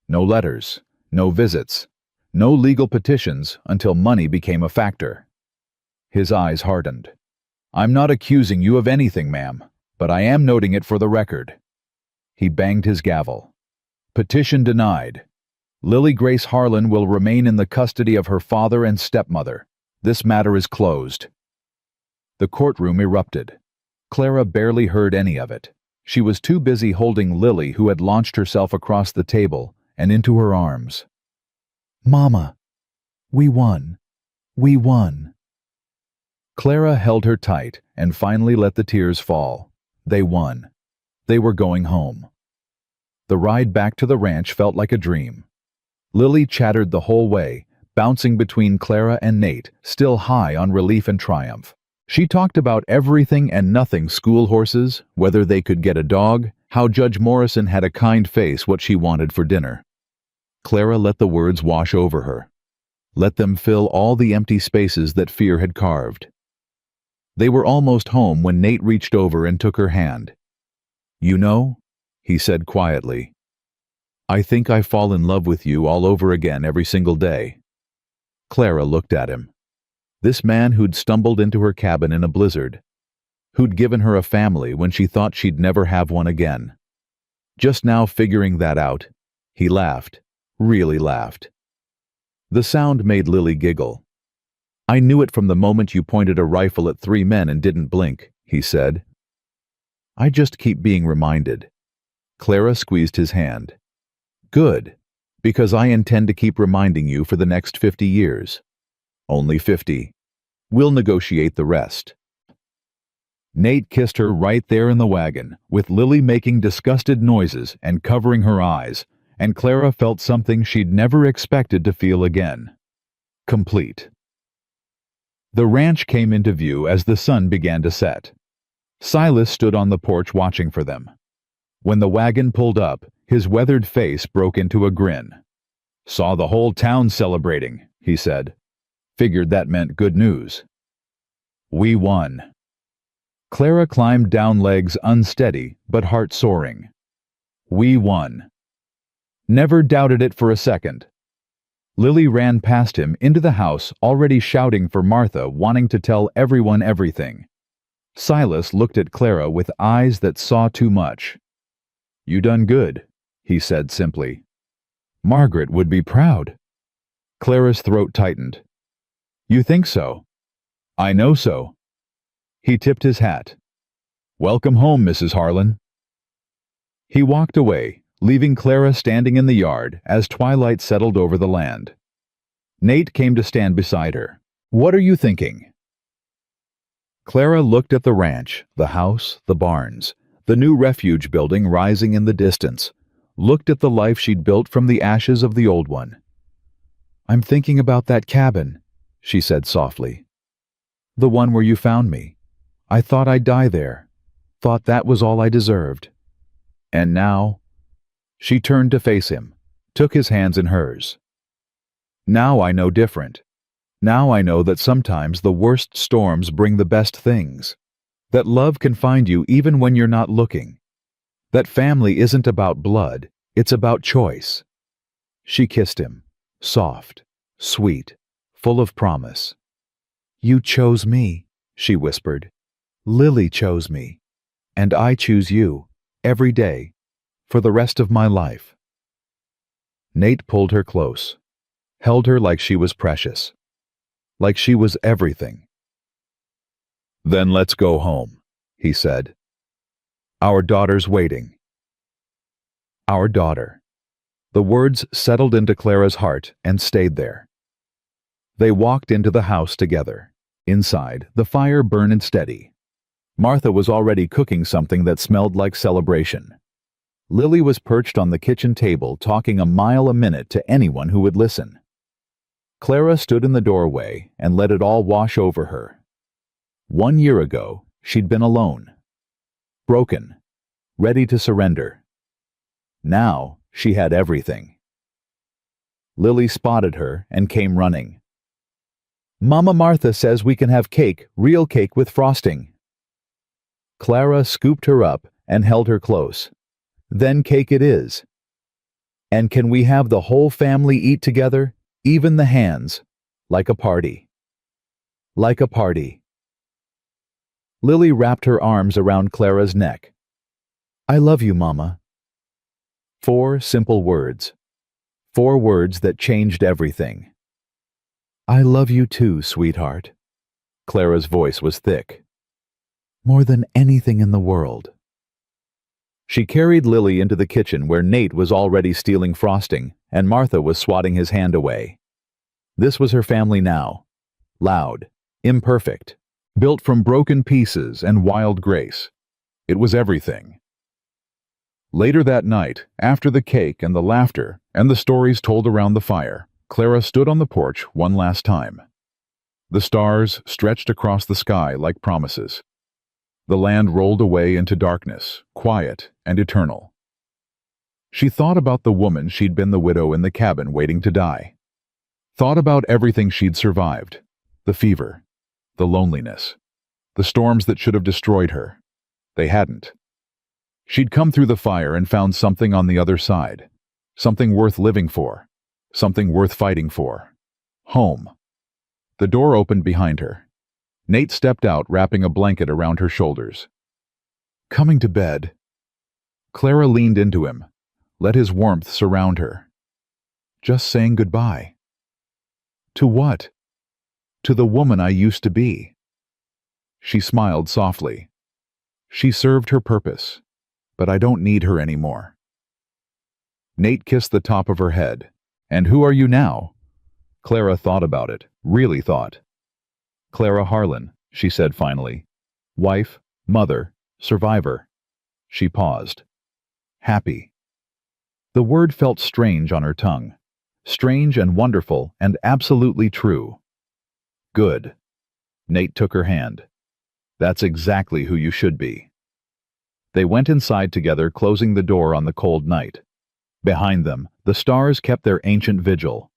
No letters, no visits, no legal petitions until money became a factor. His eyes hardened. I'm not accusing you of anything, ma'am, but I am noting it for the record. He banged his gavel. Petition denied. Lily Grace Harlan will remain in the custody of her father and stepmother. This matter is closed. The courtroom erupted. Clara barely heard any of it. She was too busy holding Lily, who had launched herself across the table and into her arms. Mama, we won. We won. Clara held her tight and finally let the tears fall. They won. They were going home. The ride back to the ranch felt like a dream. Lily chattered the whole way, bouncing between Clara and Nate, still high on relief and triumph. She talked about everything and nothing: school horses, whether they could get a dog, how Judge Morrison had a kind face, what she wanted for dinner. Clara let the words wash over her. Let them fill all the empty spaces that fear had carved. They were almost home when Nate reached over and took her hand. You know, he said quietly, I think I fall in love with you all over again every single day. Clara looked at him. This man who'd stumbled into her cabin in a blizzard, who'd given her a family when she thought she'd never have one again. Just now figuring that out, he laughed, really laughed. The sound made Lily giggle. I knew it from the moment you pointed a rifle at 3 men and didn't blink, he said. I just keep being reminded. Clara squeezed his hand. Good, because I intend to keep reminding you for the next 50 years. Only 50. We'll negotiate the rest. Nate kissed her right there in the wagon, with Lily making disgusted noises and covering her eyes, and Clara felt something she'd never expected to feel again. Complete. The ranch came into view as the sun began to set. Silas stood on the porch watching for them. When the wagon pulled up, his weathered face broke into a grin. Saw the whole town celebrating, he said. Figured that meant good news. We won. Clara climbed down, legs unsteady but heart soaring. We won. Never doubted it for a second. Lily ran past him into the house, already shouting for Martha, wanting to tell everyone everything. Silas looked at Clara with eyes that saw too much. You done good, he said simply. Margaret would be proud. Clara's throat tightened. You think so? I know so. He tipped his hat. Welcome home, Mrs. Harlan. He walked away, leaving Clara standing in the yard as twilight settled over the land. Nate came to stand beside her. What are you thinking? Clara looked at the ranch, the house, the barns, the new refuge building rising in the distance, looked at the life she'd built from the ashes of the old one. I'm thinking about that cabin, she said softly. The one where you found me. I thought I'd die there. Thought that was all I deserved. And now... She turned to face him, took his hands in hers. Now I know different. Now I know that sometimes the worst storms bring the best things. That love can find you even when you're not looking. That family isn't about blood, it's about choice. She kissed him, soft, sweet, full of promise. You chose me, she whispered. Lily chose me. And I choose you, every day, for the rest of my life. Nate pulled her close, held her like she was precious, like she was everything. Then let's go home, he said. Our daughter's waiting. Our daughter. The words settled into Clara's heart and stayed there. They walked into the house together. Inside, the fire burned steady. Martha was already cooking something that smelled like celebration. Lily was perched on the kitchen table, talking a mile a minute to anyone who would listen. Clara stood in the doorway and let it all wash over her. 1 year ago, she'd been alone, broken, ready to surrender. Now, she had everything. Lily spotted her and came running. Mama Martha says we can have cake, real cake with frosting. Clara scooped her up and held her close. Then cake it is. And can we have the whole family eat together, even the hands, like a party? Like a party. Lily wrapped her arms around Clara's neck. I love you, Mama. 4 simple words. 4 words that changed everything. I love you too, sweetheart. Clara's voice was thick. More than anything in the world. She carried Lily into the kitchen where Nate was already stealing frosting and Martha was swatting his hand away. This was her family now. Loud, imperfect, built from broken pieces and wild grace. It was everything. Later that night, after the cake and the laughter and the stories told around the fire, Clara stood on the porch one last time. The stars stretched across the sky like promises. The land rolled away into darkness, quiet and eternal. She thought about the woman she'd been, the widow in the cabin waiting to die. Thought about everything she'd survived, the fever, the loneliness, the storms that should have destroyed her. They hadn't. She'd come through the fire and found something on the other side, something worth living for, something worth fighting for. Home. The door opened behind her. Nate stepped out, wrapping a blanket around her shoulders. Coming to bed. Clara leaned into him, let his warmth surround her. Just saying goodbye. To what? To the woman I used to be. She smiled softly. She served her purpose, but I don't need her anymore. Nate kissed the top of her head. And who are you now? Clara thought about it, really thought. Clara Harlan, she said finally. Wife, mother, survivor. She paused. Happy. The word felt strange on her tongue. Strange and wonderful and absolutely true. Good. Nate took her hand. That's exactly who you should be. They went inside together, closing the door on the cold night. Behind them, the stars kept their ancient vigil.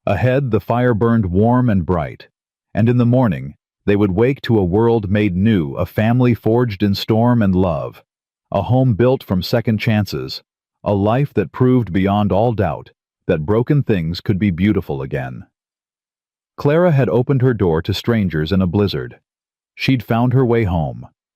Ahead, the fire burned warm and bright. And in the morning, they would wake to a world made new, a family forged in storm and love, a home built from second chances, a life that proved beyond all doubt that broken things could be beautiful again. Clara had opened her door to strangers in a blizzard. She'd found her way home.